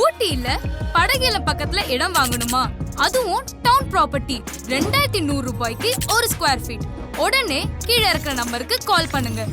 ஊட்டியில படகுல பக்கத்துல இடம் வாங்கணுமா? அதுவும் டவுன் ப்ராப்பர்ட்டி 2100 ரூபாய்க்கு ஒரு ஸ்கொயர் ஃபீட். உடனே கீழே இருக்கிற நம்பருக்கு கால் பண்ணுங்க.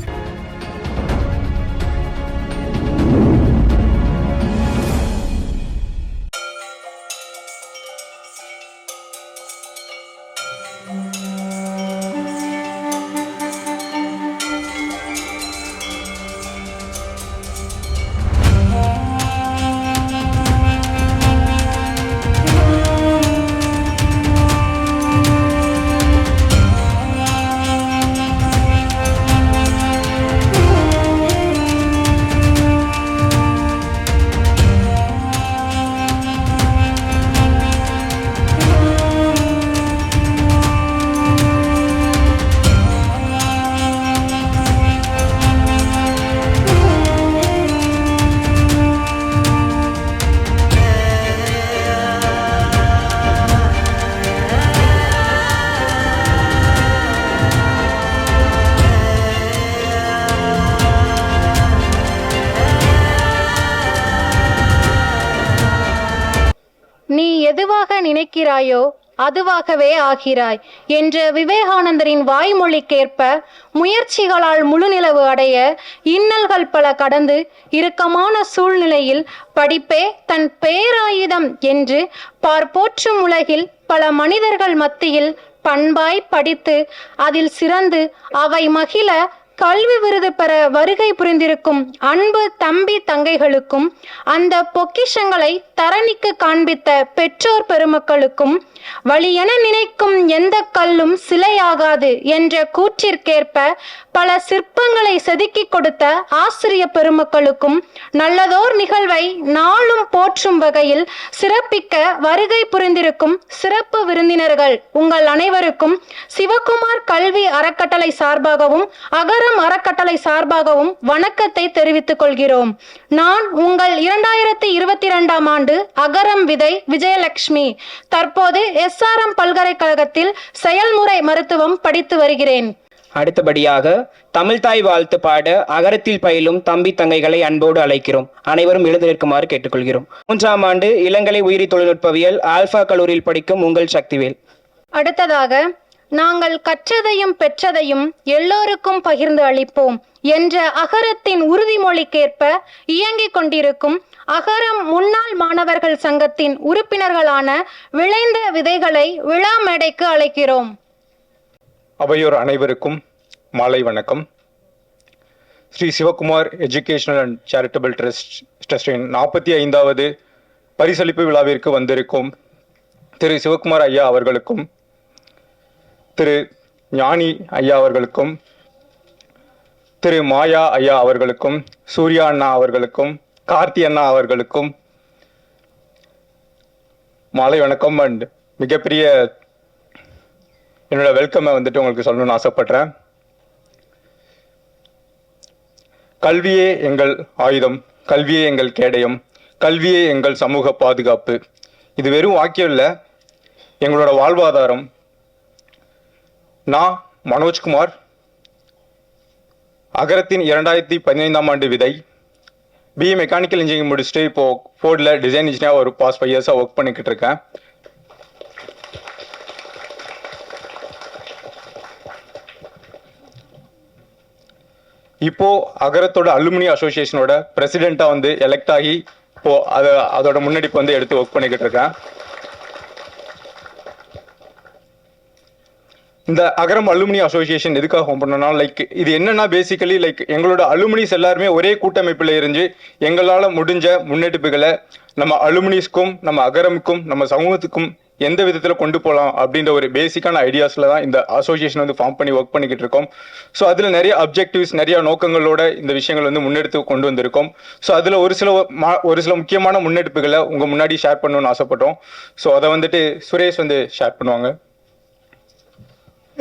நீ எதுவாக நினைக்கிறாயோ அதுவாகவே ஆகிறாய் என்ற விவேகானந்தரின் வாய்மொழிக்கேற்ப முயற்சிகளால் முழுநிலவு அடைய இன்னல்கள் பல கடந்து இறுக்கமான சூழ்நிலையில் படிப்பே தன் பேராயுதம் என்று போற்றும் உலகில் பல மனிதர்கள் மத்தியில் பண்பாய் படித்து அதில் சிறந்து அவை மகிழ கல்வி விருது பெற வருகை புரிந்திருக்கும் அன்பு தம்பி தங்கைகளுக்கும் அந்த பொக்கிஷங்களை தரணிக்கு காண்பித்த பெற்றோர் பெருமக்களுக்கும் வழியென நினைக்கும் எந்த கல்லும் சிலையாகாது என்ற கூற்றிற்கேற்ப பல சிற்பங்களை செதுக்கி கொடுத்த ஆசிரிய பெருமக்களுக்கும் நல்லதோர் நிகழ்வை நாளும் போற்றும் வகையில் சிறப்பிக்க வருகை புரிந்திருக்கும் சிறப்பு விருந்தினர்கள் உங்கள் அனைவருக்கும் சிவகுமார் கல்வி அறக்கட்டளை சார்பாகவும் அகரம் அறக்கட்டளை சார்பாகவும் வணக்கத்தை தெரிவித்துக் கொள்கிறோம். நான் உங்கள் 2022ஆம் ஆண்டு அகரம் விதை விஜயலட்சுமி. தற்போது SRM பல்கலைக்கழகத்தில் செயல்முறை மருத்துவம் படித்து வருகிறேன். அடுத்தபடியாக தமிழ்தாய் வாழ்த்து பாட அகரத்தில் பயிலும் தம்பி தங்கைகளை அன்போடு அழைக்கிறோம். அனைவரும் எழுந்து நிற்குமாறு கேட்டுக்கொள்கிறோம். 3ஆம் ஆண்டு இளங்கலை உயிரி தொழில்நுட்பவியல் ஆல்பா கல்லூரியில் படிக்கும் உங்கள் சக்திவேல். அடுத்ததாக நாங்கள் கற்றதையும் பெற்றதையும் எல்லோருக்கும் பகிர்ந்து அளிப்போம் என்ற அகரத்தின் உறுதிமொழிக்கேற்ப இயங்கிக் கொண்டிருக்கும் அகரம் முன்னாள் மாணவர்கள் சங்கத்தின் உறுப்பினர்களான விளைந்த விதைகளை விழா மேடைக்கு அழைக்கிறோம். அவையோர் அனைவருக்கும் மாலை வணக்கம். Shri Sivakumar educational and charitable ட்ரஸ்டின் 45வது பரிசளிப்பு விழாவிற்கு வந்திருக்கும் திரு சிவகுமார் ஐயா அவர்களுக்கும் திரு ஞானி ஐயா அவர்களுக்கும் திரு மாயா ஐயா அவர்களுக்கும் சூர்யா அண்ணா அவர்களுக்கும் கார்த்தி அண்ணா அவர்களுக்கும் மாலை வணக்கம். அண்ட் மிகப்பெரிய என்னோட வெல்கமை வந்துட்டு உங்களுக்கு சொல்லணும்னு ஆசைப்படுறேன். கல்வியே எங்கள் ஆயுதம், கல்வியே எங்கள் கேடயம், கல்வியே எங்கள் சமூக பாதுகாப்பு. இது வெறும் வாக்கியம் இல்லை, எங்களோட வாழ்வாதாரம். நான் மனோஜ்குமார், அகரத்தின் 2015ஆம் ஆண்டு விதை, BE மெக்கானிக்கல் இன்ஜினியரிங் முடிச்சுட்டு இப்போ ஃபோர்டில் டிசைன் இன்ஜினியராக ஒரு பாஸ்ட் 5 இயர்ஸாக ஒர்க் பண்ணிக்கிட்டு இருக்கேன். இப்போ அகரத்தோட அலுமினி அசோசியேஷனோட பிரசிடென்ட்டா வந்து எலெக்ட் ஆகி இப்போ அதோட முன்னெடுப்பு வந்து எடுத்து ஒர்க் பண்ணிக்கிட்டு இருக்கேன். இந்த அகரம் அலுமினி அசோசியேஷன் எதுக்காக பண்ணோம்னா, இது என்னன்னா பேசிக்கலி எங்களோட அலுமினிஸ் எல்லாருமே ஒரே கூட்டமைப்பில் இருந்து எங்களால் முடிஞ்ச முன்னெடுப்புகளை நம்ம அலுமினிஸ்க்கும் நம்ம அகரமுக்கும் நம்ம சமூகத்துக்கும் எந்த விதத்தில் கொண்டு போகலாம் அப்படின்ற ஒரு பேசிக்கான ஐடியாஸில் தான் இந்த அசோசியேஷன் வந்து ஃபார்ம் பண்ணி ஒர்க் பண்ணிக்கிட்டு இருக்கோம். ஸோ அதில் நிறைய அப்ஜெக்டிவ்ஸ், நிறைய நோக்கங்களோட இந்த விஷயங்கள் வந்து முன்னெடுத்து கொண்டு வந்திருக்கோம். ஸோ அதில் ஒரு சில முக்கியமான முன்னெடுப்புகளை உங்கள் முன்னாடி ஷேர் பண்ணணும்னு ஆசைப்பட்டோம். ஸோ அதை வந்துட்டு சுரேஷ் வந்து ஷேர் பண்ணுவாங்க.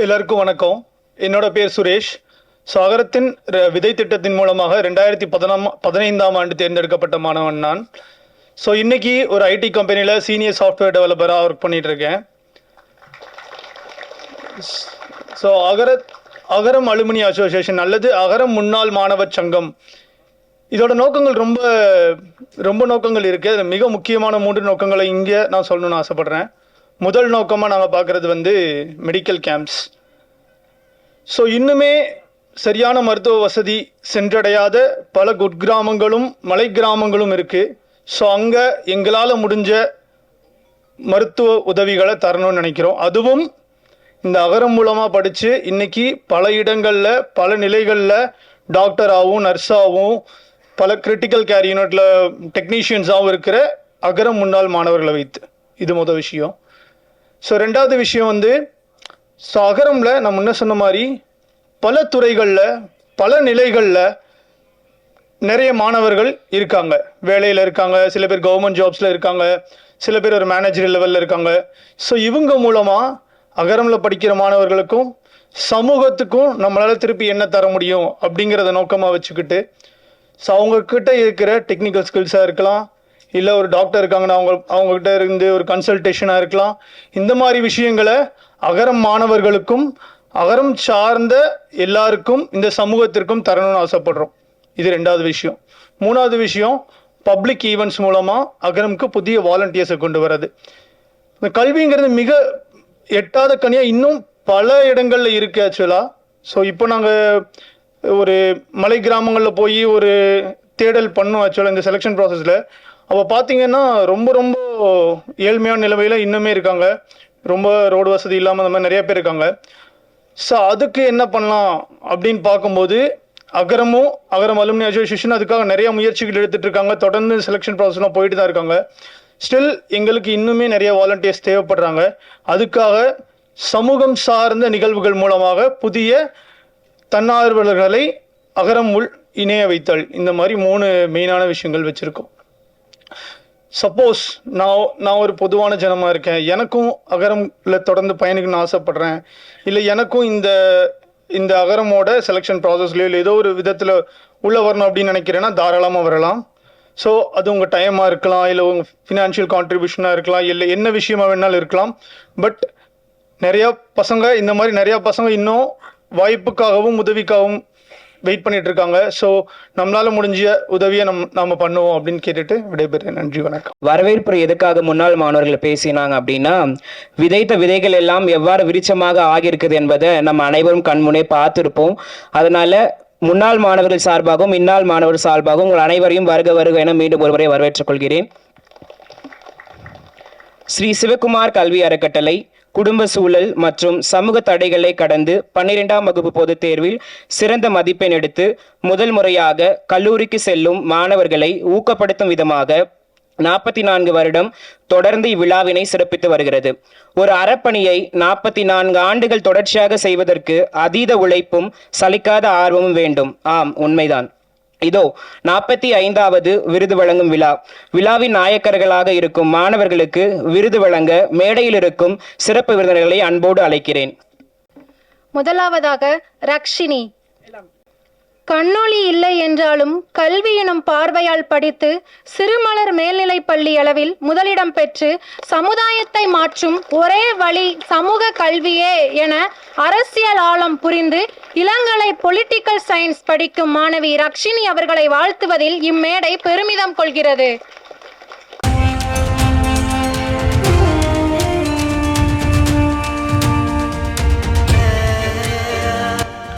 எல்லாருக்கும் வணக்கம். என்னோட பேர் சுரேஷ். ஸோ அகரத்தின் விதை திட்டத்தின் மூலமாக 2015ஆம் ஆண்டு தேர்ந்தெடுக்கப்பட்ட மாணவன் நான். ஸோ இன்னைக்கு ஒரு ஐடி கம்பெனியில் சீனியர் சாஃப்ட்வேர் டெவலப்பராக ஒர்க் பண்ணிட்டு இருக்கேன். ஸோ அகரம் அலுமினி அசோசியேஷன் அல்லது அகரம் முன்னாள் மாணவர் சங்கம் இதோட நோக்கங்கள் ரொம்ப ரொம்ப நோக்கங்கள் இருக்குது. அதில் மிக முக்கியமான 3 நோக்கங்களை இங்கே நான் சொல்லணும்னு ஆசைப்பட்றேன். முதல் நோக்கமாக நாங்கள் பார்க்குறது வந்து மெடிக்கல் கேம்ப்ஸ். ஸோ இன்னுமே சரியான மருத்துவ வசதி சென்றடையாத பல குட்கிராமங்களும் மலை கிராமங்களும் இருக்குது. ஸோ அங்கே எங்களால் முடிஞ்ச மருத்துவ உதவிகளை தரணும்னு நினைக்கிறோம். அதுவும் இந்த அகரம் மூலமாக படித்து இன்னைக்கு பல இடங்களில் பல நிலைகளில் டாக்டராகவும் நர்ஸாகவும் பல கிரிட்டிக்கல் கேர் யூனிட்டில் டெக்னீஷியன்ஸாகவும் இருக்கிற அகரம் முன்னாள் மாணவர்களை வைத்து, இது முதல் விஷயம். ஸோ ரெண்டாவது விஷயம் வந்து ஸோ அகரமில் நான் முன்ன சொன்ன மாதிரி பல துறைகளில் பல நிலைகளில் நிறைய மாணவர்கள் இருக்காங்க, வேலையில் இருக்காங்க, சில பேர் கவர்மெண்ட் ஜாப்ஸில் இருக்காங்க, சில பேர் ஒரு மேனேஜர் லெவலில் இருக்காங்க. ஸோ இவங்க மூலமாக அகரமில் படிக்கிற மாணவர்களுக்கும் சமூகத்துக்கும் நம்மளால் திருப்பி என்ன தர முடியும் அப்படிங்கிறத நோக்கமாக வச்சுக்கிட்டு ஸோ அவங்கக்கிட்ட இருக்கிற டெக்னிக்கல் ஸ்கில்ஸாக இருக்கலாம், இல்லை ஒரு டாக்டர் இருக்காங்கன்னா அவங்கக்கிட்ட இருந்து ஒரு கன்சல்டேஷனாக இருக்கலாம். இந்த மாதிரி விஷயங்களை அகரம் மாணவர்களுக்கும் அகரம் சார்ந்த எல்லாருக்கும் இந்த சமூகத்திற்கும் தரணும்னு ஆசைப்படுறோம். இது ரெண்டாவது விஷயம். மூணாவது விஷயம், பப்ளிக் ஈவெண்ட்ஸ் மூலமாக அகரமுக்கு புதிய வாலண்டியர்ஸை கொண்டு வர்றது. இந்த கல்விங்கிறது மிக எட்டாத கனியாக இன்னும் பல இடங்களில் இருக்குது ஆக்சுவலாக. ஸோ இப்போ நாங்கள் ஒரு மலை கிராமங்களில் போய் ஒரு தேடல் பண்ணோம் ஆக்சுவலாக இந்த செலெக்ஷன் ப்ராசஸில். அப்போ பார்த்தீங்கன்னா ரொம்ப ரொம்ப ஏழ்மையான நிலைமையில் இன்னுமே இருக்காங்க, ரொம்ப ரோடு வசதி இல்லாமல் அந்த மாதிரி நிறைய பேர் இருக்காங்க. ஸோ அதுக்கு என்ன பண்ணலாம் அப்படின்னு பார்க்கும்போது அகரமும் அகரம் அலுமினி அசோசியேஷன் அதுக்காக நிறைய முயற்சிகள் எடுத்துகிட்டு இருக்காங்க. தொடர்ந்து செலெக்ஷன் ப்ராசஸ்லாம் போயிட்டு தான் இருக்காங்க. ஸ்டில் எங்களுக்கு இன்னுமே நிறைய வாலண்டியர்ஸ் தேவைப்படுறாங்க. அதுக்காக சமூகம் சார்ந்த நிகழ்வுகள் மூலமாக புதிய தன்னார்வலர்களை அகரம் உள் இணைய வைத்தல், இந்த மாதிரி 3 மெயினான விஷயங்கள் வச்சுருக்கோம். சப்போஸ் நான் ஒரு பொதுவான ஜனமாக இருக்கேன், எனக்கும் அகரமில் தொடர்ந்து பயணிக்கணும்னு ஆசைப்பட்றேன், இல்லை எனக்கும் இந்த அகரமோட செலெக்ஷன் ப்ராசஸ்லையோ இல்லை ஏதோ ஒரு விதத்தில் உள்ளே வரணும் அப்படின்னு நினைக்கிறேன்னா தாராளமாக வரலாம். ஸோ அது உங்கள் டைமாக இருக்கலாம், இல்லை உங்கள் ஃபினான்ஷியல் கான்ட்ரிபியூஷனாக இருக்கலாம், இல்லை என்ன விஷயமா வேணாலும் இருக்கலாம். பட் நிறையா பசங்க இந்த மாதிரி நிறையா பசங்க இன்னும் வாய்ப்புக்காகவும் உதவிக்காகவும் வெயிட் பண்ணிட்டு இருக்காங்க. ஸோ நம்மளால முடிஞ்ச உதவியை நாம பண்ணுவோம் அப்படின்னு கேட்டுட்டு விடைபெறுறேன். நன்றி, வணக்கம். வரவேற்பு எதுக்காக முன்னாள் மாணவர்கள் பேசினாங்க அப்படின்னா, விதைத்த விதைகள் எல்லாம் எவ்வாறு விருட்சமாக ஆகியிருக்குது என்பதை நம்ம அனைவரும் கண்முனே பார்த்துருப்போம். அதனால முன்னாள் மாணவர்கள் சார்பாகவும் இந்நாள் மாணவர் சார்பாகவும் உங்கள் அனைவரையும் வருக வருக என மீண்டும் ஒருவரை வரவேற்றுக் கொள்கிறேன். ஸ்ரீ சிவகுமார் கல்வி அறக்கட்டளை குடும்ப சூழல் மற்றும் சமூக தடைகளை கடந்து 12ஆம் வகுப்பு பொதுத் தேர்வில் சிறந்த மதிப்பெண் எடுத்து முதல் முறையாக கல்லூரிக்கு செல்லும் மாணவர்களை ஊக்கப்படுத்தும் விதமாக 44 வருடம் தொடர்ந்து இவ்விழாவினை சிறப்பித்து வருகிறது. ஒரு அறப்பணியை 44 ஆண்டுகள் தொடர்ச்சியாக செய்வதற்கு அதீத உழைப்பும் சலிக்காத ஆர்வமும் வேண்டும். ஆம், உண்மைதான். இதோ 45வது விருது வழங்கும் விழா. விழாவின் நாயக்கர்களாக இருக்கும் மாணவர்களுக்கு விருது வழங்க மேடையில் இருக்கும் சிறப்பு விருந்தினர்களை அன்போடு அழைக்கிறேன். முதலாவதாக ரக்ஷினி. கண்ணொளி இல்லை என்றாலும் கல்வி எனும் பார்வையால் படித்து சிறுமலர் மேல்நிலைப் பள்ளி அளவில் முதலிடம் பெற்று சமுதாயத்தை மாற்றும் ஒரே வழி சமூக கல்வியே என அரசியல் ஆழம் புரிந்து இளங்கலை பொலிட்டிக்கல் சயின்ஸ் படிக்கும் மாணவி ரக்ஷினி அவர்களை வாழ்த்துவதில் இம்மேடை பெருமிதம் கொள்கிறது.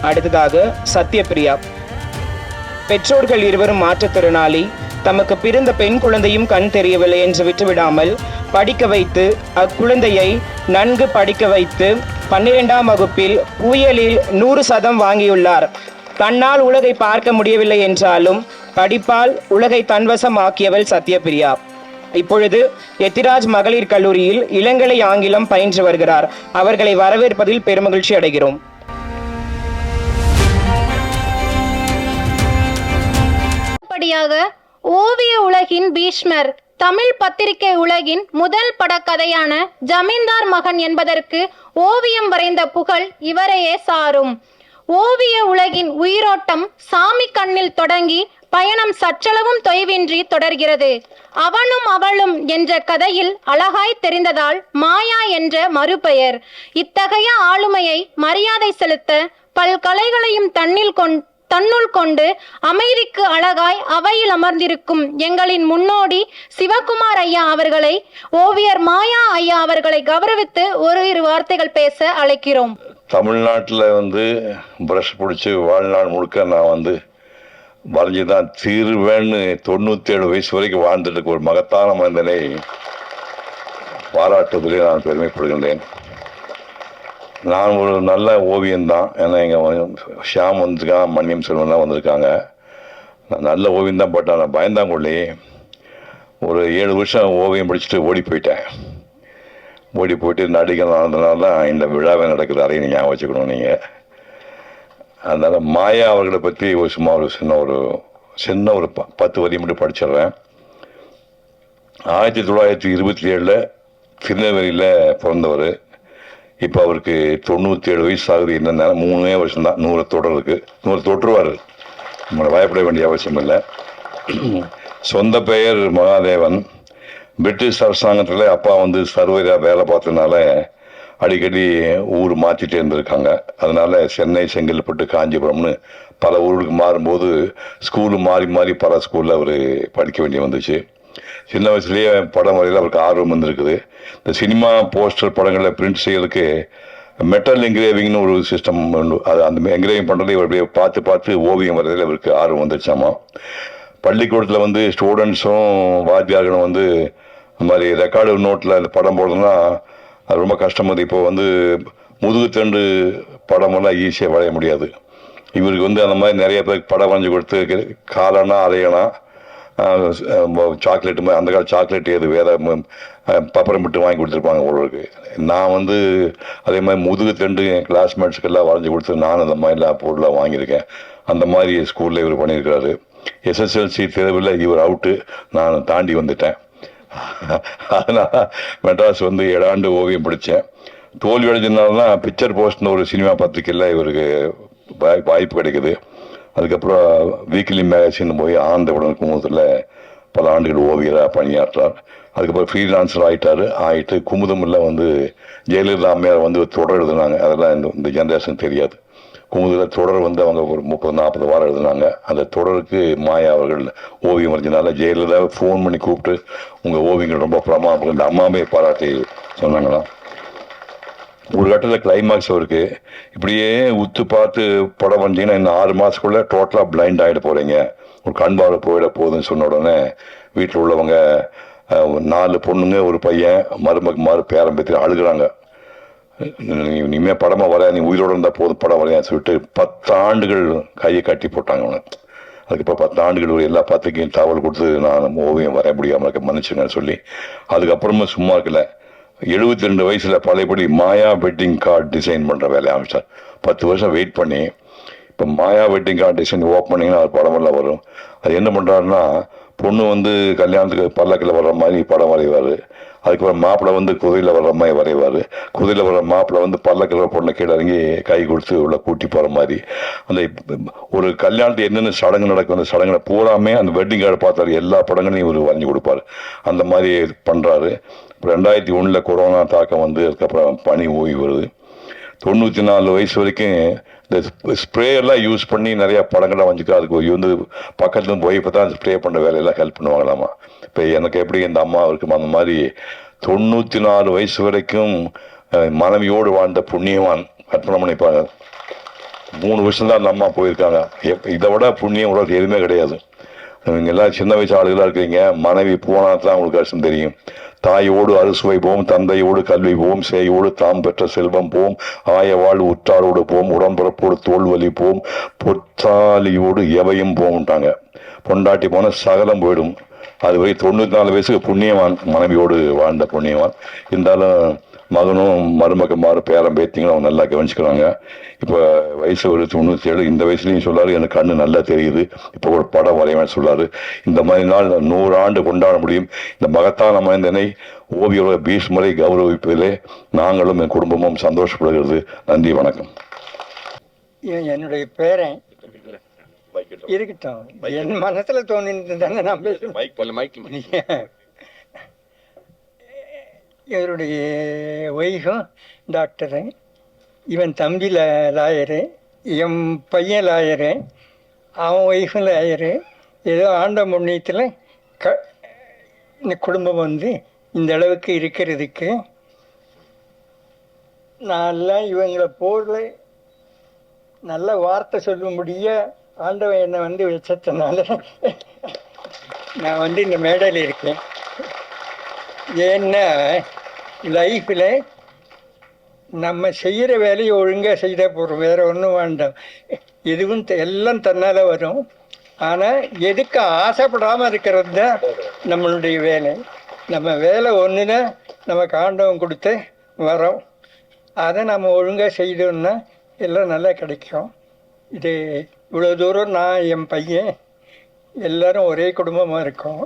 அடுத்ததாக சத்யபிரியா. பெற்றோர்கள் இருவரும் மாற்றுத்திறனாளி. தமக்கு பிறந்த பெண் குழந்தையும் கண் தெரியவில்லை என்று விட்டுவிடாமல் படிக்க வைத்து அக்குழந்தையை நன்கு படிக்க வைத்து 12ஆம் வகுப்பில் புயலில் 100% வாங்கியுள்ளார். தன்னால் உலகை பார்க்க முடியவில்லை என்றாலும் படிப்பால் உலகை தன்வசம் ஆக்கியவள் சத்யபிரியா. இப்பொழுது எத்திராஜ் மகளிர் கல்லூரியில் இளங்கலை ஆங்கிலம் பயின்று வருகிறார். அவர்களை வரவேற்பதில் பெருமகிழ்ச்சி அடைகிறோம். ஓவிய உலகின் பீஷ்மர், தமிழ் பத்திரிகை உலகின் முதல் படக்கதையான ஜமீன்தார் மகன் என்பதற்கு ஓவியம் வரைந்த புகழ் இவரையே சாரும். ஓவிய உலகின் உயிரோட்டம் சாமி கண்ணில் தொடங்கி பயணம் சற்றளவும் தொய்வின்றி தொடர்கிறது. அவனும் அவளும் என்ற கதையில் அழகாய் தெரிந்ததால் மாயா என்ற மறுபெயர். இத்தகைய ஆளுமையை மரியாதை செலுத்த பல்கலைகளையும் தன்னுள் கொண்டு அமைதிக்கு அழகாய் அவையில் அமர்ந்திருக்கும் எங்களின் முன்னோடி சிவகுமார் ஐயா அவர்களை ஓவியர் மாயா ஐயா அவர்களை கௌரவித்து இரு வார்த்தைகள் பேச அழைக்கிறோம். தமிழ்நாட்டில் பிரஷ் பிடிச்சி வாழ்நாள் முழுக்க நான் வரைஞ்சி தான் தீர்வேன்னு 97 வயசு வரைக்கும் வாழ்ந்துட்டு ஒரு மகத்தான மனிதனை பாராட்டுவதிலே நான் பெருமைப்படுகின்றேன். நான் ஒரு நல்ல ஓவியம்தான். ஏன்னா எங்கள் ஷியாம் வந்திருக்கான், மன்னியம் செல்வன்லாம் வந்திருக்காங்க. நான் நல்ல ஓவியம்தான். பட் நான் பயந்தாங்கொள்ளி ஒரு 7 வருஷம் ஓவியம் படிச்சுட்டு ஓடி போயிட்டு நடிகர் நடந்ததுனால தான் இந்த விழாவே நடக்குது. அதையும் நீங்கள் ஞாபகம் வச்சுக்கணும். நீங்கள் அதனால் மாயா அவர்களை பற்றி சும்மா ஒரு சின்ன ஒரு 10 வரி மட்டும் படிச்சிடுறேன். 1927 திருநெல்வேலியில் பிறந்தவர். இப்போ அவருக்கு 97 வயசு ஆகுது. என்னென்ன 3 வருஷம் தான் 100 தொடருக்கு. 100 தொற்றுவார். நம்மளை பயப்பட வேண்டிய அவசியம் இல்லை. சொந்த பெயர் மகாதேவன். பிரிட்டிஷ் அரசாங்கத்தில் அப்பா சர்வேரா வேலை பார்த்ததுனால அடிக்கடி ஊர் மாற்றிட்டே இருந்திருக்காங்க. அதனால சென்னை, செங்கல்பட்டு, காஞ்சிபுரம்னு பல ஊருக்கு மாறும்போது ஸ்கூலு மாறி பல ஸ்கூலில் அவர் படிக்க வேண்டிய வந்துச்சு. சின்ன வயசுலேயே படம் வரையில் அவருக்கு ஆர்வம் வந்திருக்குது. இந்த சினிமா போஸ்டர் படங்களில் பிரிண்ட் செய்யறதுக்கு மெட்டல் என்கிரேவிங்னு ஒரு சிஸ்டம் உண்டு. அது அந்த என்கிரேவிங் பண்ணுறது இவர் பார்த்து ஓவியம் வரையில் அவருக்கு ஆர்வம் வந்துருச்சாமா. பள்ளிக்கூடத்தில் ஸ்டூடெண்ட்ஸும் வாத்தியார்களும் இந்த மாதிரி ரெக்கார்டு நோட்டில் அந்த படம் போடுறதுன்னா அது ரொம்ப கஷ்டம். இப்போ முதுகு தண்டு படமெல்லாம் ஈஸியாக வரைய முடியாது. இவருக்கு அந்த மாதிரி நிறைய பேருக்கு படம் வரைஞ்சி கொடுத்து காலனா அரையனா சாக்லேட்டு மாதிரி அந்த கால சாக்லேட் எது வேற பப்பரம் விட்டு வாங்கி கொடுத்துருப்பாங்க உங்களுக்கு. நான் அதே மாதிரி முதுகு தண்டு என் கிளாஸ்மேட்ஸுக்கெல்லாம் வரைஞ்சி கொடுத்து நான் அந்த மாதிரிலாம் பொருளாக வாங்கியிருக்கேன். அந்த மாதிரி ஸ்கூலில் இவர் பண்ணியிருக்கிறாரு. SSLC தேர்வில் இவர் அவுட்டு, நான் தாண்டி வந்துட்டேன். அதனால் மெட்ராஸ் 7 ஆண்டு ஓவியம் படித்தேன். தோல்வி அடைஞ்சதுனால பிக்சர் போஸ்ட்னு ஒரு சினிமா பத்திரிக்கையில் இவருக்கு வாய்ப்பு கிடைக்குது. அதுக்கப்புறம் வீக்லி மேகசின் போய் ஆனந்தவுடன் குமுதத்தில் பல ஆண்டுகள் ஓவியராக பணியாற்றார். அதுக்கப்புறம் ஃப்ரீலான்சர் ஆகிட்டு குமுதமில் ஜெயலலிதா அம்மையார் தொடர் எழுதுனாங்க. அதெல்லாம் இந்த ஜென்ரேஷன் தெரியாது. குமுதில் தொடர் அவங்க ஒரு 30-40 வாரம் எழுதுனாங்க. அந்த தொடருக்கு மாயா அவர்கள் ஓவியம் வரைஞ்சனால ஜெயலலிதாவை ஃபோன் பண்ணி கூப்பிட்டு உங்கள் ஓவியங்கள் ரொம்ப பிரமாதம் இந்த அம்மாவே பாராட்டி சொன்னாங்களாம். ஒரு கட்டத்தில் கிளைமாக்ஸ் அவருக்கு இப்படியே உத்து பார்த்து படம் வந்தீங்கன்னா இன்னும் 6 மாதத்துக்குள்ளே டோட்டலாக பிளைண்ட் ஆகிட போகிறீங்க, ஒரு கண் பார்வை போயிட போகுதுன்னு சொன்ன உடனே வீட்டில் உள்ளவங்க 4 பொண்ணுங்க ஒரு பையன் மருமகுமாறு பேரம்பேத்தி அழுகிறாங்க. இனிமேல் படமாக வரையா, நீ உயிரோடு இருந்தால் போதும் படம் வரையான்னு சொல்லிட்டு 10 ஆண்டுகள் கையை கட்டி போட்டாங்க அவனுக்கு. அதுக்கப்புறம் 10 ஆண்டுகள் எல்லா பத்திரிக்கையும் தகவல் கொடுத்து நான் ஓவியம் வரைய முடியாமல் இருக்க மன்னிச்சுங்கன்னு சொல்லி அதுக்கப்புறமா சும்மா இருக்கல 72 வயசுல பழையபடி மாயா வெட்டிங் கார்டு டிசைன் பண்ணுற வேலையை ஆரம்பிச்சார். 10 வருஷம் வெயிட் பண்ணி இப்போ மாயா வெட்டிங் கார்டு டிசைன் ஓப்பன் பண்ணிங்கன்னா அது படமெல்லாம் வரும். அது என்ன பண்ணுறாருன்னா பொண்ணு கல்யாணத்துக்கு பல்லக்கில் வர்ற மாதிரி படம் வரைவார். அதுக்கப்புறம் மாப்பிள்ளை குதிரையில் வர்ற மாதிரி வரைவார். குதிரையில் வர்ற மாப்பிள்ளை பல்லக்கில் பொண்ணை கீழே இறங்கி கை கொடுத்து உள்ள கூட்டி போகிற மாதிரி அந்த ஒரு கல்யாணத்துக்கு என்னென்ன சடங்கு நடக்கும் அந்த சடங்குகளை பூராமே அந்த வெட்டிங் கார்டு பார்த்தாரு. எல்லா படங்களையும் இவர் வரைஞ்சி கொடுப்பார். அந்த மாதிரி பண்ணுறாரு. 2001 கொரோனா தாக்கம் அதுக்கப்புறம் பனி ஓய்வு வருது. 94 வயசு வரைக்கும் இந்த ஸ்ப்ரேயெல்லாம் யூஸ் பண்ணி நிறையா படங்கள்லாம் வச்சுக்கா. அதுக்கு பக்கத்துல போய் இப்போ தான் ஸ்ப்ரே பண்ணுற வேலையெல்லாம் ஹெல்ப் பண்ணுவாங்களாமா. இப்போ எனக்கு எப்படி இந்த அம்மா இருக்கும் அந்த மாதிரி 94 வயசு வரைக்கும் மனைவியோடு வாழ்ந்த புண்ணியவான் கற்பனை பண்ணிப்பாங்க. 3 வருஷம் தான் அந்த அம்மா போயிருக்காங்க. இதை விட புண்ணியம் உலகத்துக்கு எதுவுமே கிடையாது. நீங்கள் எல்லாம் சின்ன வயசு ஆளுகளாக இருக்கிறீங்க. மனைவி போனால் தான் உங்களுக்கு கஷ்டம் தெரியும். தாயோடு அறுசுவை போம், தந்தையோடு கல்வி போம், சேயோடு தாம் பெற்ற செல்வம் போம், ஆயவாள் உற்றாரோடு போம், உடம்பிறப்போடு தோல்வலி போம், பொற்றாலியோடு எவையும் போம்ட்டாங்க. பொண்டாட்டி போன சகலம் போயிடும். அதுவரை 94 வயசுக்கு புண்ணியவான், மனைவியோடு வாழ்ந்த புண்ணியவான். இருந்தாலும் மகனும் மருமகமாறு பேரம் பேத்திங்களும் அவங்க நல்லா கவனிச்சுக்கிறாங்க. இப்போ வயசு ஒரு 97. இந்த வயசுலையும் சொல்லாரு எனக்கு கண்ணு நல்லா தெரியுது, இப்போ ஒரு படம் வரைவேன் சொல்லாரு. இந்த மாதிரி நாள் 100 ஆண்டு கொண்டாட முடியும். இந்த மகத்தான மனிதனை ஓவியரோட பீஷ்மரை கௌரவிப்பதிலே நாங்களும் என் குடும்பமும் சந்தோஷப்படுகிறது. நன்றி, வணக்கம். என்னுடைய பேரன் இருக்கட்டும், என் மனசுல தோணிட்டு நான் பேசுறேன். இவருடைய ஒய்ஃபும் டாக்டரு, இவன் தம்பி லாயரு, என் பையன் லாயரு, அவன் ஒய்ஃபில் ஆயிரு ஏதோ ஆண்ட முன்னியத்தில் இந்த குடும்பம் வந்து இந்த அளவுக்கு இருக்கிறதுக்கு நான்லாம் இவங்களை போல நல்ல வார்த்தை சொல்ல முடிய ஆண்டவன் என்னை வந்து வச்சதுனால நான் வந்து இந்த மேடையில் இருக்கேன். ஏன்னா லைஃப்பில் நம்ம செய்கிற வேலையை ஒழுங்காக செய்தால் போகிறோம், வேறு ஒன்றும் வேண்டாம். எதுவும் எல்லாம் தன்னால் வரும். ஆனால் எதுக்கு ஆசைப்படாமல் இருக்கிறது தான் நம்மளுடைய வேலை. நம்ம வேலை ஒன்றுனா நமக்கு ஆண்டவன் கொடுத்த வரோம். அதை நம்ம ஒழுங்காக செய்தோம்னா எல்லாம் நல்லா கிடைக்கும். இது இவ்வளோ தூரம் நான் என் பையன் எல்லாரும் ஒரே குடும்பமாக இருக்கோம்.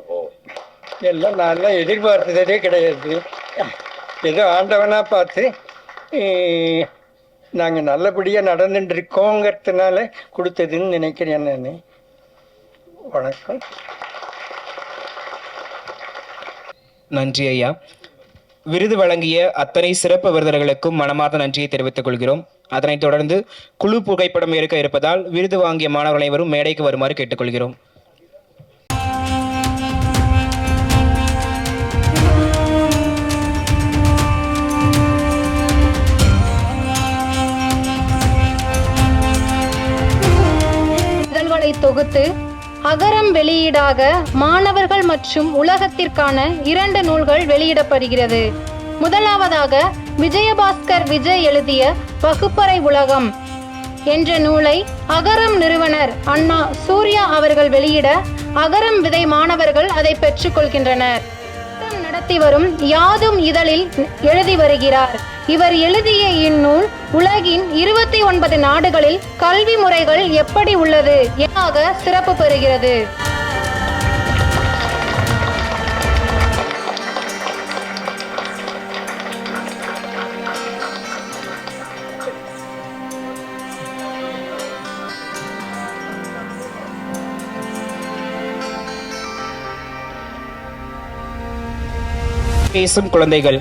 எல்லாம் நல்லா எதிர்பார்த்ததே கிடையாது. ஏதோ ஆண்டவனாக பார்த்து நாங்கள் நல்லபடியாக நடந்துட்டு இருக்கோங்கிறதுனால கொடுத்ததுன்னு நினைக்கிறேன் நான். வணக்கம். நன்றி ஐயா. விருது வழங்கிய அத்தனை சிறப்பு விருந்தினர்களுக்கும் மனமார்ந்த நன்றியை தெரிவித்துக் கொள்கிறோம். அதனைத் தொடர்ந்து குழு புகைப்படம் எடுக்க இருப்பதால் விருது வாங்கிய மாணவர்கள் அனைவரும் மேடைக்கு வருமாறு கேட்டுக்கொள்கிறோம். இதழ்களை தொகுத்து அகரம் வெளியீடாக மாணவர்கள் மற்றும் உலகத்திற்கான 2 நூல்கள் வெளியிடப்படுகிறது. முதலாவதாக விஜயபாஸ்கர் விஜய் எழுதிய வகுப்பறை உலகம் என்ற நூலை அகரம் நிறுவனர் அண்ணா சூர்யா அவர்கள் வெளியிட அகரம் விதை மாணவர்கள் அதை பெற்றுக்கொள்கின்றனர். நடத்தி வரும் யாதும் இதழில் எழுதி வருகிறார். இவர் எழுதிய இந்நூல் உலகின் 29 நாடுகளில் கல்வி முறைகள் எப்படி உள்ளது என சிறப்பு பெறுகிறது. பேசும் குழந்தைகள்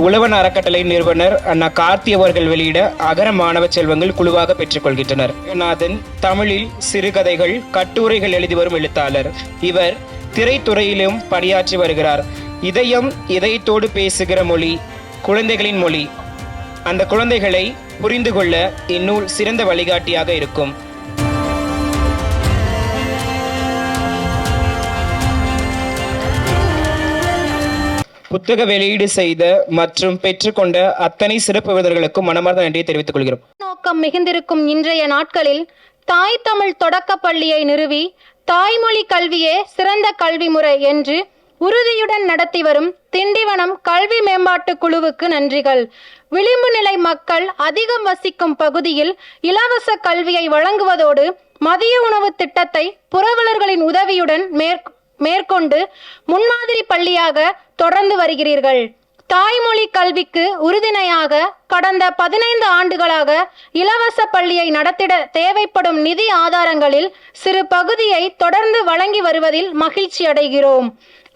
உழவன் அறக்கட்டளை நிறுவனர் அண்ணா கார்த்தி அவர்கள் வெளியிட அகர மாணவ செல்வங்கள் குழுவாக பெற்றுக்கொள்கின்றனர். நாதன் தமிழில் சிறுகதைகள் கட்டுரைகள் எழுதி வரும் எழுத்தாளர். இவர் திரைத்துறையிலும் பணியாற்றி வருகிறார். இதயம் இதயத்தோடு பேசுகிற மொழி குழந்தைகளின் மொழி. அந்த குழந்தைகளை புரிந்து கொள்ள இந்நூல் சிறந்த வழிகாட்டியாக இருக்கும். புத்தக வெளியீடு செய்த மற்றும் பெற்றுக்கொண்ட அத்தனை சிறப்பு விருந்தினர்களுக்கும் மனமார்ந்த நன்றியை தெரிவித்துக் கொள்கிறோம். நோக்கம் மிகுந்திருக்கும் இன்றைய நாட்களில் தாய் தமிழ் தொடக்கப் பள்ளியை நிறுவி தாய்மொழி கல்வியே சிறந்த கல்வி முறை என்று உறுதியுடன் நடத்தி வரும் திண்டிவனம் கல்வி மேம்பாட்டு குழுவுக்கு நன்றிகள். விளிம்பு நிலை மக்கள் அதிகம் வசிக்கும் பகுதியில் இலவச கல்வியை வழங்குவதோடு மதிய உணவு திட்டத்தை புரவலர்களின் உதவியுடன் மேற்கொண்டு முன்மாதிரி பள்ளியாக தொடர்ந்து வருகிறீர்கள். தாய்மொழி கல்விக்கு உறுதுணையாக கடந்த 15 ஆண்டுகளாக இலவச பள்ளியை நடத்திட தேவைப்படும் நிதி ஆதாரங்களில் சிறு பகுதியை தொடர்ந்து வழங்கி வருவதில் மகிழ்ச்சி அடைகிறோம்.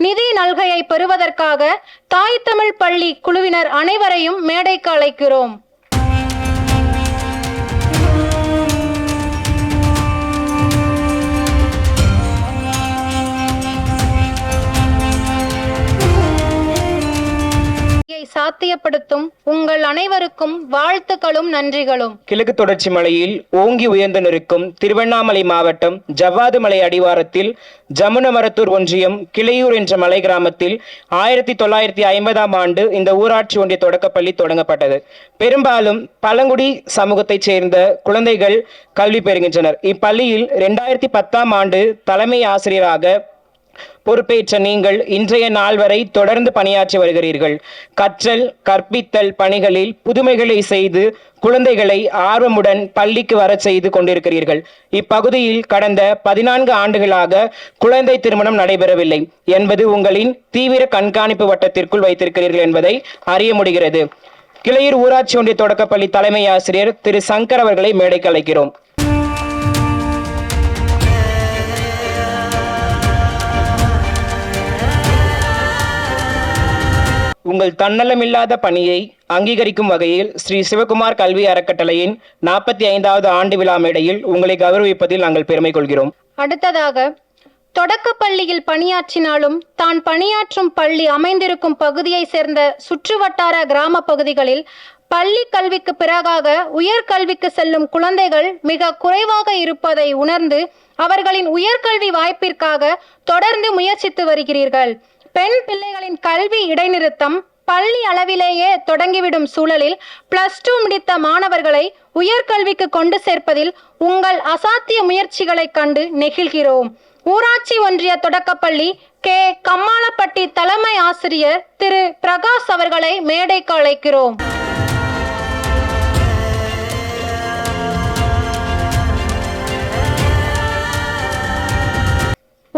நிதி நல்கையை பெறுவதற்காக தாய் தமிழ் பள்ளி குழுவினர் அனைவரையும் மேடைக்கு அழைக்கிறோம். சாத்தியப்படுத்தும் உங்கள் அனைவருக்கும் வாழ்த்துக்களும் நன்றிகளும். கிழக்கு தொடர்ச்சி மலையில் ஓங்கி உயர்ந்து நிற்கும் திருவண்ணாமலை மாவட்டம் ஜவ்வாது மலை அடிவாரத்தில் ஜமுனமரத்தூர் ஒன்றியம் கிளையூர் என்ற மலை கிராமத்தில் 1950ஆம் ஆண்டு இந்த ஊராட்சி ஒன்றிய தொடக்கப்பள்ளி தொடங்கப்பட்டது. பெரும்பாலும் பழங்குடி சமூகத்தைச் சேர்ந்த குழந்தைகள் கல்வி பெறுகின்றனர். இப்பள்ளியில் 2010ஆம் ஆண்டு தலைமை ஆசிரியராக பொறுப்பேற்ற நீங்கள் இன்றைய நாள் வரை தொடர்ந்து பணியாற்றி வருகிறீர்கள். கற்றல் கற்பித்தல் பணிகளில் புதுமைகளை செய்து குழந்தைகளை ஆர்வமுடன் பள்ளிக்கு வர செய்து கொண்டிருக்கிறீர்கள். இப்பகுதியில் கடந்த 14 ஆண்டுகளாக குழந்தை திருமணம் நடைபெறவில்லை என்பது உங்களின் தீவிர கண்காணிப்பு வட்டத்திற்குள் வைத்திருக்கிறீர்கள் என்பதை அறிய முடிகிறது. கிளையூர் ஊராட்சி ஒன்றிய தொடக்கப்பள்ளி தலைமை ஆசிரியர் திரு சங்கர் அவர்களை மேடைக்கு அழைக்கிறோம். உங்கள் தன்னலமில்லாத பணியை அங்கீகரிக்கும் வகையில் ஸ்ரீ சிவகுமார் கல்வி அறக்கட்டளையின் 45வது ஆண்டு விழா மேடையில் உங்களை கௌரவிப்பதில் நாங்கள் பெருமை கொள்கிறோம். அடுத்ததாக, தொடக்கப்பள்ளியில் பணியாற்றினாலும் தான் பணியாற்றும் பள்ளி அமைந்திருக்கும் பகுதியை சேர்ந்த சுற்றுவட்டார கிராம பகுதிகளில் பள்ளி கல்விக்கு பிறகாக உயர்கல்விக்கு செல்லும் குழந்தைகள் மிக குறைவாக இருப்பதை உணர்ந்து அவர்களின் உயர்கல்வி வாய்ப்பிற்காக தொடர்ந்து முயற்சித்து வருகிறீர்கள். பெண் பிள்ளைகளின் கல்வி இடைநிறுத்தம் பள்ளி அளவிலேயே தொடங்கிவிடும் சூழலில் +2 முடித்த மாணவர்களை உயர்கல்விக்கு கொண்டு சேர்ப்பதில் உங்கள் அசாத்திய முயற்சிகளை கண்டு நெகிழ்கிறோம். ஊராட்சி ஒன்றிய தொடக்கப்பள்ளி கே. கம்மாளப்பட்டி தலைமை ஆசிரியர் திரு பிரகாஷ் அவர்களை மேடைக்கு அழைக்கிறோம்.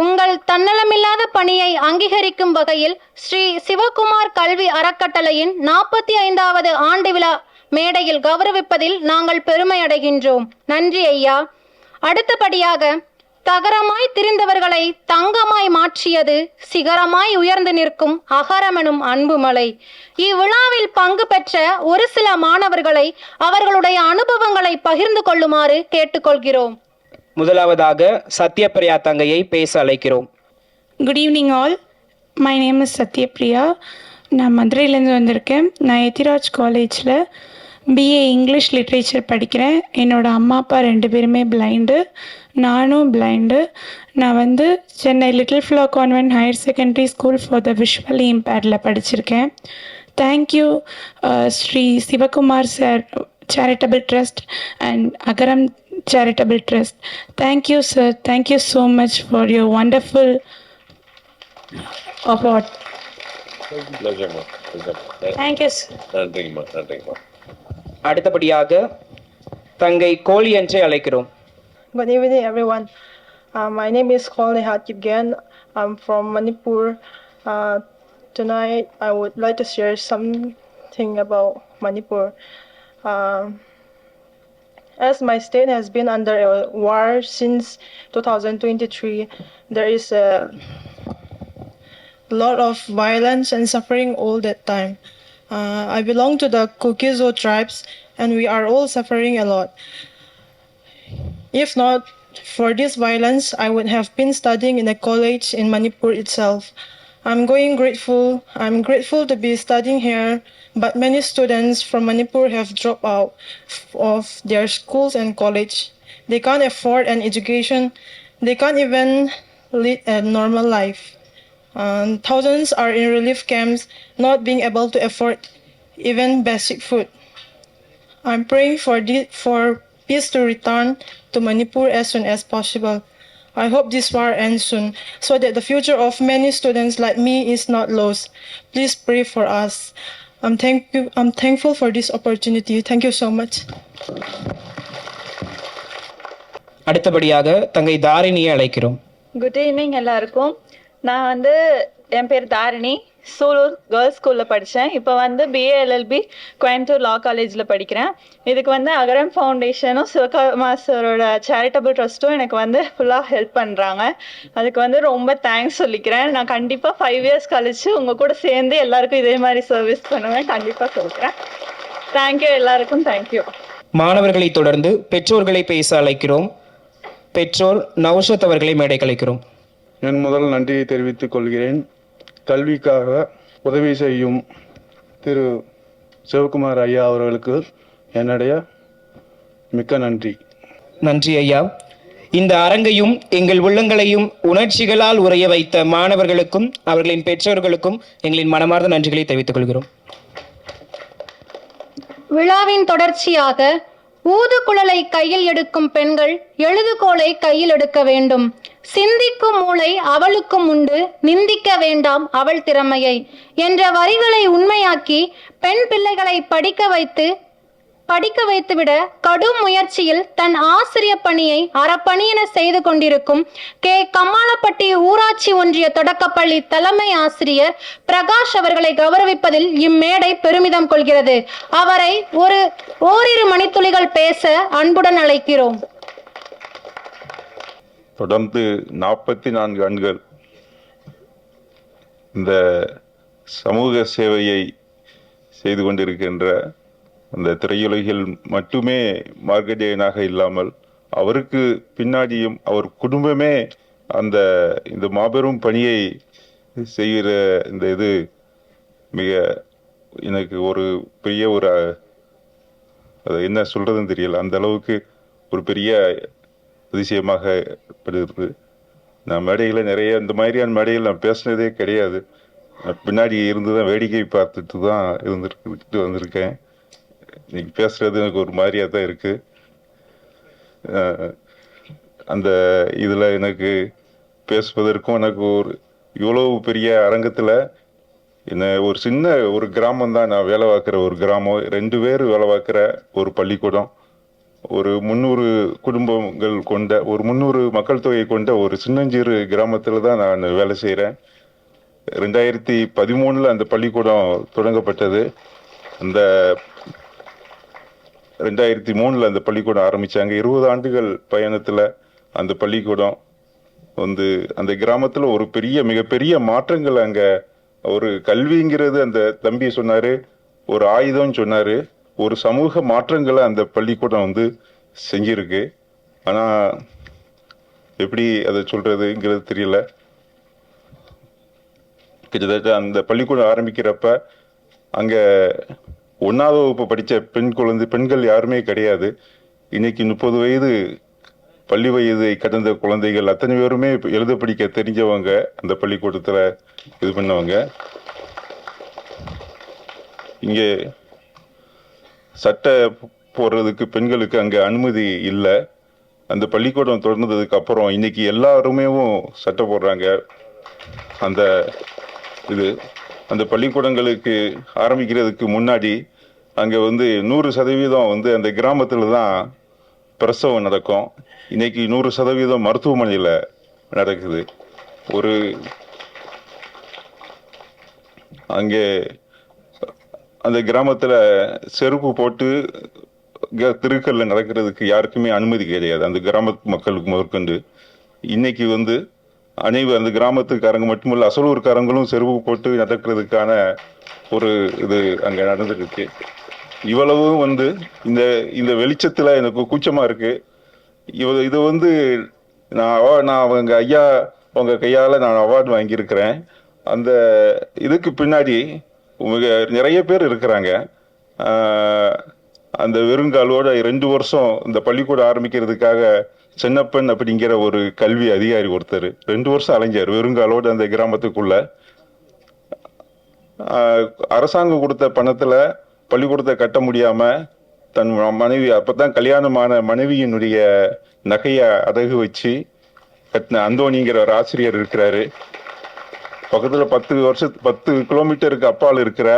உங்கள் தன்னலமில்லாத பணியை அங்கீகரிக்கும் வகையில் ஸ்ரீ சிவகுமார் கல்வி அறக்கட்டளையின் 45வது ஆண்டு விழா மேடையில் கௌரவிப்பதில் நாங்கள் பெருமை அடைகின்றோம். நன்றி ஐயா. அடுத்தபடியாக, தகரமாய் திரிந்தவர்களை தங்கமாய் மாற்றியது சிகரமாய் உயர்ந்து நிற்கும் அகரமெனும் அன்புமலை. இவ்விழாவில் பங்கு பெற்ற ஒரு சில மாணவர்களை அவர்களுடைய அனுபவங்களை பகிர்ந்து கொள்ளுமாறு கேட்டுக்கொள்கிறோம். முதலாவதாக சத்யபிரியா தங்கையை பேச அழைக்கிறோம். Good evening all. My name is Sathyapriya. நான் மதுரையிலேருந்து வந்திருக்கேன். நான் எத்திராஜ் காலேஜில் பிஏ இங்கிலீஷ் லிட்ரேச்சர் படிக்கிறேன். என்னோடய அம்மா அப்பா 2 பேருமே பிளைண்டு, நானும் பிளைண்டு. நான் Chennai little flower convent higher secondary school for the visually இம்பேர்டில் படிச்சிருக்கேன். Thank you Shri Sivakumar sir charitable trust and Agaram Charitable Trust. Thank you, sir. Thank you so much for your wonderful award. Thank you, sir. அடுத்தபடியாக தங்கை கோலி என்றே அழைக்கிறோம். Good evening, everyone. My name is Kolnehat Kipgen. I'm from Manipur. Tonight, I would like to share something about Manipur. As my state has been under a war since 2023, there is a lot of violence and suffering all that time. I belong to the Kukizo tribes and we are all suffering a lot. If not for this violence, I would have been studying in a college in Manipur itself. I'm grateful to be studying here, but many students from Manipur have dropped out of their schools and college. They can't afford an education. They can't even lead a normal life. Thousands are in relief camps, not being able to afford even basic food. I'm praying for peace to return to Manipur as soon as possible. I hope this war ends soon, so that the future of many students like me is not lost. Please pray for us. I'm thankful for this opportunity. Thank you so much. அடுத்தபடியாக தங்கை தாரிணியை அழைக்கிறோம். Good evening எல்லாருக்கும். நான் என் பேர் Tharini, Sulur girls ஸ்கூலில் படித்தேன். இப்போ BA LLB Coimbatore லா காலேஜில் படிக்கிறேன். இதுக்கு அகரம் ஃபவுண்டேஷனும் சிவகுமார் சாரோட சேரிட்டபிள் ட்ரஸ்ட்டும் எனக்கு ஃபுல்லாக ஹெல்ப் பண்ணுறாங்க. அதுக்கு ரொம்ப தேங்க்ஸ் சொல்லிக்கிறேன். நான் கண்டிப்பாக 5 இயர்ஸ் கழிச்சு உங்கள் கூட சேர்ந்து எல்லாருக்கும் இதே மாதிரி சர்வீஸ் பண்ணுவேன், கண்டிப்பாக சொல்கிறேன். தேங்க்யூ எல்லாருக்கும். தேங்க்யூ. மாணவர்களை தொடர்ந்து பெற்றோர்களை பேச அழைக்கிறோம். பெற்றோர் நௌஷத் அவர்களை மேடை கலைக்கிறோம். என் முதல் நன்றியை தெரிவித்துக் கொள்கிறேன். கல்விக்காக உதவி செய்யும் திரு சிவகுமார் ஐயா அவர்களுக்கு என்னுடைய மிக்க நன்றி. நன்றி ஐயா. இந்த அரங்கையும் எங்கள் உள்ளங்களையும் உணர்ச்சிகளால் உறைய வைத்த மாணவர்களுக்கும் அவர்களின் பெற்றோர்களுக்கும் எங்களின் மனமார்ந்த நன்றிகளை தெரிவித்துக் கொள்கிறோம். விழாவின் தொடர்ச்சியாக ஊதுகுழலை கையில் எடுக்கும் பெண்கள் எழுதுகோலை கையில் எடுக்க வேண்டும். சிந்திக்கும் மூளை அவளுக்கும் உண்டு, நிந்திக்க வேண்டாம் அவள் திறமையை என்ற வரிகளை உண்மையாக்கி பெண் பிள்ளைகளை படிக்க வைத்துவிட கடும் முயற்சியில் தன் ஆசிரிய பணியை அறப்பணியென செய்து கொண்டிருக்கும் கே. கம்மாளப்பட்டி ஊராட்சி ஒன்றிய தொடக்கப்பள்ளி தலைமை ஆசிரியர் பிரகாஷ் அவர்களை கௌரவிப்பதில் இம்மேடை பெருமிதம் கொள்கிறது. அவரை ஓரிரு மணித்துளிகள் பேச அன்புடன் அழைக்கிறோம். தொடர்ந்து 44 ஆண்டுகள் இந்த சமூக சேவையை செய்து கொண்டிருக்கின்ற அந்த திரையுலகில் மட்டுமே மார்க்கெட்டியனாக இல்லாமல் அவருக்கு பின்னாடியும் அவர் குடும்பமே இந்த மாபெரும் பணியை செய்கிற இந்த இது மிக எனக்கு ஒரு பெரிய அது என்ன சொல்றதுன்னு தெரியல. அந்த அளவுக்கு ஒரு பெரிய அதிசயமாக படுகிறது. நான் மேடையில் நிறைய இந்த மாதிரியான மேடையில் நான் பேசினதே கிடையாது. நான் பின்னாடி இருந்து தான் வேடிக்கை பார்த்துட்டு தான் இருந்துட்டு வந்திருக்கேன். இன்னைக்கு பேசுறது எனக்கு ஒரு மாதிரியா தான் இருக்கு. அந்த இதில் எனக்கு பேசுவதற்கும் எனக்கு இவ்வளவு பெரிய அரங்கத்தில் என்ன ஒரு சின்ன ஒரு கிராமம் தான், நான் வேலை பார்க்குற ஒரு கிராமம், 2 பேர் வேலை பார்க்குற ஒரு பள்ளிக்கூடம், ஒரு 300 குடும்பங்கள் கொண்ட ஒரு 300 மக்கள் தொகை கொண்ட ஒரு சின்னஞ்சிறு கிராமத்தில் தான் நான் வேலை செய்கிறேன். 2013 அந்த பள்ளிக்கூடம் தொடங்கப்பட்டது. அந்த 2003 அந்த பள்ளிக்கூடம் ஆரம்பிச்சாங்க. 20 ஆண்டுகள் பயணத்தில் அந்த பள்ளிக்கூடம் அந்த கிராமத்தில் ஒரு மிகப்பெரிய மாற்றங்கள் அங்கே ஒரு கல்விங்கிறது அந்த தம்பி சொன்னாரு, ஒரு ஆயுதம் சொன்னாரு, ஒரு சமூக மாற்றங்களை அந்த பள்ளிக்கூடம் செஞ்சிருக்கு. ஆனா எப்படி அதை சொல்றதுங்கிறது தெரியல. கிட்டத்தட்ட அந்த பள்ளிக்கூடம் ஆரம்பிக்கிறப்ப அங்க 1ஆவது வகுப்பு படிச்ச பெண்கள் யாருமே கிடையாது. இன்னைக்கு 30 வயது பள்ளி வயதை கடந்த குழந்தைகள் அத்தனை பேருமே எழுத படிக்க தெரிஞ்சவங்க அந்த பள்ளிக்கூடத்துல இது பண்ணவங்க. இங்கே சட்டை போடுறதுக்கு பெண்களுக்கு அங்க அனுமதி இல்லை. அந்த பள்ளிக்கூடம் தொடர்ந்ததுக்கு அப்புறம் இன்னைக்கு எல்லாருமே சட்டை போடுறாங்க. அந்த பள்ளிக்கூடங்களுக்கு ஆரம்பிக்கிறதுக்கு முன்னாடி அங்க 100% அந்த கிராமத்துல தான் பிரசவம் நடக்கும். இன்னைக்கு 100% மருத்துவமனையில நடக்குது. அங்கே அந்த கிராமத்துல செருப்பு போட்டு தெருக்கல்ல நடக்கிறதுக்கு யாருக்குமே அனுமதி கிடையாது, அந்த கிராம மக்களுக்கு முதற்கொண்டு. இன்னைக்கு அந்த கிராமத்துக்காரங்க மட்டுமல்ல, அசலூர்காரங்களும் செருப்பு போட்டு நடக்கிறதுக்கான ஒரு இது அங்க நடந்துட்டு இருக்கு. இவ்வளவும் இந்த வெளிச்சத்துல எனக்கு கூச்சமா இருக்கு. இது நான் அவங்க ஐயா உங்க கையால நான் அவார்டு வாங்கியிருக்கிறேன். அந்த இதுக்கு பின்னாடி நிறைய பேர் இருக்கிறாங்க. அந்த வெறுங்காலோட 2 வருஷம் இந்த பள்ளிக்கூடம் ஆரம்பிக்கிறதுக்காக சின்னப்பன் அப்படிங்கிற ஒரு கல்வி அதிகாரி ஒருத்தர் 2 வருஷம் அலைஞ்சார் வெறுங்காலோட அந்த கிராமத்துக்குள்ள. அரசாங்கம் கொடுத்த பணத்துல பள்ளிக்கூடத்தை கட்ட முடியாம தன் மனைவி, அப்பதான் கல்யாணமான மனைவியினுடைய நகையை அடகு வச்சு கட்டின அந்தோனிங்கிற ஒரு ஆசிரியர் இருக்கிறாரு. பக்கத்துல 10 கிலோமீட்டருக்கு அப்பால் இருக்கிற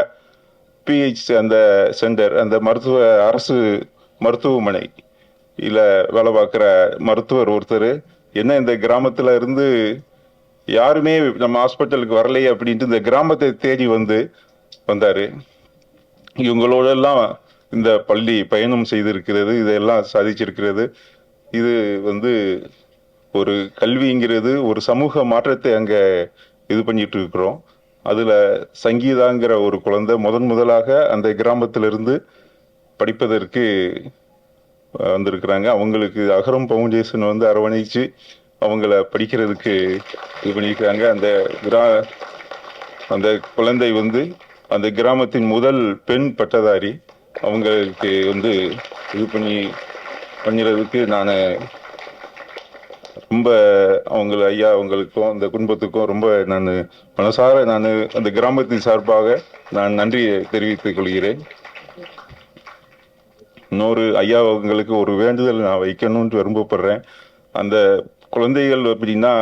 பிஹெச் அந்த சென்டர், அந்த அரசு மருத்துவமனை இல்ல வேலை பார்க்குற மருத்துவர் ஒருத்தர் என்ன இந்த கிராமத்துல இருந்து யாருமே நம்ம ஹாஸ்பிட்டலுக்கு வரலையே அப்படின்ட்டு இந்த கிராமத்தை தேடி வந்தாரு. இவங்களோட எல்லாம் இந்த பள்ளி பயணம் செய்திருக்கிறது, இதெல்லாம் சாதிச்சிருக்கிறது. இது ஒரு கல்விங்கிறது ஒரு சமூக மாற்றத்தை அங்க இது பண்ணிட்டு இருக்கிறோம். அதுல சங்கீதாங்கிற ஒரு குழந்தை முதலாக அந்த கிராமத்திலிருந்து படிப்பதற்கு வந்திருக்கிறாங்க. அவங்களுக்கு அகரம் பவுண்டேஷன் அரவணைச்சு அவங்கள படிக்கிறதுக்கு இது பண்ணியிருக்கிறாங்க. அந்த குழந்தை அந்த கிராமத்தின் முதல் பெண் பட்டதாரி. அவங்களுக்கு இது பண்ணிறதுக்கு நான் ரொம்ப அவங்களுக்கும் அந்த குடும்பத்துக்கும் ரொம்ப நான் மனசார அந்த கிராமத்தின் சார்பாக நான் நன்றி தெரிவித்துக் கொள்கிறேன். இன்னொரு ஐயா அவங்களுக்கு ஒரு வேண்டுதல் நான் வைக்கணும்னு விரும்பப்படுறேன். அந்த குழந்தைகள் அப்படின்னா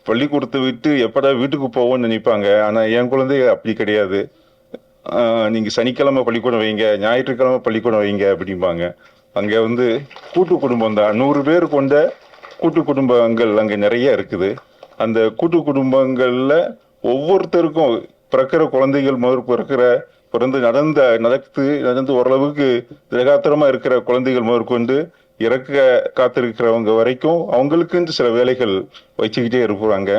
பள்ளிக்கூடத்தை விட்டு எப்படா வீட்டுக்கு போவோம்னு நினைப்பாங்க. ஆனா என் குழந்தைங்க அப்படி கிடையாது. நீங்க சனிக்கிழமை பள்ளிக்கூடம் வைங்க, ஞாயிற்றுக்கிழமை பள்ளிக்கூடம் வைங்க அப்படிம்பாங்க. அங்க கூட்டு குடும்பம் தான், 100 பேர் கொண்ட கூட்டு குடும்பங்கள் அங்க நிறைய இருக்குது. அந்த கூட்டு குடும்பங்கள்ல ஒவ்வொருத்தருக்கும் பிறக்கிற குழந்தைகள் பிறந்து நடந்து ஓரளவுக்கு திரகாத்திரமா இருக்கிற குழந்தைகள் முதற்கொண்டு இறக்க காத்திருக்கிறவங்க வரைக்கும் அவங்களுக்குன்னு சில வேலைகள் வச்சுக்கிட்டே இருப்பாங்க.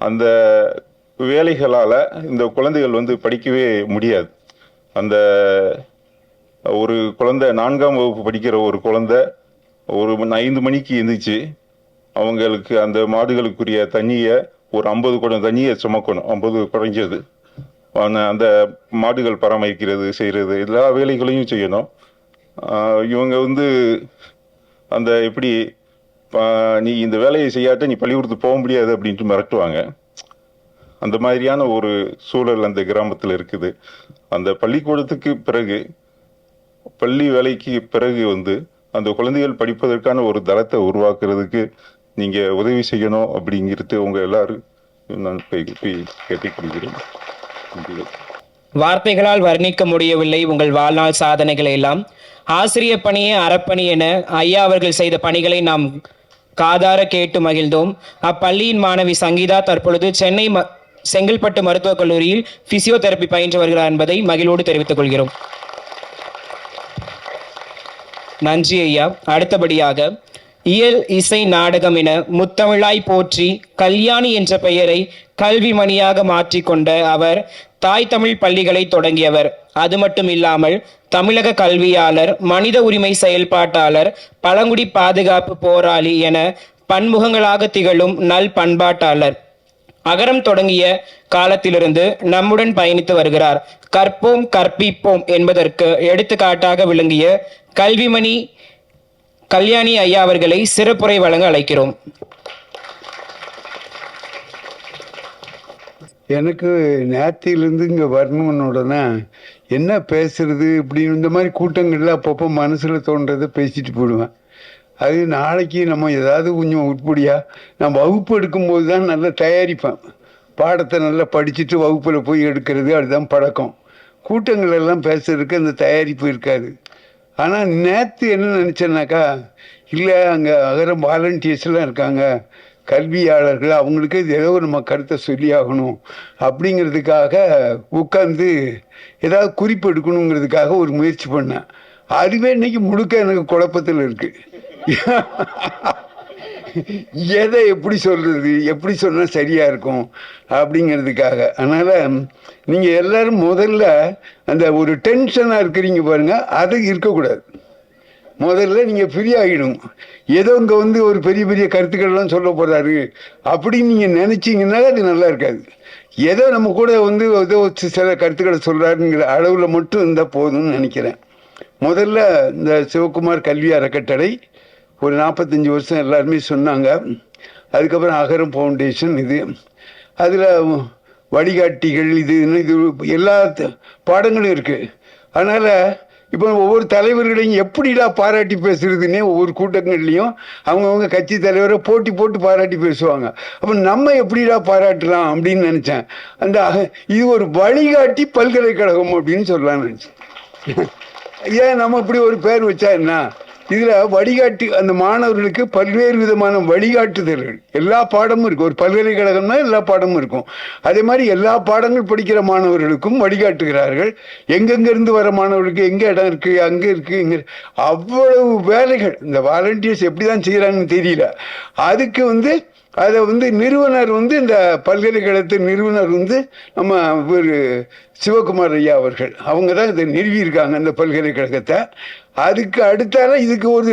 அந்த வேலைகளால் இந்த குழந்தைகள் வந்து படிக்கவே முடியாது. அந்த ஒரு குழந்தை 4ஆம் வகுப்பு படிக்கிற ஒரு குழந்தை ஒரு 5 மணிக்கு எந்திரிச்சு அவங்களுக்கு அந்த மாடுகளுக்குரிய தண்ணியை ஒரு 50 குடம் தண்ணியை சுமக்கணும். 50 குறைஞ்சது. அந்த மாடுகள் பராமரிக்கிறது செய்கிறது எல்லா வேலைகளையும் செய்யணும். இவங்க வந்து அந்த எப்படி நீ இந்த வேலையை செய்யாட்ட நீ பள்ளிக்கூடத்துக்கு போக முடியாது அப்படின்ட்டு மிரட்டுவாங்க. அந்த மாதிரியான ஒரு சூழல் அந்த கிராமத்தில் இருக்குது. அந்த பள்ளிக்கூடத்துக்கு பிறகு பள்ளி வேலைக்கு பிறகு வந்து அந்த குழந்தைகள் படிப்பதற்கான ஒரு தளத்தை உருவாக்குறதுக்கு நீங்க உதவி செய்யணும் அப்படிங்கிறது உங்க எல்லாரும் நான் கேட்டுக்கொள்கிறேன். வார்த்தைகளால் வர்ணிக்க முடியவில்லை உங்கள் வாழ்நாள் சாதனைகளை எல்லாம். ஆசிரியர் பணியே அறப்பணி என ஐயா அவர்கள் செய்த பணிகளை நாம் காதார கேட்டு மகிழ்ந்தோம். அப்பள்ளியின் மாணவி சங்கீதா தற்பொழுது சென்னை செங்கல்பட்டு மருத்துவக் கல்லூரியில் பிசியோதெரப்பி பயின்று வருகிறார் என்பதை மகிழ்வோடு தெரிவித்துக் கொள்கிறோம். நன்றி ஐயா. அடுத்தபடியாக இயல் இசை நாடகம் என முத்தமிழாய் போற்றி கல்யாணி என்ற பெயரை கல்வி மணியாக மாற்றிக்கொண்ட அவர் தாய் தமிழ் பள்ளிகளை தொடங்கியவர். அது மட்டும் இல்லாமல் தமிழக கல்வியாளர், மனித உரிமை செயல்பாட்டாளர், பழங்குடி பாதுகாப்பு போராளி என பன்முகங்களாக திகழும் நல் பண்பாட்டாளர். அகரம் தொடங்கிய காலத்திலிருந்து நம்முடன் பயணித்து வருகிறார். கற்போம் கற்பிப்போம் என்பதற்கு எடுத்துக்காட்டாக விளங்கிய கல்விமணி கல்யாணி ஐயா அவர்களை சிறப்புரை வழங்க அழைக்கிறோம். எனக்கு நேத்திலிருந்து இங்கே வரணுன்னோடனே என்ன பேசுறது இப்படின்னு இந்த மாதிரி கூட்டங்களில் அப்பப்போ மனசில் தோன்றதை பேசிட்டு போயிடுவேன். அது நாளைக்கு நம்ம ஏதாவது கொஞ்சம் உட்படியாக நான் வகுப்பு எடுக்கும்போது தான் நல்லா தயாரிப்பேன். பாடத்தை நல்லா படிச்சுட்டு வகுப்பில் போய் எடுக்கிறது அதுதான் பழக்கம். கூட்டங்கள் எல்லாம் பேசுறதுக்கு அந்த தயாரிப்பு இருக்காது. ஆனால் நேற்று என்ன நினச்சேன்னாக்கா, இல்லை அங்கே அகரம் வாலண்டியர்ஸ்லாம் இருக்காங்க, கல்வியாளர்கள், அவங்களுக்கு ஏதோ நம்ம கருத்தை சொல்லி ஆகணும் அப்படிங்கிறதுக்காக உட்காந்து ஏதாவது குறிப்பு எடுக்கணுங்கிறதுக்காக ஒரு முயற்சி பண்ணேன். அதுவே இன்னைக்கு முழுக்க எனக்கு குழப்பத்தில் இருக்கு. எதை எப்படி சொல்றது, எப்படி சொன்னால் சரியா இருக்கும் அப்படிங்கிறதுக்காக. அதனால நீங்க எல்லாரும் முதல்ல அந்த ஒரு டென்ஷனா இருக்கிறீங்க பாருங்க, அது இருக்கக்கூடாது. முதல்ல நீங்க ஃப்ரீ ஆகிடும். ஏதோ இங்க வந்து ஒரு பெரிய பெரிய கருத்துக்கள்லாம் சொல்ல போறாரு அப்படின்னு நீங்க நினைச்சீங்கன்னா அது நல்லா இருக்காது. ஏதோ நம்ம கூட வந்து ஏதோ சில கருத்துக்களை சொல்றாருங்கிற அளவுல மட்டும் இருந்தால் போதும்னு நினைக்கிறேன். முதல்ல இந்த சிவகுமார் கல்வி அறக்கட்டளை ஒரு 45 வருஷம் எல்லாருமே சொன்னாங்க. அதுக்கப்புறம் அகரம் ஃபவுண்டேஷன், இது அதில் வழிகாட்டிகள், இது எல்லா பாடங்களும் இருக்குது. அதனால் இப்போ ஒவ்வொரு தலைவர்களையும் எப்படிடா பாராட்டி பேசுறதுன்னே ஒவ்வொரு கூட்டங்கள்லையும் அவங்கவுங்க கட்சி தலைவரை போட்டி போட்டு பாராட்டி பேசுவாங்க. அப்போ நம்ம எப்படிடா பாராட்டலாம் அப்படின்னு நினச்சேன். அந்த இது ஒரு வழிகாட்டி பல்கலைக்கழகம் அப்படின்னு சொல்லலாம்னு நினச்சேன். ஏன் நம்ம இப்படி ஒரு பேர் வச்சா என்ன? இதில் வழிகாட்டி அந்த மாணவர்களுக்கு பல்வேறு விதமான வழிகாட்டுதல்கள், எல்லா பாடமும் இருக்கும். ஒரு பல்கலைக்கழகம்னா எல்லா பாடமும் இருக்கும். அதே மாதிரி எல்லா பாடங்கள் படிக்கிற மாணவர்களுக்கும் வழிகாட்டுகிறார்கள். எங்கெங்கிருந்து வர மாணவர்களுக்கு எங்கே இடம் இருக்குது, அங்கே இருக்குது, இங்கே அவ்வளவு வேலைகள் இந்த வாலண்டியர்ஸ் எப்படி தான் செய்கிறாங்கன்னு தெரியல. அதுக்கு வந்து அதை வந்து நிறுவனர் வந்து இந்த பல்கலைக்கழகத்தின் நிறுவனர் வந்து நம்ம ஒரு சிவகுமார் ஐயா அவர்கள், அவங்க தான் இதை நிறுவியிருக்காங்க இந்த பல்கலைக்கழகத்தை. அதுக்கு அடுத்தால இதுக்கு ஒரு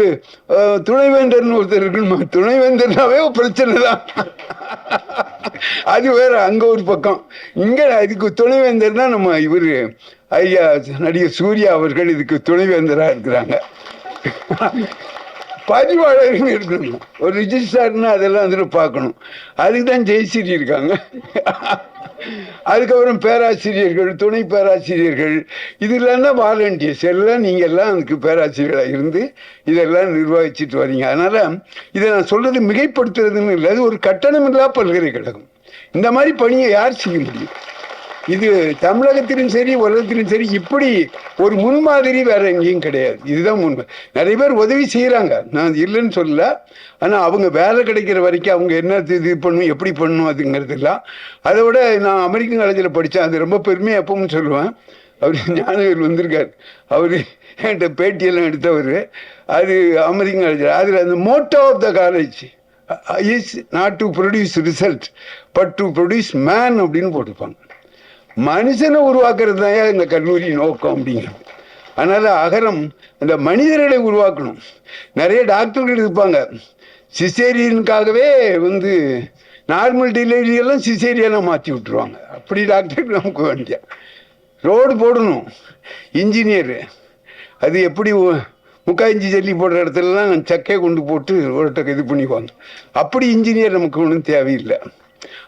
துணைவேந்தர்னு ஒருத்தர் இருக்கு. துணைவேந்தர்னாவே ஒரு பிரச்சனை தான். அது வேற அங்க ஒரு பக்கம். இங்க இதுக்கு துணைவேந்தர்னா நம்ம இவர் ஐயா நடிகர் சூர்யா அவர்கள் இதுக்கு துணைவேந்தரா இருக்கிறாங்க. பதிவாளர்கள் இருக்கணும், ஒரு ரிஜிஸ்டார்னா அதெல்லாம் வந்து பார்க்கணும். அதுக்கு தான் ஜெயஸ்ரீ இருக்காங்க. அதுக்கப்புறம் பேராசிரியர்கள், துணை பேராசிரியர்கள், இதெல்லாம் தான் வாலண்டியர்ஸ். எல்லாம் நீங்கள் எல்லாம் அதுக்கு பேராசிரியர்களாக இருந்து இதெல்லாம் நிர்வகிச்சுட்டு வரீங்க. அதனால இதை நான் சொல்றது மிகைப்படுத்துறதுன்னு இல்லை, அது ஒரு கட்டணமில்லா பல்கலைக்கழகம். இந்த மாதிரி பணியை யார் செய்ய முடியும்? இது தமிழகத்திலும் சரி உலகத்திலும் சரி இப்படி ஒரு முன்மாதிரி வேற எங்கேயும் கிடையாது. இதுதான் உண்மை. நிறைய பேர் உதவி செய்யறாங்க, நான் இல்லைன்னு சொல்லல. ஆனால் அவங்க வேலை கிடைக்கிற வரைக்கும் அவங்க என்ன இது பண்ணணும், எப்படி பண்ணணும் அதுங்கிறது எல்லாம். அதை விட நான் அமெரிக்கன் காலேஜில் படித்தேன், அது ரொம்ப பெருமையாக எப்பவும் சொல்லுவேன். அவர் ஞானவேல் வந்திருக்கார், அவர் என்கிட்ட பேட்டியெல்லாம் எடுத்தவர். அது அமெரிக்கன் காலேஜில் அதில் அந்த motto of the college is not to produce result but to produce man அப்படின்னு போட்டிருப்பாங்க. மனுஷனை உருவாக்குறது தான் இந்த கல்லூரி நோக்கம் அப்படிங்கிறது. அதனால் அகரம் அந்த மனிதர்களை உருவாக்கணும். நிறைய டாக்டர்கள் இருப்பாங்க, சிசேரியனுக்காகவே நார்மல் டெலிவரியெல்லாம் சிசேரியனாக மாற்றி விட்டுருவாங்க. அப்படி டாக்டருக்கு நமக்கு வேண்டிய ரோடு போடணும். இன்ஜினியரு அது எப்படி முக்காய்ஞ்சி ஜல்லி போடுற இடத்துலலாம் சக்கையை கொண்டு போட்டு ரோட்டை இது பண்ணிக்குவாங்க. அப்படி இன்ஜினியர் நமக்கு ஒன்றும் தேவையில்லை.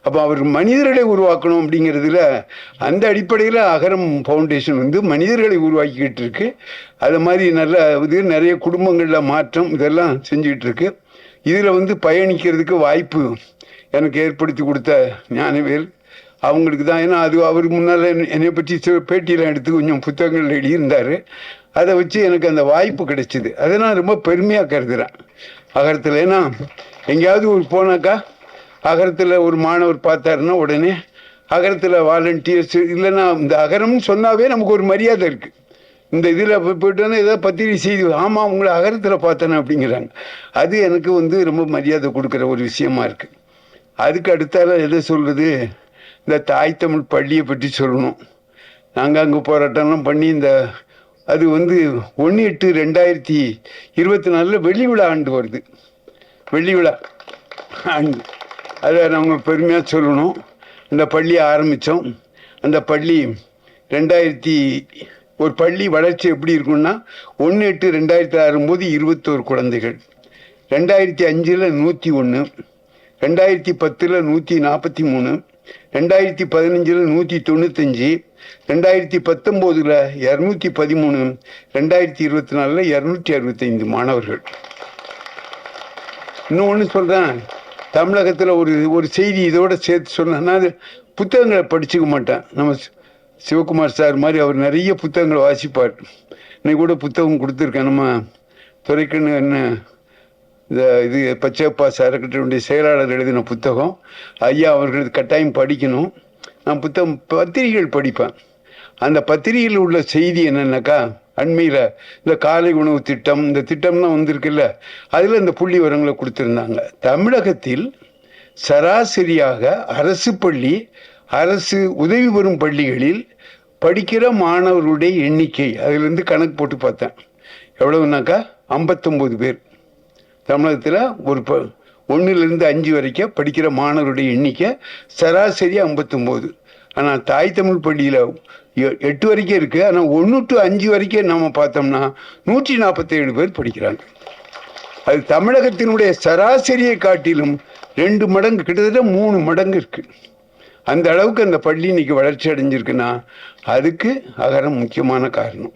அப்போ அவர் மனிதர்களை உருவாக்கணும் அப்படிங்கிறதுல அந்த அடிப்படையில் அகரம் ஃபவுண்டேஷன் மனிதர்களை உருவாக்கிக்கிட்டு இருக்கு. அது மாதிரி நிறைய குடும்பங்களில் மாற்றம் இதெல்லாம் செஞ்சுக்கிட்டு இருக்கு. இதில் பயணிக்கிறதுக்கு வாய்ப்பு எனக்கு ஏற்படுத்தி கொடுத்த ஞானவேல் அவங்களுக்கு தான். ஏன்னா அது அவர் முன்னால் என்னை பற்றி பேட்டியெல்லாம் எடுத்து கொஞ்சம் புத்தகங்கள் எழுதியிருந்தார். அதை வச்சு எனக்கு அந்த வாய்ப்பு கிடைச்சிது. அதை நான் ரொம்ப பெருமையாக கருதுகிறேன் அகரத்தில். ஏன்னா எங்கேயாவது போனாக்கா அகரத்தில் ஒரு மாணவர் பார்த்தாருன்னா உடனே அகரத்தில் வாலண்டியர்ஸ் இல்லைன்னா இந்த அகரம்னு சொன்னாவே நமக்கு ஒரு மரியாதை இருக்குது. இந்த இதில் போய்ட்டோன்னா ஏதாவது பத்திரிகை செய்தி, ஆமாம் உங்களை அகரத்தில் பார்த்தேனே அப்படிங்கிறாங்க. அது எனக்கு ரொம்ப மரியாதை கொடுக்குற ஒரு விஷயமா இருக்குது. அதுக்கு அடுத்தால எதை சொல்கிறது, இந்த தாய் தமிழ் பள்ளியை பற்றி சொல்லணும். நாங்கள் அங்கே போராட்டம்லாம் பண்ணி அது 1/8/2024 வெள்ளி விழா ஆண்டு வருது. வெள்ளி விழா ஆண்டு அதை நம்ம பெருமையாக சொல்லணும். இந்த பள்ளியை ஆரம்பித்தோம். அந்த பள்ளி ஒரு பள்ளி வளர்ச்சி எப்படி இருக்குன்னா 1/8/2006 ஆகும்போது 21 குழந்தைகள், 2005 101, 2010 143, 2015 195, 2019 213, 2024 265 மாணவர்கள். இன்னொன்று சொல்கிறேன், தமிழகத்தில் ஒரு செய்தி இதோட சேர்த்து சொன்னேன்னா அது புத்தகங்களை படிச்சுக்க மாட்டேன். நம்ம சிவகுமார் சார் மாதிரி அவர் நிறைய புத்தகங்களை வாசிப்பார். இன்னைக்கு கூட புத்தகம் கொடுத்துருக்கேன். நம்ம துறைக்கண்ணு என்ன இது பச்சையப்பா சாரக்கட்டனுடைய செயலாளர் எழுதின புத்தகம். ஐயா அவர்கள் கட்டாயம் படிக்கணும். நான் பத்திரிகைகள் படிப்பேன். அந்த பத்திரிகையில் உள்ள செய்தி என்னன்னாக்கா, அண்மையில் இந்த காலை உணவு திட்டம், இந்த திட்டம்லாம் வந்திருக்குல்ல, அதில் இந்த புள்ளி விவரங்களை கொடுத்துருந்தாங்க. தமிழகத்தில் சராசரியாக அரசு பள்ளி, அரசு உதவி பெறும் பள்ளிகளில் படிக்கிற மாணவர்களுடைய எண்ணிக்கை அதிலிருந்து கணக்கு போட்டு பார்த்தேன். எவ்வளவுனாக்கா 59 பேர். தமிழகத்தில் 1லேருந்து 5 வரைக்கும் படிக்கிற மாணவருடைய எண்ணிக்கை சராசரி 59. ஆனால் தாய் தமிழ் பள்ளியில் 8 வரைக்கும் இருக்குது. ஆனால் 1 to 5 வரைக்கும் நம்ம பார்த்தோம்னா 147 பேர் படிக்கிறாங்க. அது தமிழகத்தினுடைய சராசரியை காட்டிலும் 2 மடங்கு, கிட்டத்தட்ட 3 மடங்கு இருக்குது. அந்த அளவுக்கு அந்த பள்ளி இன்னைக்கு வளர்ச்சி அடைஞ்சிருக்குன்னா அதுக்கு அகரம் முக்கியமான காரணம்.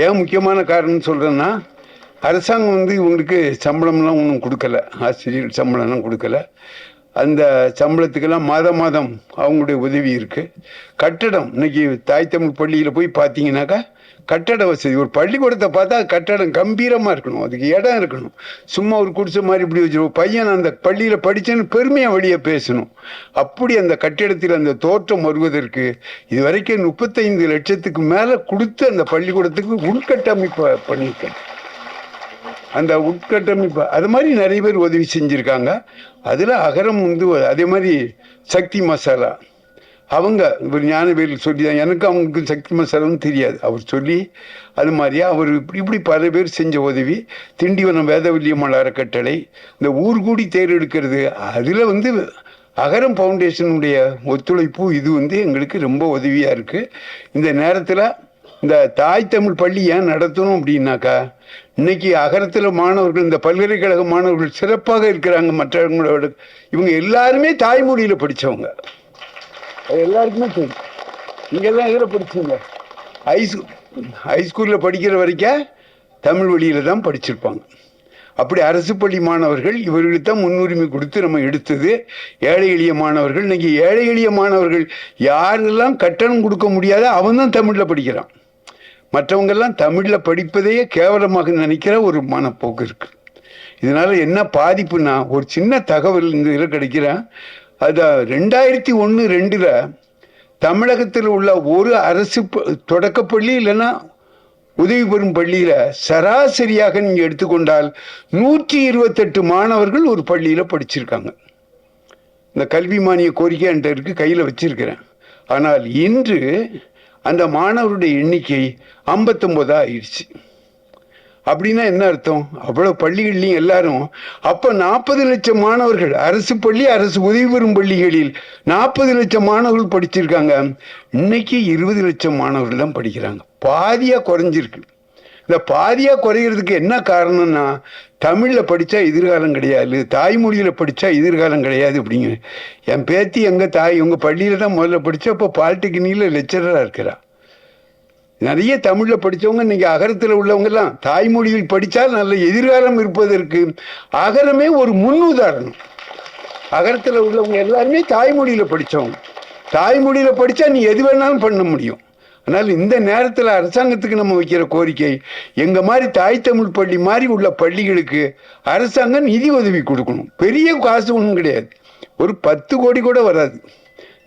ஏன் முக்கியமான காரணம்னு சொல்கிறேன்னா, அரசாங்கம் இவங்களுக்கு சம்பளம்லாம் ஒன்றும் கொடுக்கல, ஆசிரியர் சம்பளம்லாம் கொடுக்கல. அந்த சம்பளத்துக்கெல்லாம் மாதம் அவங்களுடைய உதவி இருக்குது. கட்டடம், இன்னைக்கு தாய் தமிழ் பள்ளியில் போய் பார்த்தீங்கன்னாக்கா கட்டட வசதி, ஒரு பள்ளிக்கூடத்தை பார்த்தா கட்டடம் கம்பீரமாக இருக்கணும், அதுக்கு இடம் இருக்கணும். சும்மா ஒரு குடிசை மாதிரி இப்படி வச்சுருவோம். பையன் அந்த பள்ளியில் படித்தேன்னு பெருமையாக வெளியே பேசணும். அப்படி அந்த கட்டிடத்தில் அந்த தோற்றம் வருவதற்கு இது வரைக்கும் 35 லட்சத்துக்கு மேலே கொடுத்து அந்த பள்ளிக்கூடத்துக்கு உள்கட்டமைப்பை பண்ணியிருக்கேன். அந்த உட்கட்டமைப்பு அது மாதிரி நிறைய பேர் உதவி செஞ்சுருக்காங்க. அதில் அகரம் அதே மாதிரி சக்தி மசாலா அவங்க ஒரு ஞானவேல் சொல்லி தான், எனக்கு அவங்களுக்கு சக்தி மசாலான்னு தெரியாது, அவர் சொல்லி அது மாதிரியா அவர் இப்படி பல பேர் செஞ்ச உதவி. திண்டிவனம் வேதவல்லியம்மாள் அறக்கட்டளை, இந்த ஊர்கூடி தேர் எடுக்கிறது, அதில் அகரம் ஃபவுண்டேஷனுடைய ஒத்துழைப்பு இது எங்களுக்கு ரொம்ப உதவியாக இருக்குது. இந்த நேரத்தில் இந்த தாய் தமிழ் பள்ளி ஏன் நடத்தணும் அப்படின்னாக்கா, இன்னைக்கு அகரத்தில் மாணவர்கள், இந்த பல்கலைக்கழக மாணவர்கள் சிறப்பாக இருக்கிறாங்க மற்றவங்களோட. இவங்க எல்லாருமே தாய்மொழியில் படித்தவங்க, எல்லாருக்குமே தெரியும். இங்கெல்லாம் இதில் படிச்சீங்க, ஹைஸ்கூலில் படிக்கிற வரைக்கும் தமிழ் வழியில் தான் படிச்சிருப்பாங்க. அப்படி அரசு பள்ளி மாணவர்கள் இவர்களுக்கு தான் முன்னுரிமை கொடுத்து நம்ம எடுத்தது. ஏழை எளிய மாணவர்கள், இன்னைக்கு ஏழை எளிய மாணவர்கள் யாரெல்லாம் கட்டணம் கொடுக்க முடியாத அவன் தான் தமிழில் படிக்கிறான். மற்றவங்கெல்லாம் தமிழில் படிப்பதையே கேவலமாக நினைக்கிற ஒரு மனப்போக்கு இருக்கு. இதனால என்ன பாதிப்புனா, ஒரு சின்ன தகவல் இந்த இதில் கிடைக்கிறேன். அது 2001-2 தமிழகத்தில் உள்ள ஒரு அரசு தொடக்கப்பள்ளி இல்லைன்னா உதவி பெறும் பள்ளியில சராசரியாக நீங்க எடுத்துக்கொண்டால் 128 மாணவர்கள் ஒரு பள்ளியில படிச்சிருக்காங்க. இந்த கல்வி மானிய கோரிக்கை என்கிட்ட இருக்கு, கையில வச்சிருக்கிறேன். ஆனால் இன்று அந்த மாணவருடைய எண்ணிக்கை 59 ஆயிடுச்சு. அப்படின்னா என்ன அர்த்தம்? அவ்வளவு பள்ளிகள்லையும் எல்லாரும் அப்ப 40 லட்சம் மாணவர்கள் அரசு பள்ளி, அரசு உதவி பெறும் பள்ளிகளில் 40 லட்சம் மாணவர்கள் படிச்சிருக்காங்க. இன்னைக்கு 20 லட்சம் மாணவர்கள் தான் படிக்கிறாங்க. பாதியா குறைஞ்சிருக்கு. இந்த பாதியா குறைகிறதுக்கு என்ன காரணம்னா, தமிழ்ல படிச்சா எதிர்காலம் கிடையாது, தாய்மொழியில படிச்சா எதிர்காலம் கிடையாது அப்படிங்கிற. என் பேத்தி உங்க பள்ளியில தான் முதல்ல படிச்சா, இப்போ பாலிடெக்னிக்ல லெக்சரரா இருக்கிறா. நிறைய தமிழ்ல படிச்சவங்க இன்னைக்கு அகரத்துல உள்ளவங்க எல்லாம் தாய்மொழியில் படித்தால் நல்ல எதிர்காலம் இருப்பதற்கு அகரமே ஒரு முன் உதாரணம். அகரத்துல உள்ளவங்க எல்லாருமே தாய்மொழியில படிச்சவங்க. தாய்மொழியில படிச்சா நீ எது வேணாலும் பண்ண முடியும். ஆனால் இந்த நேரத்தில் அரசாங்கத்துக்கு நம்ம வைக்கிற கோரிக்கை, எங்க மாதிரி தாய் தமிழ் பள்ளி மாதிரி உள்ள பள்ளிகளுக்கு அரசாங்கம் நிதி உதவி கொடுக்கணும். பெரிய காசு ஒன்றும் கிடையாது, ஒரு 10 கோடி கூட வராது.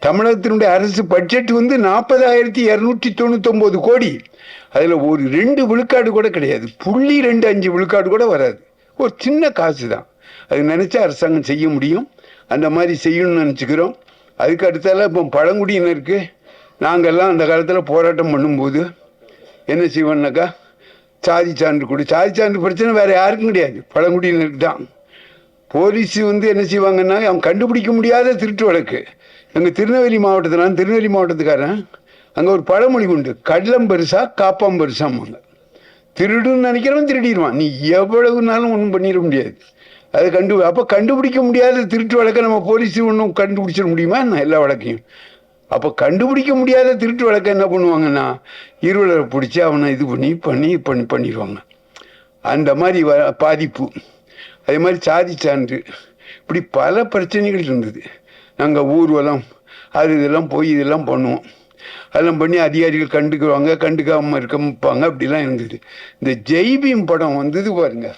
தமிழகத்தினுடைய அரசு பட்ஜெட் 40,299 கோடி. அதில் ஒரு 2 விழுக்காடு கூட கிடையாது, 0.25 விழுக்காடு கூட வராது. ஒரு சின்ன காசு தான். அது நினைச்சா அரசாங்கம் செய்ய முடியும். அந்த மாதிரி செய்யணும்னு நினச்சிக்கிறோம். அதுக்கு அடுத்தால இப்போ பழங்குடியினருக்கு நாங்கள்லாம் அந்த காலத்தில் போராட்டம் பண்ணும்போது என்ன செய்வோம்னாக்கா, சாதி சான்று கொடு. சாதி சான்று பிரச்சனை வேற யாருக்கும் கிடையாது, பழங்குடியினருக்கு தான். போலீஸ் என்ன செய்வாங்கன்னா, அவன் கண்டுபிடிக்க முடியாத திருட்டு வழக்கு. எங்கள் திருநெல்வேலி மாவட்டத்தில், நான் திருநெல்வேலி மாவட்டத்துக்காரன், அங்கே ஒரு பழமொழி உண்டு, கடலம் பெருசா காப்பாம் பெருசாம்பாங்க. திருடுன்னு நினைக்கிறவன் திருடிடுவான், நீ எவ்வளவுனாலும் ஒன்றும் பண்ணிட முடியாது. அதை அப்போ கண்டுபிடிக்க முடியாத திருட்டு வழக்கை நம்ம போலீஸ் ஒன்றும் கண்டுபிடிச்சிட முடியுமா என்ன? எல்லா வழக்கையும். அப்போ கண்டுபிடிக்க முடியாத திருட்டு வழக்கை என்ன பண்ணுவாங்கன்னா, இருவலரை பிடிச்சி அவனை இது பண்ணிடுவாங்க. அந்த மாதிரி பாதிப்பு. அதே மாதிரி சாதி சான்று, இப்படி பல பிரச்சனைகள் இருந்தது. நாங்கள் ஊர்வலம் இதெல்லாம் போய் இதெல்லாம் பண்ணுவோம். அதெல்லாம் பண்ணி அதிகாரிகள் கண்டுக்குவாங்க, கண்டுக்காமல் இருப்பாங்க. அப்படிலாம் இருந்தது. இந்த ஜெய்பீம் படம் வந்தது பாருங்க,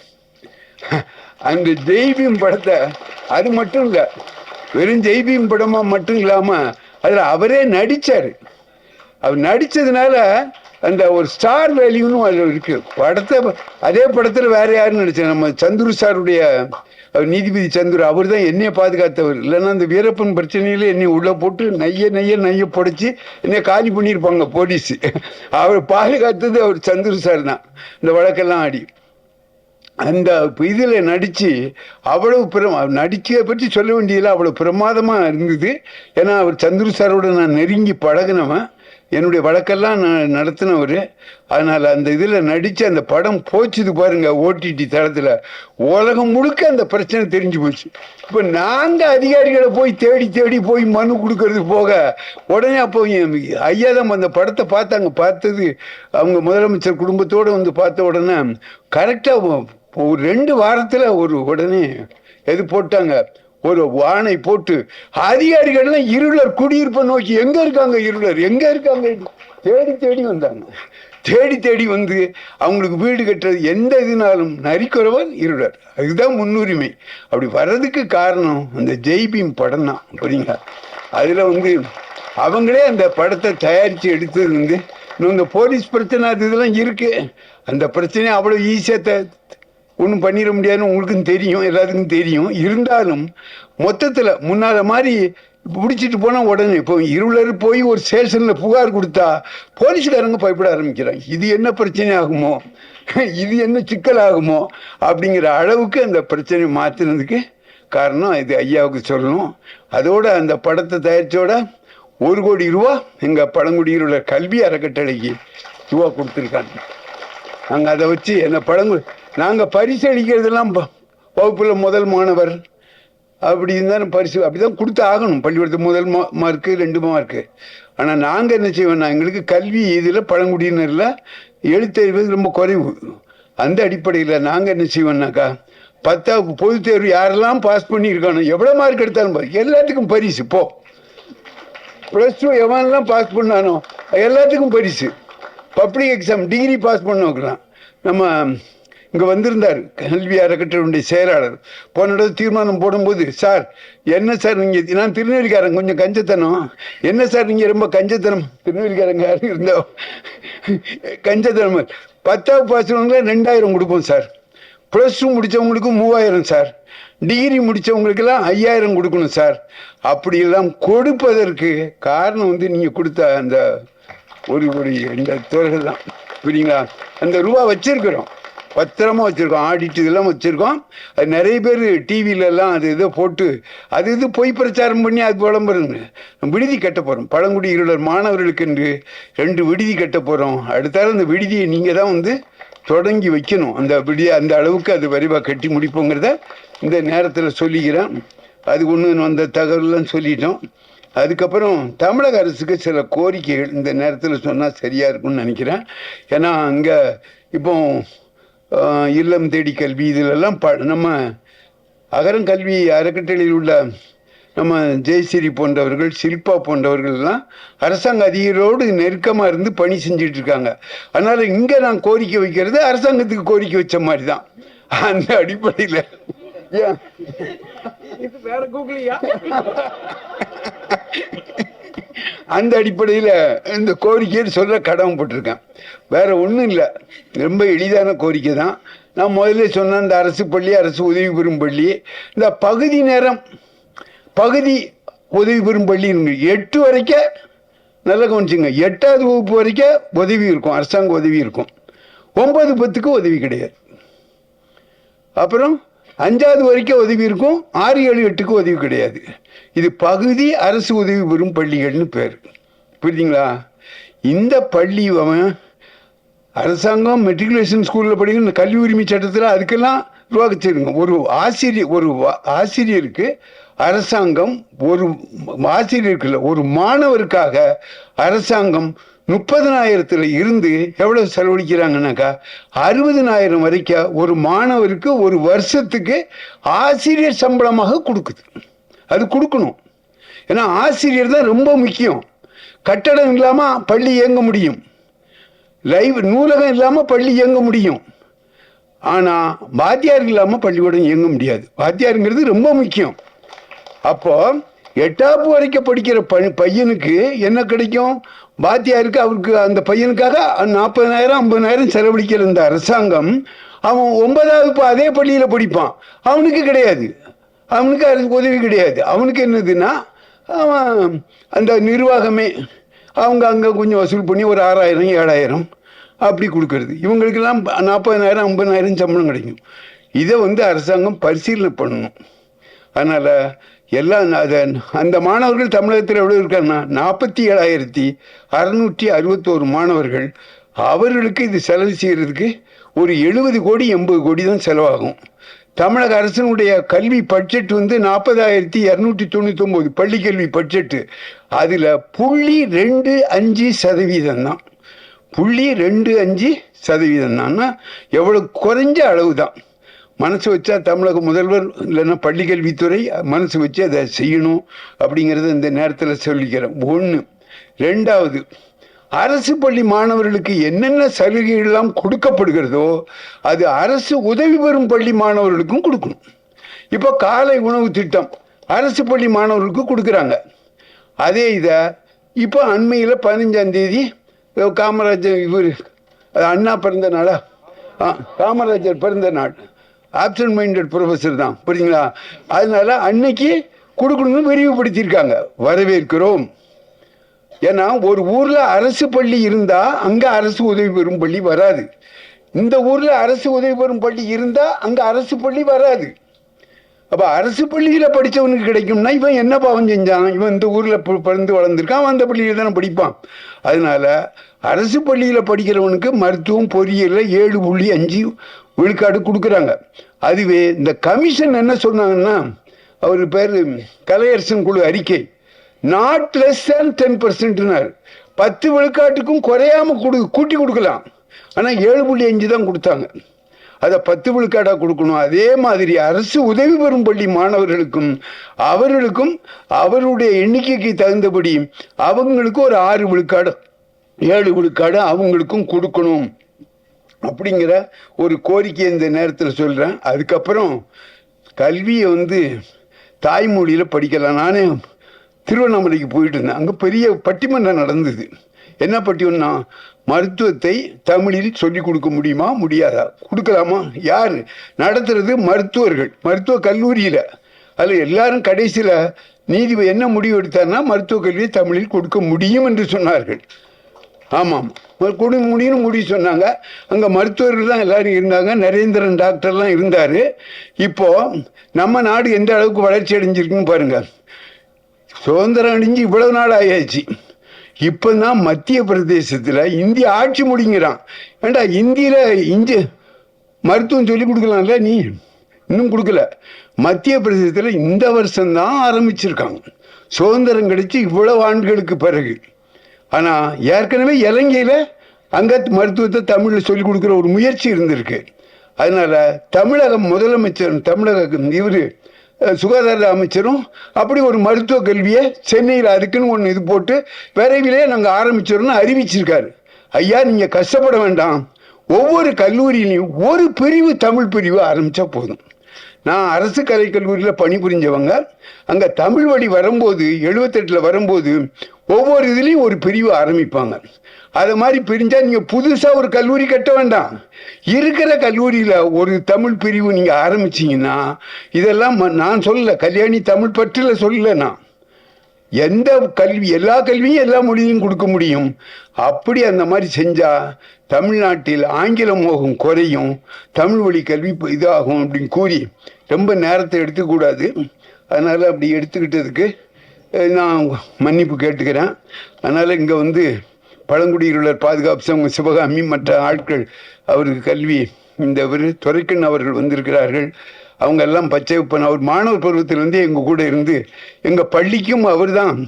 அந்த ஜெய்பீம் படத்தை, அது மட்டும் இல்லை, வெறும் ஜெய்பீம் படமா மட்டும் இல்லாமல் அதில் அவரே நடித்தார். அவர் நடித்ததுனால அந்த ஒரு ஸ்டார் வேல்யூன்னு அதில் இருக்கு. படத்தை அதே படத்தில் வேற யாரும் நடித்தார், நம்ம சந்துரு சாருடைய நீதிபதி சந்துரு, அவர் தான் என்னையை பாதுகாத்தவர். இல்லைன்னா அந்த வீரப்பன் பிரச்சனையில என்னை உள்ள போட்டு நைய புடைச்சி என்னைய காலி பண்ணியிருப்பாங்க போலீஸ். அவர் பாதுகாத்தது அவர் சந்துரு சார் தான். இந்த வழக்கெல்லாம் ஆடி அந்த இதில் நடித்து அவ்வளவு நடிச்சதை பற்றி சொல்ல வேண்டியதில் அவ்வளோ பிரமாதமாக இருந்தது. ஏன்னா அவர் சந்துரு சாரோட நான் நெருங்கி பழகினவன், என்னுடைய வழக்கெல்லாம் நான் நடத்தினவர். அதனால் அந்த இதில் நடித்து அந்த படம் போச்சுது பாருங்க, ஓடிடி தளத்தில் உலகம் முழுக்க அந்த பிரச்சனை தெரிஞ்சு போச்சு. இப்போ நாங்கள் அதிகாரிகளை போய் தேடி போய் மனு கொடுக்கறது போக, உடனே அப்போ ஐயா தான் அந்த படத்தை பார்த்தது அவங்க முதலமைச்சர் குடும்பத்தோடு வந்து பார்த்த உடனே கரெக்டாக ஒரு 2 வாரத்தில் உடனே எது போட்டாங்க, ஒரு ஆணை போட்டு அதிகாரிகள்லாம் இருளர் குடியிருப்பை நோக்கி எங்க இருக்காங்க தேடி வந்தாங்க. தேடி வந்து அவங்களுக்கு வீடு கட்டுறது எந்த இதுனாலும் நரிக்குறவர் இருளர், அதுதான் முன்னுரிமை. அப்படி வர்றதுக்கு காரணம் அந்த ஜெய்பீம் படம் தான். புரியுங்களா? அதில் அவங்களே அந்த படத்தை தயாரித்து எடுத்தது இன்னும் இந்த போலீஸ் பிரச்சனை இதெல்லாம் இருக்கு. அந்த பிரச்சனையை அவ்வளோ ஈஸியாக ஒன்றும் பண்ணிட முடியாதுன்னு உங்களுக்கும் தெரியும், எல்லாத்துக்கும் தெரியும். இருந்தாலும் மொத்தத்தில் முன்னால மாதிரி பிடிச்சிட்டு போனால் உடனே இப்போ இருளர் போய் ஒரு ஸ்டேஷனில் புகார் கொடுத்தா போலீஸ்காரங்க பயப்பட ஆரம்பிக்கிறாங்க. இது என்ன பிரச்சனை ஆகுமோ, இது என்ன சிக்கல் ஆகுமோ அப்படிங்கிற அளவுக்கு அந்த பிரச்சனையை மாற்றினதுக்கு காரணம் இது ஐயாவுக்கு சொல்லணும். அதோட அந்த படத்தை தயாரிச்சோட 1 கோடி ரூபா எங்கள் பழங்குடியில் உள்ள கல்வி அறக்கட்டளைக்கு ரூபா கொடுத்துருக்காங்க. நாங்கள் அதை வச்சு நாங்கள் பரிசு அளிக்கிறதெல்லாம் வகுப்பில் முதல் மாணவர் அப்படி இருந்தாலும் பரிசு அப்படிதான் கொடுத்து ஆகணும். பள்ளிக்கூடத்துக்கு முதல் மார்க்கு 2 மார்க்கு. ஆனால் நாங்கள் என்ன செய்வோம்னா, எங்களுக்கு கல்வி இதில் பழங்குடியினரில் எழுத்தறிவது ரொம்ப குறைவு. அந்த அடிப்படையில் நாங்கள் என்ன செய்வோம்னாக்கா, 10ஆவது பொதுத் தேர்வு யாரெல்லாம் பாஸ் பண்ணியிருக்கானோ, எவ்வளோ மார்க் எடுத்தாலும் எல்லாத்துக்கும் பரிசு. போ +2 எவனெல்லாம் பாஸ் பண்ணானோ எல்லாத்துக்கும் பரிசு. பப்ளிக் எக்ஸாம் டிகிரி பாஸ் பண்ண வைக்கலாம். நம்ம இங்கே வந்திருந்தார் கல்வி அறக்கட்டளையுடைய செயலாளர். போன இடத்துல தீர்மானம் போடும்போது, சார் என்ன சார் நீங்கள், நான் திருநெல்வேலிக்காரன், கொஞ்சம் கஞ்சத்தனம், என்ன சார் நீங்கள் ரொம்ப கஞ்சத்தனம், திருநெல்வேலிக்காரங்க யாரும் இருந்தோம் கஞ்சத்தனம் 10வது பாஸ் பண்ணவங்களுக்கு 2000 கொடுப்போம் சார். +2 முடித்தவங்களுக்கு 3000 சார். டிகிரி முடித்தவங்களுக்கெல்லாம் 5000 கொடுக்கணும் சார். அப்படியெல்லாம் கொடுப்பதற்கு காரணம் வந்து நீங்கள் கொடுத்த அந்த ஒரு இந்த துறைகள் தான், புரியுங்களா? அந்த ரூபா வச்சிருக்கிறோம், பத்திரமா வச்சுருக்கோம், ஆடிட்டு இதெல்லாம் வச்சுருக்கோம். அது நிறைய பேர் டிவிலெல்லாம் அது இதை போட்டு இது பொய் பிரச்சாரம் பண்ணி அது விளம்பரங்க. விடுதி கட்ட போகிறோம், பழங்குடி இருளர் மாணவர்களுக்கு என்று 2 விடுதி கட்ட போகிறோம். அடுத்தாலும் அந்த விடுதியை நீங்கள் தான் வந்து தொடங்கி வைக்கணும். அந்த விடுதியை அந்த அளவுக்கு அது விரைவாக கட்டி முடிப்போங்கிறத இந்த நேரத்தில் சொல்லிக்கிறேன். அது ஒன்று அந்த தகவலாம் சொல்லிட்டோம். அதுக்கப்புறம் தமிழக அரசுக்கு சில கோரிக்கைகள் இந்த நேரத்தில் சொன்னால் சரியாக இருக்கும்னு நினைக்கிறேன். ஏன்னா அங்கே இப்போ இல்லம் தேடி கல்வி இதிலெல்லாம் நம்ம அகரம் கல்வி அறக்கட்டளையில் உள்ள நம்ம ஜெயஸ்ரீ போன்றவர்கள், ஷில்பா போன்றவர்கள்லாம் அரசாங்க அதிகாரியோடு நெருக்கமாக இருந்து பணி செஞ்சுட்டு இருக்காங்க. அதனால் இங்கே நான் கோரிக்கை வைக்கிறது அரசாங்கத்துக்கு கோரிக்கை வச்ச மாதிரி தான். அந்த அடிப்படையில் வேற கூகுளியா அந்த அடிப்படையில் இந்த கோரிக்கைன்னு சொல்ல கடமைப்பட்டிருக்கேன். வேற ஒன்றும் இல்லை, ரொம்ப எளிதான கோரிக்கை தான். நான் முதல்ல சொன்ன இந்த அரசு பள்ளி, அரசு உதவி பெறும் பள்ளி, இந்த பகுதி உதவி பெறும் பள்ளி 8 வரைக்கும் நல்லா கவனிச்சுங்க. 8வது வகுப்பு வரைக்கும் உதவி இருக்கும், அரசாங்க உதவி இருக்கும். 9, 10க்கு உதவி கிடையாது. அப்புறம் 5வது வரைக்கும் உதவி இருக்கும், 6, 7, 8க்கு உதவி கிடையாது. இது பகுதி அரசு உதவி பெறும் பள்ளிகள்னு பேர், புரியுதுங்களா? இந்த பள்ளி அரசாங்கம் மெட்ரிகுலேஷன் ஸ்கூலில் படிக்கிற கல்வி உரிமை சட்டத்தில் அதுக்கெல்லாம் உருவாக்கிச்சிருங்க. ஒரு ஆசிரியருக்கு அரசாங்கம் ஒரு மாணவருக்காக அரசாங்கம் 30,000 இருந்து எவ்வளவு செலவழிக்கிறாங்கன்னாக்கா 60,000 வரைக்கும் ஒரு மாணவருக்கு ஒரு வருஷத்துக்கு ஆசிரியர் சம்பளமாக கொடுக்குது. அது கொடுக்கணும். ஏன்னா ஆசிரியர் தான் ரொம்ப முக்கியம். கட்டடம் இல்லாமல் பள்ளி இயங்க முடியும், நூலகம் இல்லாமல் பள்ளி இயங்க முடியும். ஆனால் வாத்தியார் இல்லாமல் பள்ளிக்கூடம் இயங்க முடியாது. வாத்தியாருங்கிறது ரொம்ப முக்கியம். அப்போ 8வது வரைக்கும் படிக்கிற பையனுக்கு என்ன கிடைக்கும்? வாத்தியாருக்கு அவருக்கு அந்த பையனுக்காக 40,000 50,000 செலவழிக்கிற இந்த அரசாங்கம் அவன் 9வது அதே பள்ளியில் படிப்பான், அவனுக்கு கிடையாது, அவனுக்கு அதுக்கு உதவி கிடையாது. அவனுக்கு என்னதுன்னா அவன் அந்த நிர்வாகமே அவங்க அங்கே கொஞ்சம் வசூல் பண்ணி ஒரு 6,000 7,000 அப்படி கொடுக்கறது. இவங்களுக்கெல்லாம் 40,000 50,000 சம்பளம் கிடைக்கும். இதை வந்து அரசாங்கம் பரிசீலனை பண்ணணும். அதனால் எல்லாம் அந்த மாணவர்கள் தமிழகத்தில் எவ்வளோ இருக்காங்கன்னா 47,661 மாணவர்கள். அவர்களுக்கு இது செலவு செய்கிறதுக்கு ஒரு 70 கோடி 80 கோடி தான் செலவாகும். தமிழக அரசினுடைய கல்வி பட்ஜெட் வந்து 40,299 பள்ளிக்கல்வி பட்ஜெட்டு. அதில் 0.25% தான். 0.25% தான்னா எவ்வளோ குறைஞ்ச அளவு தான். மனசு வச்சா தமிழக முதல்வர் இல்லைன்னா பள்ளிக்கல்வித்துறை மனசு வச்சு அதை செய்யணும் அப்படிங்கிறத இந்த நேரத்தில் சொல்லிக்கிறேன். 1. 2வது, அரசு பள்ளி மாணவர்களுக்கு என்னென்ன சலுகைகள்லாம் கொடுக்கப்படுகிறதோ அது அரசு உதவி பெறும் பள்ளி மாணவர்களுக்கும் கொடுக்கணும். இப்போ காலை உணவு திட்டம் அரசு பள்ளி மாணவர்களுக்கு கொடுக்குறாங்க. அதே இதை இப்போ அண்மையில் 15ஆம் தேதி காமராஜர் அண்ணா பிறந்த நாளா, காமராஜர் பிறந்த நாள், ஆப்சன்ட் மைண்டட் ப்ரொஃபஸர் தான், புரியுங்களா? அதனால அன்னைக்கு கொடுக்கணும்னு விரிவுபடுத்தியிருக்காங்க. வரவேற்கிறோம். ஏன்னா ஒரு ஊரில் அரசு பள்ளி இருந்தால் அங்கே அரசு உதவி பெறும் பள்ளி வராது. இந்த ஊரில் அரசு உதவி பெறும் பள்ளி இருந்தால் அங்கே அரசு பள்ளி வராது. அப்போ அரசு பள்ளியில் படித்தவனுக்கு கிடைக்கும்னா இவன் என்ன பாவம் செஞ்சான்? இவன் இந்த ஊரில் பிறந்து வளர்ந்துருக்கான், அவன் அந்த பள்ளியில் தானே படிப்பான். அதனால அரசு பள்ளியில் படிக்கிறவனுக்கு மருத்துவம் பொறியியலில் 7.5 விழுக்காடு கொடுக்குறாங்க. அதுவே இந்த கமிஷன் என்ன சொன்னாங்கன்னா, அவர் பேர் கலையரசன் குழு அறிக்கை, நாட் லெஸ் தேன் 10%. 10 விழுக்காட்டுக்கும் குறையாம கூட்டி கொடுக்கலாம். ஆனால் 7.5 தான் கொடுத்தாங்க. அதை 10 விழுக்காடாக கொடுக்கணும். அதே மாதிரி அரசு உதவி பெறும் பள்ளி மாணவர்களுக்கும் அவர்களுக்கும் அவருடைய எண்ணிக்கைக்கு தகுந்தபடி அவங்களுக்கு ஒரு 6 விழுக்காடு 7 விழுக்காடு அவங்களுக்கும் கொடுக்கணும் அப்படிங்கிற ஒரு கோரிக்கை இந்த நேரத்தில் சொல்கிறேன். அதுக்கப்புறம் கல்வியை வந்து தாய்மொழியில் படிக்கலாம். நானே திருவண்ணாமலைக்கு போயிட்டு இருந்தேன். அங்கே பெரிய பட்டிமன்றம் நடந்தது. என்ன பட்டியல்னா மருத்துவத்தை தமிழில் சொல்லிக் கொடுக்க முடியுமா முடியாதா? கொடுக்கலாமா? யார் நடத்துறது? மருத்துவர்கள், மருத்துவ கல்லூரியில். அதில் எல்லாரும் கடைசியில் நீதிபதி என்ன முடிவு எடுத்தார்னா மருத்துவக் கல்வியை தமிழில் கொடுக்க முடியும் என்று சொன்னார்கள். ஆமாம், கொடுக்க முடியும்னு முடிவு சொன்னாங்க. அங்கே மருத்துவர்கள் தான் எல்லாரும் இருந்தாங்க. நரேந்திரன் டாக்டர்லாம் இருந்தார். இப்போது நம்ம நாடு எந்த அளவுக்கு வளர்ச்சி அடைஞ்சிருக்குன்னு பாருங்கள். சுதந்திரம் அடைஞ்சு இவ்வளவு நாள் ஆயாச்சு. இப்போ தான் மத்திய பிரதேசத்தில் இந்திய ஆட்சி முடிங்கிறான். ஏண்டா இந்தியில் மருத்துவம் சொல்லி கொடுக்கலாம்ல, நீ இன்னும் கொடுக்கல. மத்திய பிரதேசத்தில் இந்த வருஷம்தான் ஆரம்பிச்சிருக்காங்க, சுதந்திரம் கிடைச்சி இவ்வளவு ஆண்டுகளுக்கு பிறகு. ஆனால் ஏற்கனவே இலங்கையில் அங்கே மருத்துவத்தை தமிழில் சொல்லிக் கொடுக்குற ஒரு முயற்சி இருந்திருக்கு. அதனால் தமிழக முதலமைச்சர், தமிழக இவர் சுகாதார அமைச்சரும் அப்படி ஒரு மருத்துவ கல்வியை சென்னையில் அதுக்குன்னு ஒன்று இது போட்டு விரைவிலே நாங்கள் ஆரம்பிச்சிடணும்னு அறிவிச்சிருக்காரு. ஐயா, நீங்கள் கஷ்டப்பட வேண்டாம். ஒவ்வொரு கல்லூரியிலையும் ஒரு பிரிவு தமிழ் பிரிவு ஆரம்பித்தா போதும். நான் அரசு கலைக்கல்லூரியில் பணிபுரிஞ்சவங்க. அங்கே தமிழ் வழி வரும்போது 78 வரும்போது ஒவ்வொரு இதுலேயும் ஒரு பிரிவு ஆரம்பிப்பாங்க. அது மாதிரி பிரிஞ்சால் நீங்கள் புதுசாக ஒரு கல்லூரி கட்ட வேண்டாம். இருக்கிற கல்லூரியில் ஒரு தமிழ் பிரிவு நீங்கள் ஆரம்பிச்சிங்கன்னா, இதெல்லாம் நான் சொல்லலை, கல்யாணி தமிழ் பற்றில் சொல்லலை, நான் எந்த கல்வி எல்லா கல்வியும் எல்லா மொழியும் கொடுக்க முடியும். அப்படி அந்த மாதிரி செஞ்சால் தமிழ்நாட்டில் ஆங்கில மோகம் குறையும், தமிழ் வழி கல்வி இதாகும் அப்படின்னு கூறி ரொம்ப நேரத்தை எடுத்துக்கூடாது. அதனால் அப்படி எடுத்துக்கிட்டதுக்கு நான் மன்னிப்பு கேட்டுக்கிறேன். அதனால் இங்கே வந்து பழங்குடியினர் பாதுகாப்பு சங்கம் சிவகாமி மற்ற ஆட்கள் அவருக்கு கல்வி இந்த துரைக்கண் அவர்கள் வந்திருக்கிறார்கள். அவங்க எல்லாம் பச்சையப்பன் அவர் மாணவர் பருவத்திலேருந்தே எங்கள் கூட இருந்து எங்கள் பள்ளிக்கும் அவர் தான்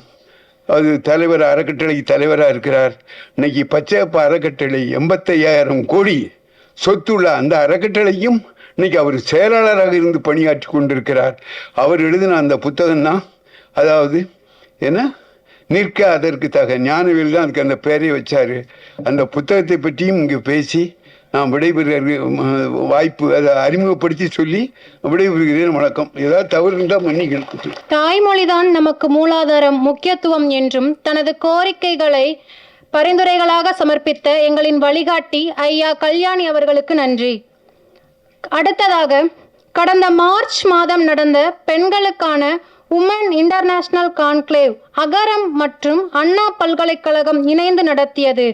அது தலைவர், அறக்கட்டளை தலைவராக இருக்கிறார். இன்னைக்கு பச்சையப்ப அறக்கட்டளை 85,000 கோடி சொத்துள்ள அந்த அறக்கட்டளையும் இன்னைக்கு அவர் செயலாளராக இருந்து பணியாற்றி கொண்டிருக்கிறார். அவர் எழுதின அந்த புத்தகம் தான், அதாவது என்ன நிற்க அதற்கு தக ஞானவேல் தான் அதுக்கு அந்த பேரை வச்சார். அந்த புத்தகத்தை பற்றியும் இங்கே பேசி நான் விடைபெற வாய்ப்பு அதை அறிமுகப்படுத்தி சொல்லி விடைபெறுகிறேன். வணக்கம். ஏதாவது தவறு இருந்தால் மன்னிக்கணும். தாய்மொழிதான் நமக்கு மூலாதாரம், முக்கியத்துவம் என்றும் தனது கோரிக்கைகளை பரிந்துரைகளாக சமர்ப்பித்த எங்களின் வழிகாட்டி ஐயா கல்யாணி அவர்களுக்கு நன்றி. அடுத்ததாக, கடந்த மார்ச் மாதம் நடந்த பெண்களுக்கான உமன் இன்டர்நேஷனல் கான்க்ளேவ் அகரம் மற்றும் அண்ணா பல்கலைக்கழகம் இணைந்து நடத்தியது.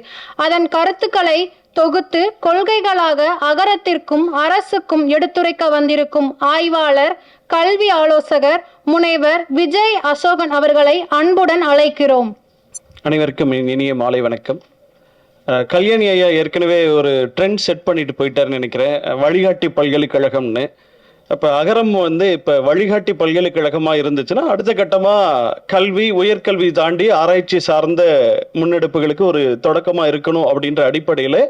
அதன் கருத்துக்களை தொகுத்து கொள்கைகளாக அகரத்திற்கும் அரசுக்கும் எடுத்துரைக்க வந்திருக்கும் ஆய்வாளர், கல்வி ஆலோசகர் முனைவர் விஜய் அசோகன் அவர்களை அன்புடன் அழைக்கிறோம். அனைவருக்கும் இனிய மாலை வணக்கம். கல்யாணி ஐயா ஏற்கனவே ஒரு ட்ரெண்ட் செட் பண்ணிட்டு போயிட்டாருன்னு நினைக்கிறேன், வழிகாட்டி பல்கலைக்கழகம்னு. இப்போ அகரம் வந்து இப்போ வழிகாட்டி பல்கலைக்கழகமாக இருந்துச்சுன்னா அடுத்த கட்டமாக கல்வி, உயர்கல்வி தாண்டி ஆராய்ச்சி சார்ந்த முன்னெடுப்புகளுக்கு ஒரு தொடக்கமாக இருக்கணும் அப்படின்ற அடிப்படையில்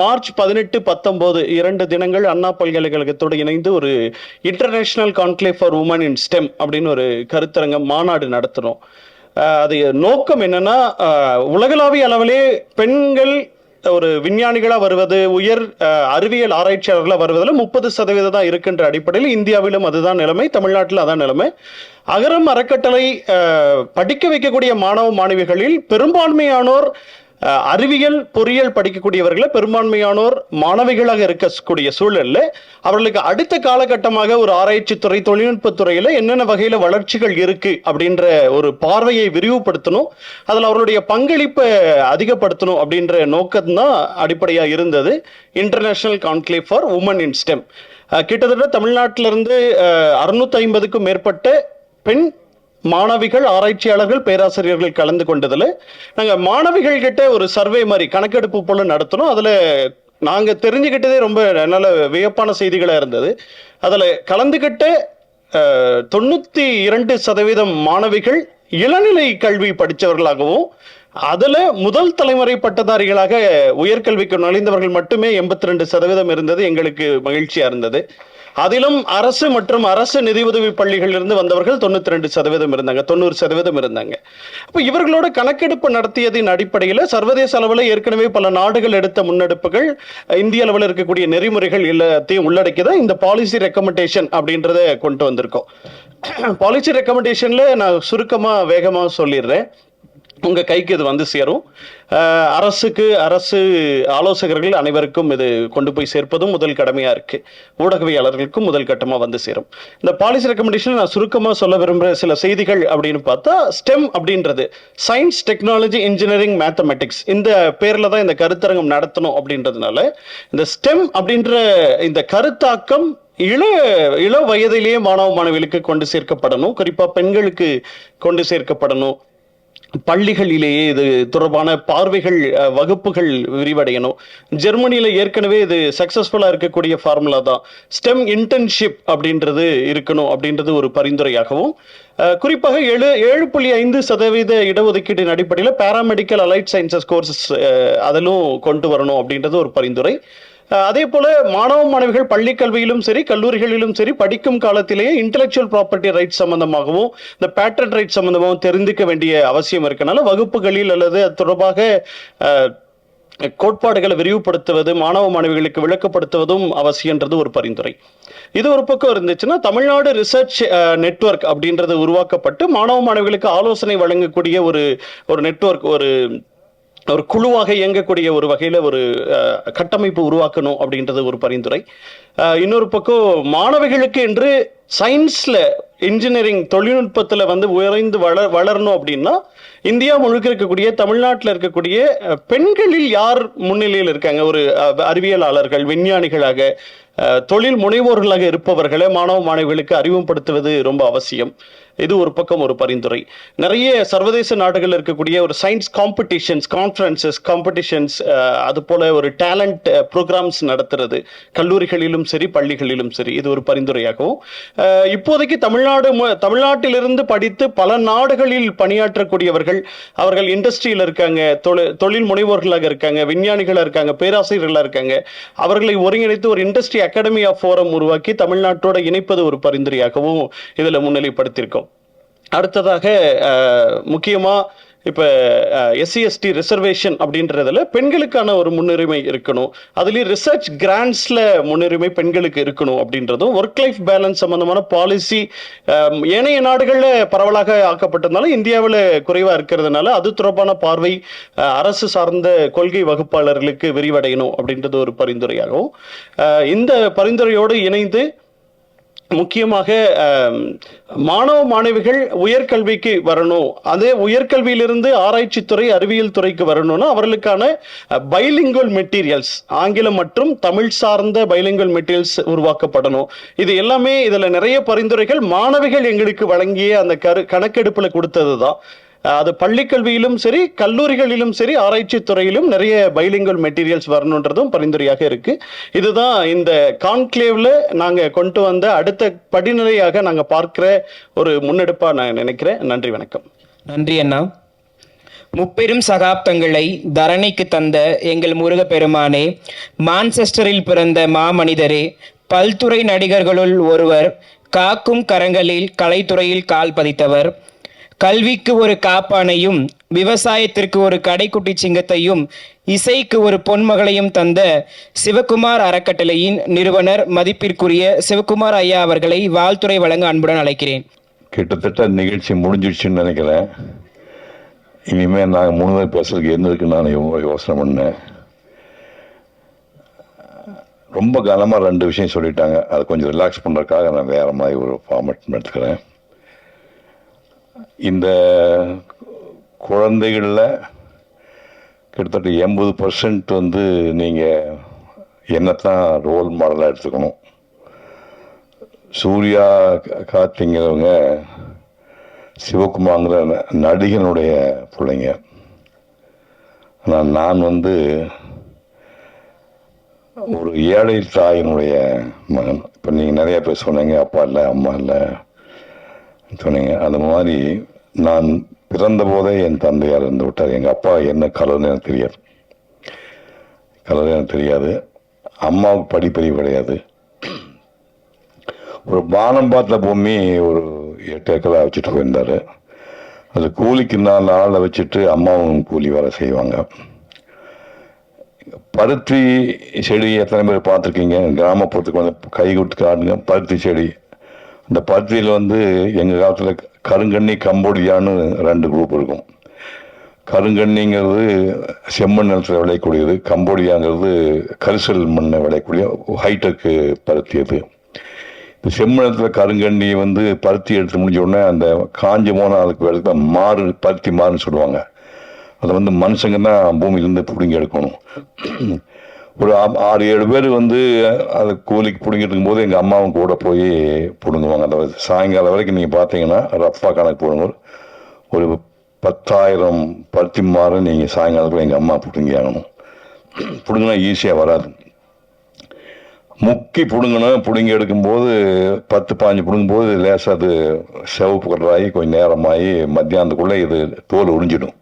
மார்ச் 18, 19 2 தினங்கள் அண்ணா பல்கலைக்கழகத்தோடு இணைந்து ஒரு international conclave for women in STEM அப்படின்னு ஒரு கருத்தரங்கம் மாநாடு நடத்தினோம். அது நோக்கம் என்னன்னா, உலகளாவிய அளவிலே பெண்கள் ஒரு விஞ்ஞானிகளாக வருவது, உயர் அறிவியல் ஆராய்ச்சியாளர்களாக வருவதில் 30% தான் இருக்கின்ற அடிப்படையில் இந்தியாவிலும் அதுதான் நிலைமை, தமிழ்நாட்டில் அதான் நிலைமை. அகரம் அறக்கட்டளை படிக்க வைக்கக்கூடிய மாணவ மாணவிகளில் பெரும்பான்மையானோர் அறிவியல் பொறியியல் படிக்கக்கூடியவர்களை பெரும்பான்மையானோர் மாணவிகளாக இருக்கக்கூடிய சூழலில் அவர்களுக்கு அடுத்த காலகட்டமாக ஒரு ஆராய்ச்சி துறை, தொழில்நுட்பத்துறையில் என்னென்ன வகையில் வளர்ச்சிகள் இருக்கு அப்படின்ற ஒரு பார்வையை விரிவுபடுத்தணும், அதில் அவர்களுடைய பங்களிப்பை அதிகப்படுத்தணும் அப்படின்ற நோக்கம்தான் அடிப்படையாக இருந்தது international conclave for women in STEM. கிட்டத்தட்ட தமிழ்நாட்டிலிருந்து 650க்கும் மேற்பட்ட பெண் மாணவிகள், ஆராய்ச்சியாளர்கள், பேராசிரியர்கள் கலந்து கொண்டதில் நாங்கள் மாணவிகள் கிட்ட ஒரு சர்வே மாதிரி கணக்கெடுப்பு போல நடத்தணும். அதில் நாங்கள் தெரிஞ்சுக்கிட்டதே ரொம்ப நல்ல வியப்பான செய்திகளாக இருந்தது. அதில் கலந்துக்கிட்ட 92% மாணவிகள் இளநிலை கல்வி படித்தவர்களாகவும், அதில் முதல் தலைமுறை பட்டதாரிகளாக உயர்கல்விக்கு நுழைந்தவர்கள் மட்டுமே 82% இருந்தது. எங்களுக்கு மகிழ்ச்சியாக இருந்தது. அதிலும் அரசு மற்றும் அரசு நிதியுதவி பள்ளிகளிலிருந்து வந்தவர்கள் 92% இருந்தாங்க, 90% இருந்தாங்க. அப்போ இவர்களோட கணக்கெடுப்பு நடத்தியதின் அடிப்படையில் சர்வதேச அளவில் ஏற்கனவே பல நாடுகள் எடுத்த முன்னெடுப்புகள், இந்திய அளவில் இருக்கக்கூடிய நெறிமுறைகள் எல்லாத்தையும் உள்ளடக்கிதான் இந்த பாலிசி ரெக்கமெண்டேஷன் அப்படின்றத கொண்டு வந்திருக்கோம். பாலிசி ரெக்கமெண்டேஷன்ல நான் சுருக்கமாக வேகமாக சொல்லிடுறேன். உங்கள் கைக்கு இது வந்து சேரும். அரசு ஆலோசகர்கள் அனைவருக்கும் இது கொண்டு போய் சேர்ப்பதும் முதல் கடமையாக இருக்குது. ஊடகவியாளர்களுக்கும் முதல் கட்டமாக வந்து சேரும். இந்த பாலிசி ரெக்கமெண்டேஷன் நான் சுருக்கமாக சொல்ல விரும்புகிற சில செய்திகள் அப்படின்னு பார்த்தா, ஸ்டெம் அப்படின்றது சயின்ஸ், டெக்னாலஜி, இன்ஜினியரிங், மேத்தமெட்டிக்ஸ், இந்த பேரில் தான் இந்த கருத்தரங்கம் நடத்தணும். அப்படின்றதுனால இந்த ஸ்டெம் அப்படின்ற இந்த கருத்தாக்கம் இள வயதிலேயே மாணவ மாணவிகளுக்கு கொண்டு சேர்க்கப்படணும். குறிப்பாக பெண்களுக்கு கொண்டு சேர்க்கப்படணும். பள்ளிகளிலேயே இது தொடர்பான பார்வைகள், வகுப்புகள் விரிவடையணும். ஜெர்மனியில் ஏற்கனவே இது சக்சஸ்ஃபுல்லாக இருக்கக்கூடிய ஃபார்முலா தான். ஸ்டெம் இன்டர்ன்ஷிப் அப்படின்றது இருக்கணும் அப்படின்றது ஒரு பரிந்துரையாகவும், குறிப்பாக 7.5% இடஒதுக்கீட்டின் அடிப்படையில் பேராமெடிக்கல் அலைட் சயின்சஸ் கோர்சஸ் அதிலும் கொண்டு வரணும் அப்படின்றது ஒரு பரிந்துரை. அதே போல மாணவ மாணவிகள் பள்ளி கல்வியிலும் சரி கல்லூரிகளிலும் சரி படிக்கும் காலத்திலேயே இன்டெலெக்சுவல் ப்ராப்பர்ட்டி ரைட்ஸ் சம்பந்தமாகவும் இந்த பேட்டன் ரைட்ஸ் சம்பந்தமாகவும் தெரிந்துக்க வேண்டிய அவசியம் இருக்கனால வகுப்புகளில் அல்லது அது தொடர்பாக கோட்பாடுகளை விரிவுபடுத்துவது, மாணவ மாணவிகளுக்கு விளக்கப்படுத்துவதும் அவசியன்றது ஒரு பரிந்துரை. இது ஒரு பக்கம் இருந்துச்சுன்னா, தமிழ்நாடு ரிசர்ச் நெட்வொர்க் அப்படின்றது உருவாக்கப்பட்டு மாணவ மாணவிகளுக்கு ஆலோசனை வழங்கக்கூடிய ஒரு நெட்வொர்க், ஒரு குழுவாக இயங்கக்கூடிய ஒரு வகையில் ஒரு கட்டமைப்பு உருவாக்கணும் அப்படின்றது ஒரு பரிந்துரை. இன்னொரு பக்கம் மாணவிகளுக்கு என்று சயின்ஸில், இன்ஜினியரிங், தொழில்நுட்பத்தில் வந்து உயர்ந்து வளரணும் அப்படின்னா இந்தியா முழுக்க இருக்கக்கூடிய, தமிழ்நாட்டில் இருக்கக்கூடிய பெண்களில் யார் முன்னிலையில் இருக்காங்க, ஒரு அறிவியலாளர்கள், விஞ்ஞானிகளாக, தொழில் முனைவோர்களாக இருப்பவர்களை மாணவ மாணவிகளுக்கு அறிமுகப்படுத்துவது ரொம்ப அவசியம். இது ஒரு பக்கம் ஒரு பரிந்துரை. நிறைய சர்வதேச நாடுகளில் இருக்கக்கூடிய ஒரு சயின்ஸ் காம்படிஷன்ஸ், கான்ஃபரன்சஸ், காம்படிஷன்ஸ், அது போல ஒரு டேலண்ட் ப்ரோக்ராம்ஸ் நடத்துறது கல்லூரிகளிலும் சரி பள்ளிகளிலும் சரி, இது ஒரு பரிந்துரையாகவும், இப்போதைக்கு தமிழ்நாட்டிலிருந்து படித்து பல நாடுகளில் பணியாற்றக்கூடியவர்கள், அவர்கள் இண்டஸ்ட்ரியில் இருக்காங்க, தொழில் முனைவோர்களாக இருக்காங்க, விஞ்ஞானிகளாக இருக்காங்க, பேராசிரியர்களாக இருக்காங்க, அவர்களை ஒருங்கிணைத்து ஒரு இண்டஸ்ட்ரி அகாடமி ஆஃப் ஃபோரம் உருவாக்கி தமிழ்நாட்டோட இணைப்பது ஒரு பரிந்துரையாகவும் இதில் முன்னிலைப்படுத்தியிருக்கோம். அடுத்ததாக முக்கியமாக இப்போ SC/ST ரிசர்வேஷன் அப்படின்றதுல பெண்களுக்கான ஒரு முன்னுரிமை இருக்கணும். அதுலேயும் ரிசர்ச் கிராண்ட்ஸில் முன்னுரிமை பெண்களுக்கு இருக்கணும் அப்படின்றதும், ஒர்க் லைஃப் பேலன்ஸ் சம்பந்தமான பாலிசி ஏனைய நாடுகளில் பரவலாக ஆக்கப்பட்டதுனால இந்தியாவில் குறைவாக இருக்கிறதுனால அது தொடர்பான பார்வை அரசு சார்ந்த கொள்கை வகுப்பாளர்களுக்கு விரிவடையணும் அப்படின்றது ஒரு பரிந்துரையாகவும், இந்த பரிந்துரையோடு இணைந்து முக்கியமாக மாணவ மாணவிகள் உயர்கல்விக்கு வரணும், அதே உயர்கல்வியிலிருந்து ஆராய்ச்சித்துறை, அறிவியல் துறைக்கு வரணும்னா அவர்களுக்கான பைலிங்குவல் மெட்டீரியல்ஸ், ஆங்கிலம் மற்றும் தமிழ் சார்ந்த பைலிங்குவல் மெட்டீரியல்ஸ் உருவாக்கப்படணும். இது எல்லாமே இதில் நிறைய பரிந்துரைகள் மாணவிகள் எங்களுக்கு வழங்கிய அந்த கணக்கெடுப்பில் கொடுத்தது தான். அது பள்ளிக்கல்வியிலும் சரி கல்லூரிகளிலும் சரி ஆராய்ச்சி துறையிலும் நிறைய பைலிங்குவல் மெட்டீரியல்ஸ் வரணுன்றதும் பரிந்துரையாக இருக்கு. இதுதான் இந்த கான்க்ளேவ்ல நாங்கள் கொண்டு வந்த அடுத்த படிநிலையாக நாங்கள் பார்க்கிற ஒரு முன்னெடுப்பாக நான் நினைக்கிறேன். நன்றி, வணக்கம். நன்றி அண்ணா. முப்பெரும் சகாப்தங்களை தரணிக்கு தந்த எங்கள் முருகப்பெருமானே, மான்செஸ்டரில் பிறந்த மாமனிதரே, பல்துறை நடிகர்களுள் ஒருவர், காக்கும் கரங்களில் கலைத்துறையில் கால் பதித்தவர், கல்விக்கு ஒரு காப்பானையும் விவசாயத்திற்கு ஒரு கடைக்குட்டி சிங்கத்தையும் இசைக்கு ஒரு பொன்மகளையும் தந்த சிவகுமார் அறக்கட்டளையின் நிறுவனர் மதிப்பிற்குரிய சிவகுமார் ஐயா அவர்களை வாழ்த்துரை வழங்க அன்புடன் அழைக்கிறேன். கிட்டத்தட்ட நிகழ்ச்சி முடிஞ்சிடுச்சுன்னு நினைக்கிறேன். இனிமேல் நாங்கள் 3 பேர் பேசுறதுக்கு என்ன இருக்குன்னு நான் யோசனை பண்ணேன். ரொம்ப கனமாக 2 விஷயம் சொல்லிட்டாங்க. அதை கொஞ்சம் ரிலாக்ஸ் பண்ணுறதுக்காக நான் வேற மாதிரி ஒரு ஃபார்மேட் எடுத்துக்கிறேன். இந்த குழந்தைகளில் கிட்டத்தட்ட 80% வந்து நீங்கள் என்னத்தான் ரோல் மாடலாக எடுத்துக்கணும். சூர்யா கார்த்திங்கிறவங்க சிவகுமார்ங்கிற நடிகனுடைய பிள்ளைங்க. ஆனால் நான் வந்து ஒரு ஏழை தாயினுடைய மகன். இப்போ நீங்கள் நிறைய பேர் சொன்னீங்க, அப்பா இல்லை அம்மா இல்லை சொன்னீங்க. அந்த மாதிரி நான் பிறந்த போதே என் தந்தையார் இருந்து விட்டார். எங்கள் அப்பா என்ன கலர்னு எனக்கு தெரியாது. அம்மாவுக்கு படிப்பறிவு கிடையாது. ஒரு பானம் பார்த்த பூமி ஒரு 8 ஏக்கரா வச்சுட்டு போயிருந்தார். அது கூலிக்கு 4 ஆளை வச்சுட்டு அம்மாவும் கூலி வேலை செய்வாங்க. பருத்தி செடி எத்தனை பேர் பார்த்துருக்கீங்க? கிராமப்புறத்துக்கு வந்து கை கொடுத்து காட்டுங்க. பருத்தி செடி, இந்த பருத்தியில் வந்து எங்கள் காலத்தில் கருங்கண்ணி, கம்போடியான்னு 2 குரூப் இருக்கும். கருங்கண்ணிங்கிறது செம்மண் நிலத்தில் விளையக்கூடியது, கம்போடியாங்கிறது கரிசல் மண்ணை விளையக்கூடிய ஹைடெக்கு பருத்தி. அது இப்போ செம்மணத்தில் கருங்கண்ணி வந்து பருத்தி எடுத்து முடிஞ்ச உடனே அந்த காஞ்சி போனால் அதுக்கு மாறு பருத்தி மாறுன்னு சொல்லுவாங்க. அதை வந்து மனுஷங்க தான் பூமியிலேருந்து பிடுங்கி எடுக்கணும். ஒரு 6-7 பேர் வந்து அதை கூலிக்கு பிடுங்கிட்டு இருக்கும்போது எங்கள் அம்மாவும் கூட போய் பிடுங்குவாங்க. அந்த சாயங்காலம் வரைக்கும் நீங்கள் பார்த்தீங்கன்னா ரஃபா கணக்கு போடுங்க, ஒரு 10,000 பருத்தி மாறு நீங்கள் சாயங்காலத்தில் எங்கள் அம்மா பிடுங்கி ஆகணும். பிடுங்கினா ஈஸியாக வராது. முக்கி பிடுங்கணும். பிடுங்கி எடுக்கும்போது 10-15 பிடுங்கும்போது லேசாக அது சிவப்பு கலராகி கொஞ்சம் நேரமாகி மத்தியானத்துக்குள்ளே இது தோல் உறிஞ்சிடும்.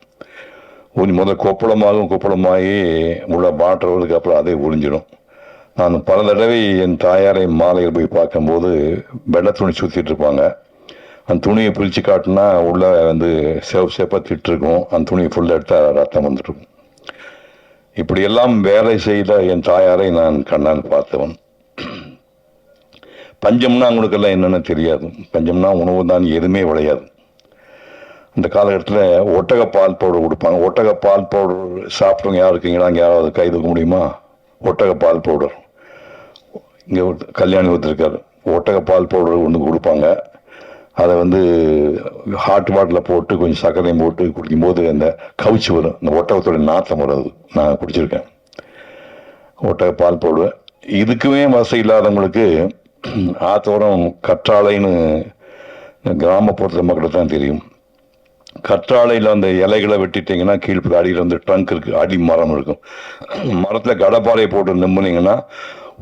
முதல்ல கொப்பளமாகி உள்ள வாட்டுறதுக்கு அப்புறம் அதே உறிஞ்சிடும். நான் பல தடவை என் தாயாரை மாலையில் போய் பார்க்கும்போது வெள்ளை துணி சுற்றிட்டு இருப்பாங்க. அந்த துணியை பிரித்து காட்டினா உள்ள வந்து சேப்பாக திட்டிருக்கும். அந்த துணியை ஃபுல்லாக எடுத்தால் ரத்தம் வந்துட்டுருக்கும். இப்படியெல்லாம் வேலை செய்த என் தாயாரை நான் கண்ணால் பார்த்தவன். பஞ்சம்னா அவங்களுக்கெல்லாம் என்னென்னு தெரியாது. பஞ்சம்னா உணவு தான், எதுவுமே விளையாது. இந்த காலகட்டத்தில் ஒட்டக பால் பவுடர் கொடுப்பாங்க. ஒட்டக பால் பவுடர் சாப்பிட்றவங்க யார் இருக்கீங்களா? அங்கே யாராவது கை தூக்க முடியுமா? ஒட்டக பால் பவுடர் இங்கே கல்யாணி ஒருத்தருக்காரு. ஒட்டக பால் பவுடர் ஒன்று கொடுப்பாங்க. அதை வந்து ஹாட் வாட்டரில் போட்டு கொஞ்சம் சர்க்கரையும் போட்டு குடிக்கும்போது அந்த கவுச்சி வரும். இந்த ஒட்டகத்தோட நாத்தம் வராது. நான் குடிச்சிருக்கேன் ஒட்டக பால் பவுடர். இதுக்குமே வசதி இல்லாதவங்களுக்கு ஆத்தோரம் கற்றாழைன்னு கிராமப்புறத்தில் மக்களுக்கு தான் தெரியும். கற்றாழையில் அந்த இலைகளை வெட்டிட்டிங்கன்னா கீழ்ப்பு அடியில் வந்து ட்ரங்க் இருக்குது, அடி மரம் இருக்கும். மரத்தில் கடப்பாறையை போட்டு நம்பினீங்கன்னா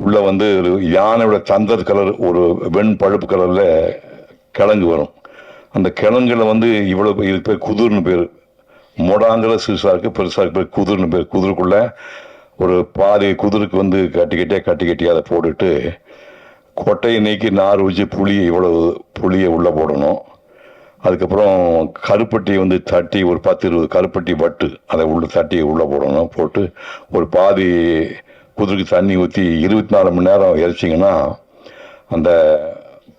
உள்ளே வந்து ஒரு யானையோட தந்தர் கலர், ஒரு வெண் பழுப்பு கலரில் கிழங்கு வரும். அந்த கிழங்குல வந்து இவ்வளோ இதுக்கு பேர் குதிர்னு பேர். மொடாங்கிற சிறுசாக இருக்குது, பெருசாக இருக்கு பேர் குதிர்னு பேர். குதிருக்குள்ளே ஒரு பாதி குதிருக்கு வந்து கட்டி அதை போட்டுட்டு கொட்டையை நீக்கி நார் வச்சு புளியை உள்ளே போடணும். அதுக்கப்புறம் கருப்பட்டியை வந்து தட்டி ஒரு 10-20 கருப்பட்டி வட்டு அதை தட்டி உள்ளே போடணும். போட்டு ஒரு பாதி குதிருக்கு தண்ணி ஊற்றி 24 மணி நேரம் எரிச்சிங்கன்னா அந்த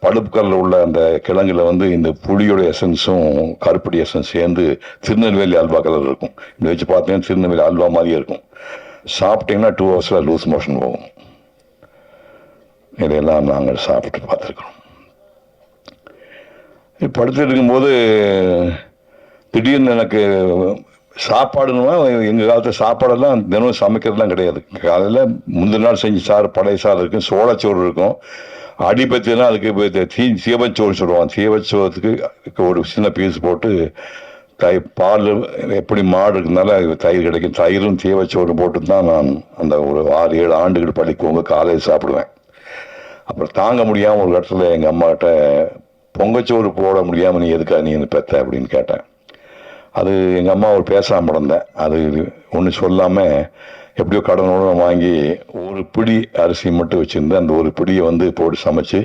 பழுப்பு கலரில் உள்ள அந்த கிழங்குல வந்து இந்த புளியோட எசன்ஸும் கருப்பட்டி எசன்ஸ் சேர்ந்து திருநெல்வேலி அல்வா கலர் இருக்கும். இதை வச்சு பார்த்தீங்கன்னா திருநெல்வேலி அல்வா மாதிரியே இருக்கும். சாப்பிட்டீங்கன்னா 2 ஹவர்ஸில் லூஸ் மோஷன் போகும். இதையெல்லாம் நாங்கள் சாப்பிட்டு பார்த்துருக்குறோம். படுத்துட்டு இருக்கும்போது திடீர்னு எனக்கு சாப்பாடுன்னா, எங்கள் காலத்தில் சாப்பாடெல்லாம் தினமும் சமைக்கிறதுலாம் கிடையாது. காலையில் முந்தின நாள் செஞ்சு பழைய சாறு இருக்கும், சோளச்சோறு இருக்கும். அடிப்பத்தினா அதுக்கு சீவச்சோறு சொல்லுவாங்க. சீவச்சோறத்துக்கு ஒரு சின்ன பீஸ் போட்டு பால், எப்படி மாடு இருக்கிறதுனால தயிர் கிடைக்கும். தயிரும் சீவச்சோறு போட்டு தான் நான் அந்த ஒரு 6-7 ஆண்டுகள் படிக்கும்போது காலையில் சாப்பிடுவேன். அப்புறம் தாங்க முடியாமல் ஒரு இடத்துல எங்கள் அம்மாகிட்ட பொங்கச்சோறு போட முடியாமல் நீ எதுக்கா நீ பெத்த அப்படின்னு கேட்டேன். அது எங்கள் அம்மா ஒரு பேசாமல் இருந்தேன். அது ஒன்று சொல்லாமல் எப்படியோ கடனோட வாங்கி ஒரு பிடி அரிசி மட்டும் வச்சுருந்தேன். அந்த ஒரு பிடியை வந்து போட்டு சமைச்சு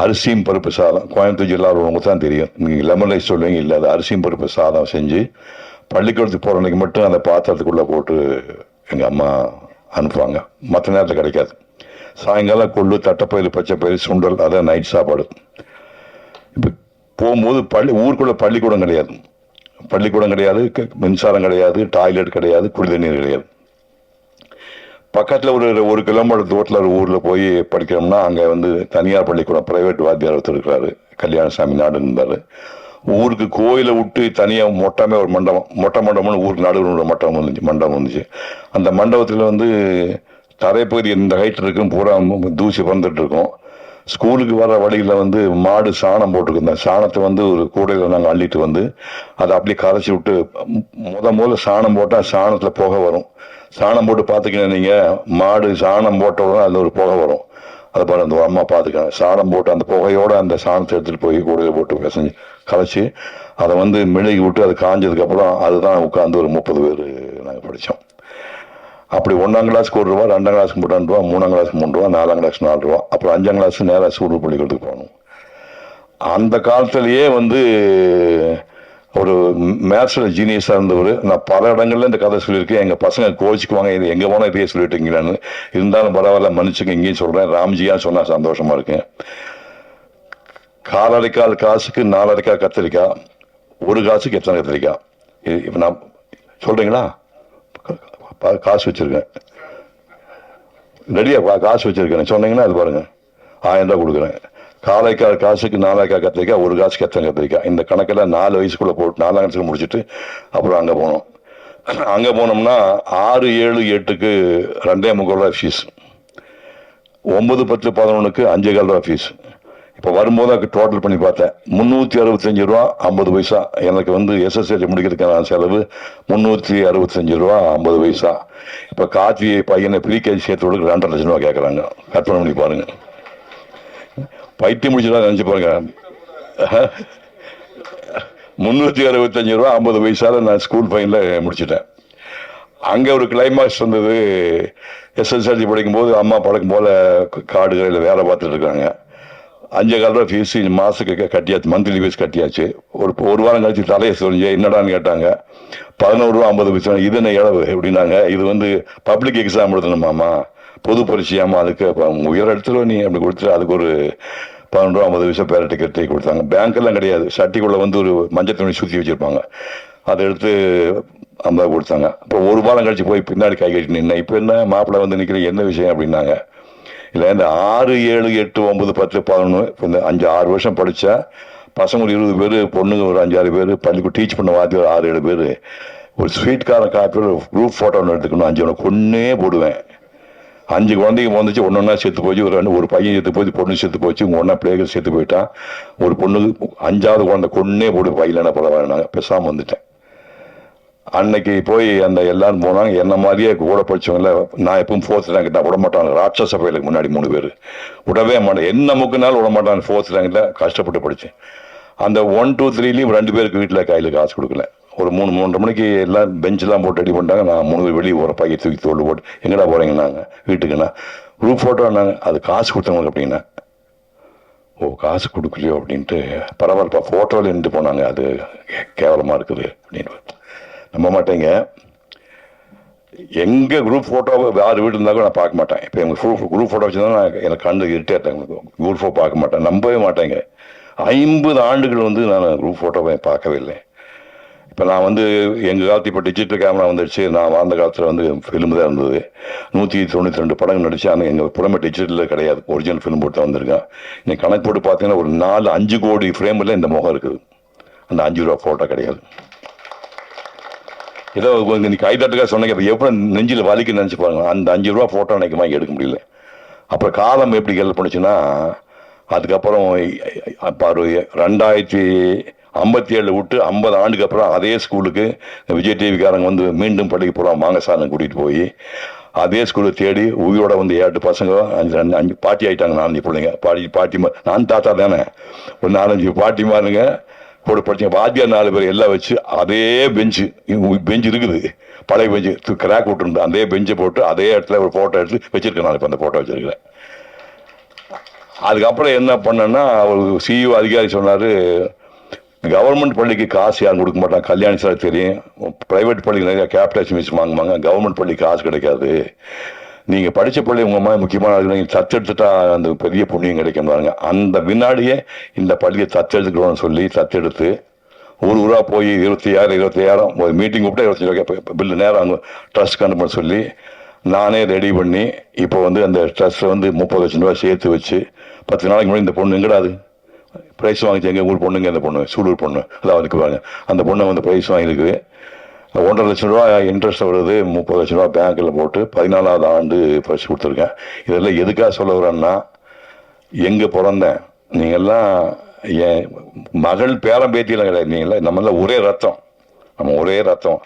அரிசியும் பருப்பு சாதம், கோயம்புத்தூர் ஜில்லாவில் உள்ளவங்க தான் தெரியும், நீங்கள் லெமன் ரைஸ் சொல்லுவீங்க இல்லை, அது அரிசியும் பருப்பு சாதம் செஞ்சு பள்ளிக்கூடத்துக்கு போகிற அன்றைக்கு மட்டும் அந்த பாத்திரத்துக்குள்ளே போட்டு எங்கள் அம்மா அனுப்புவாங்க. மற்ற நேரத்தில் கிடைக்காது. சாயங்காலம் கொள்ளு, தட்டைப்பயிறு, பச்சைப்பயிறு, சுண்டல், அதான் நைட் சாப்பாடு. இப்போ போகும்போது ஊருக்குள்ளே பள்ளிக்கூடம் கிடையாது, மின்சாரம் கிடையாது, டாய்லெட் கிடையாது, குடிநீர் கிடையாது. பக்கத்தில் ஒரு கிலோமீட்டர் தூரத்தில் ஒரு ஊரில் போய் படிக்கிறோம்னா அங்கே வந்து தனியார் பள்ளிக்கூடம், பிரைவேட் வாத்தியார் ஒருத்தர் இருக்கிறாரு, கல்யாணசாமி நாடுன்றாரு. ஊருக்கு கோயிலை விட்டு தனியாக ஒரு மொட்டை மண்டபம்னு ஊருக்கு நடுவில் மண்டபம் வந்துச்சு. அந்த மண்டபத்தில் வந்து தரைப்பகுதி இந்த ஹைட் இருக்குன்னு பூரா தூசி வந்துட்டு இருக்கும். ஸ்கூலுக்கு வர வழியில் வந்து மாடு சாணம் போட்டுருக்கோம். சாணத்தை வந்து ஒரு கூடையில் நாங்கள் அள்ளிட்டு வந்து அதை அப்படியே கரைச்சி விட்டு முதல்ல சாணம் போட்டால் சாணத்தில் புகை வரும். சாணம் போட்டு பார்த்துக்கணும் நீங்கள், மாடு சாணம் போட்ட உடனே அதில் ஒரு புகை வரும். அதை பாரு அந்த அம்மா பார்த்துக்கணும். சாணம் போட்டு அந்த புகையோடு அந்த சாணத்தை எடுத்துகிட்டு போய் கூடையில் போட்டு பிசைஞ்சு கரைச்சி அதை வந்து மெழுகி விட்டு அது காஞ்சதுக்கப்புறம் அதுதான் உட்காந்து ஒரு 30 பேர் நாங்கள் படித்தோம். அப்படி 1ஆம் கிளாஸுக்கு ₹1, 2ஆம் கிளாஸுக்கு ₹2, 3ஆம் கிளாஸுக்கு ₹3, 4ஆம் கிளாஸுக்கு ₹4, அப்புறம் 5ஆம் கிளாஸ் நேராக சூடு பள்ளிக்கூடத்துக்கு போகணும். அந்த காலத்திலேயே வந்து ஒரு மேத்ஸில் ஜீனியஸாக இருந்தவர். நான் பல இடங்கள்ல இந்த கதை சொல்லியிருக்கேன். எங்கள் பசங்க கோச்சிக்குவாங்க, இது எங்கே போனால் இதையே சொல்லிட்டுங்களான்னு. இருந்தாலும் பரவாயில்ல, மன்னிச்சுங்க, இங்கேயும் சொல்கிறேன். ராம்ஜியா சொன்னால் சந்தோஷமாக இருக்கேன். காலரைக்கால் காசுக்கு 4 அரைக்கால் கத்திரிக்காய், 1 காசுக்கு எத்தனை கத்திரிக்காய்? இப்போ நான் சொல்கிறீங்களா? காசு வச்சுருக்கேன், ரெடியாக காசு வச்சுருக்கேன் சொன்னீங்கன்னா அது பாருங்கள் 1000 ரூபா கொடுக்குறேன். காலைக்கால் காசுக்கு 4 கத்திரிக்காய், 1 காசுக்கு எத்தனை கத்திரிக்காய். இந்த கணக்கெல்லாம் 4 வயசுக்குள்ளே போட்டு 4ஆம் கிளாஸுக்கு முடிச்சுட்டு அப்புறம் அங்கே போனோம். அங்கே போனோம்னா 6, 7, 8க்கு 2.25 ரூபா ஃபீஸ், 9, 10, 11க்கு 5.25 ரூபா ஃபீஸ். இப்போ வரும்போது டோட்டல் பண்ணி பார்த்தேன் 365 ரூபா 50 பைசா. எனக்கு வந்து SSLC முடிக்கிறதுக்கான செலவு 365 ரூபா 50 பைசா. இப்போ காட்சி பையனை ப்ரீகேஜி சேர்த்து கொடுக்க 2.5 லட்சம் ரூபா கேட்குறாங்க. கற்பனை பண்ணி பாருங்க, பைத்தியம் முடிச்சுதான் நினச்சி பாருங்க. 365 ரூபா 50 பைசால நான் ஸ்கூல் ஃபைனில் முடிச்சுட்டேன். அங்கே ஒரு கிளைமாக்ஸ் வந்தது. SSLC படிக்கும்போது அம்மா பழக்கம் போல் காடுகளில் வேலை பார்த்துட்டு இருக்காங்க. 5.25 ரூபா ஃபீஸ் மாதத்துக்கு கட்டியாச்சு, மந்த்லி ஃபீஸ் கட்டியாச்சு. ஒரு வாரம் கழிச்சு தலையை சொல்லிஞ்சு என்னடான்னு கேட்டாங்க. 11 ரூபா 50 பைசா. இது என்ன இளவு எப்படின்னாங்க. இது வந்து பப்ளிக் எக்ஸாம் எழுதணுமாம்மா, பொது பரீட்சையாமா, அதுக்கு உயர் எடுத்துருவ நீ அப்படி கொடுத்துட்டு அதுக்கு ஒரு 11 ரூபா 50 பைசா பேர டிக்கெட்டை கொடுத்தாங்க. பேங்க்கெல்லாம் கிடையாது, சட்டிக்குள்ளே வந்து ஒரு மஞ்சள் துணி சுற்றி வச்சுருப்பாங்க, அதை எடுத்து 50 கொடுத்தாங்க. இப்போ ஒரு வாரம் கழிச்சு போய் பின்னாடி கை கட்டி நின்னேன். இப்போ என்ன மாப்பிள்ளை வந்து நிற்கிறேன், என்ன விஷயம் அப்படின்னாங்க. இல்லை இந்த 6, 7, 8, 9, 10, 11 இந்த 5-6 வருஷம் படித்தா பசங்க ஒரு 20 பேர், பொண்ணுங்க ஒரு 5-6 பேர், பள்ளிக்கு டீச் பண்ண வாத்தி ஒரு 6-7 பேர், ஒரு ஸ்வீட்காரன் காப்பியோட குரூப் ஃபோட்டோ ஒன்று எடுத்துக்கணும். 5 கொன்னே போடுவேன். 5 குழந்தைங்க வந்துச்சு, ஒன்றா செத்து போச்சு. ஒரு பையன் செத்து போச்சு, பொண்ணு செத்து போச்சு, ஒன்றா பிள்ளைகள் செத்து போயிட்டான். ஒரு பொண்ணுக்கு 5ஆவது குழந்தை கொன்னே போடு பையிலான பரவாயில்ல. பேசாமல் வந்துட்டேன். அன்னைக்கு போய் அந்த எல்லாரும் போனாங்க. என்ன மாதிரியே கூட படிச்சவங்கள நான் எப்பவும் 4th ரேங்க் தான், விட மாட்டாங்க. ராட்சச பயிலுக்கு முன்னாடி 3 பேர் விடவே மாட்டேன். என்ன முக்குனாலும் விட மாட்டாங்க. 4th ரேங்க் தான் கஷ்டப்பட்டு படித்தேன். அந்த 1, 2, 3லையும் 2 பேருக்கு வீட்டில் கையில் காசு கொடுக்கல. ஒரு 3-3:30 மணிக்கு எல்லாம் பெஞ்செல்லாம் போட்டு ரெடி பண்ணிட்டாங்க. நான் 3 பேர் வெளியே போகிற பையை தூக்கி தோல் போட்டு எங்கடா போகிறீங்க நாங்கள் வீட்டுக்குண்ணா, குரூப் ஃபோட்டோன்னாங்க. அது காசு கொடுத்தவங்களுக்கு அப்படின்னா, ஓ காசு கொடுக்கலையோ அப்படின்ட்டு பரவாயில்லப்பா ஃபோட்டோவில் நின்று போனாங்க. அது கேவலமாக இருக்குது அப்படின்னு நம்ப மாட்டேங்க. எங்கள் குரூப் ஃபோட்டோ யார் வீடு இருந்தாலும் நான் பார்க்க மாட்டேன். இப்போ எங்கள் குரூப் ஃபோட்டோ வச்சுருந்தா நான் எனக்கு கண்டு இரிட்டேட். குரூப் ஃபோட்டோ பார்க்க மாட்டேன், நம்பவே மாட்டேங்க. 50 ஆண்டுகள் வந்து நான் குரூப் ஃபோட்டோவை பார்க்கவே இல்லை. இப்போ நான் வந்து எங்கள் காலத்து இப்போ டிஜிட்டல் கேமரா வந்துடுச்சு. நான் வாழ்ந்த காலத்தில் வந்து ஃபிலிம் தான் இருந்தது. 192 படங்கள் நடிச்சு. ஆனால் எங்கள் புறமே டிஜிட்டலில் கிடையாது, ஒரிஜினல் ஃபிலிம் போட்டு தான் வந்திருக்கேன். நீங்கள் கணக்கு போட்டு பார்த்தீங்கன்னா ஒரு 4-5 கோடி ஃப்ரேமில் இந்த முகம் இருக்குது. அந்த 5 ரூபா ஃபோட்டோ கிடையாது. ஏதோ நீ கைதட்டுக்காக சொன்னீங்க, இப்போ எப்படி நெஞ்சில் வலிக்கு நினச்சி பாருங்க. அந்த 5 ரூபா ஃபோட்டோ எனக்கு வாங்கி எடுக்க முடியல. அப்புறம் காலம் எப்படி ஹெல்ப் பண்ணுச்சுன்னா, அதுக்கப்புறம் 2057 விட்டு 50 ஆண்டுக்கு அப்புறம் அதே ஸ்கூலுக்கு விஜய் டிவிக்காரங்க வந்து மீண்டும் படிக்க போகிறோம் வாங்க சார்னு கூட்டிகிட்டு போய் அதே ஸ்கூலை தேடி உயிரோட வந்து 8 பசங்க 5 பாட்டி ஆகிட்டாங்க. 4 பிள்ளைங்க பாட்டி நான் தாத்தா தானே, ஒரு 4-5 பாட்டி மாருங்க கூட படிச்சேன். வாத்தியார் 4 பேர் எல்லாம் வச்சு அதே பெஞ்சு இருக்குது, பழைய பெஞ்சு கிராக் விட்டுருந்து அதே பெஞ்சை போட்டு அதே இடத்துல ஒரு ஃபோட்டோ எடுத்து வச்சிருக்கேன். நான் இப்போ அந்த ஃபோட்டோ வச்சிருக்கிறேன். அதுக்கப்புறம் என்ன பண்ணேன்னா, ஒரு CEO அதிகாரி சொன்னார், கவர்மெண்ட் பள்ளிக்கு காசு யாரும் கொடுக்க மாட்டாங்க, கல்யாணி சார் தெரியும். ப்ரைவேட் பள்ளிக்கு நிறைய கேபிட்டல் மிஸ் வாங்குவாங்க, கவர்மெண்ட் பள்ளிக்கு காசு கிடைக்காது. நீங்கள் படித்த பள்ளி உங்கள் மாதிரி முக்கியமான நீங்கள் தத்தெடுத்துட்டா அந்த பெரிய புண்ணியம் கிடைக்கும் பாருங்க. அந்த வினாடியே இந்த பள்ளியை தத்தெடுத்துக்கிறோன்னு சொல்லி தத்தெடுத்து ஊராக போய் 26,000 ஒரு மீட்டிங் கூப்பிட்டா 25 பில்லு நேரம் அங்கே ட்ரஸ்ட் கண்டுபிடி சொல்லி நானே ரெடி பண்ணி இப்போ வந்து அந்த ட்ரஸ்ட்டை வந்து 30 லட்சம் ரூபா சேர்த்து வச்சு 10 நாளைக்கு முன்னாடி இந்த பொண்ணு எங்கடாது ப்ரைஸ் வாங்கிச்சு, எங்கள் ஊர் பொண்ணுங்க, அந்த பொண்ணு சூலூர் பொண்ணு அதான் அதுக்கு வாங்க, அந்த பொண்ணை வந்து ப்ரைஸ் வாங்கியிருக்கு. 1.5 லட்சம் ரூபா இன்ட்ரெஸ்ட் வருது, 30 லட்சம் ரூபா பேங்க்கில் போட்டு 14ஆவது ஆண்டு பரிசு கொடுத்துருக்கேன். இதெல்லாம் எதுக்காக சொல்ல வரேன்னா, எங்கே பிறந்தேன், நீங்கள்லாம் என் மகள் பேரம் பேத்தியெல்லாம் கிடையாது, நீங்களாம் நம்மளாம் ஒரே ரத்தம், நம்ம ஒரே ரத்தம்.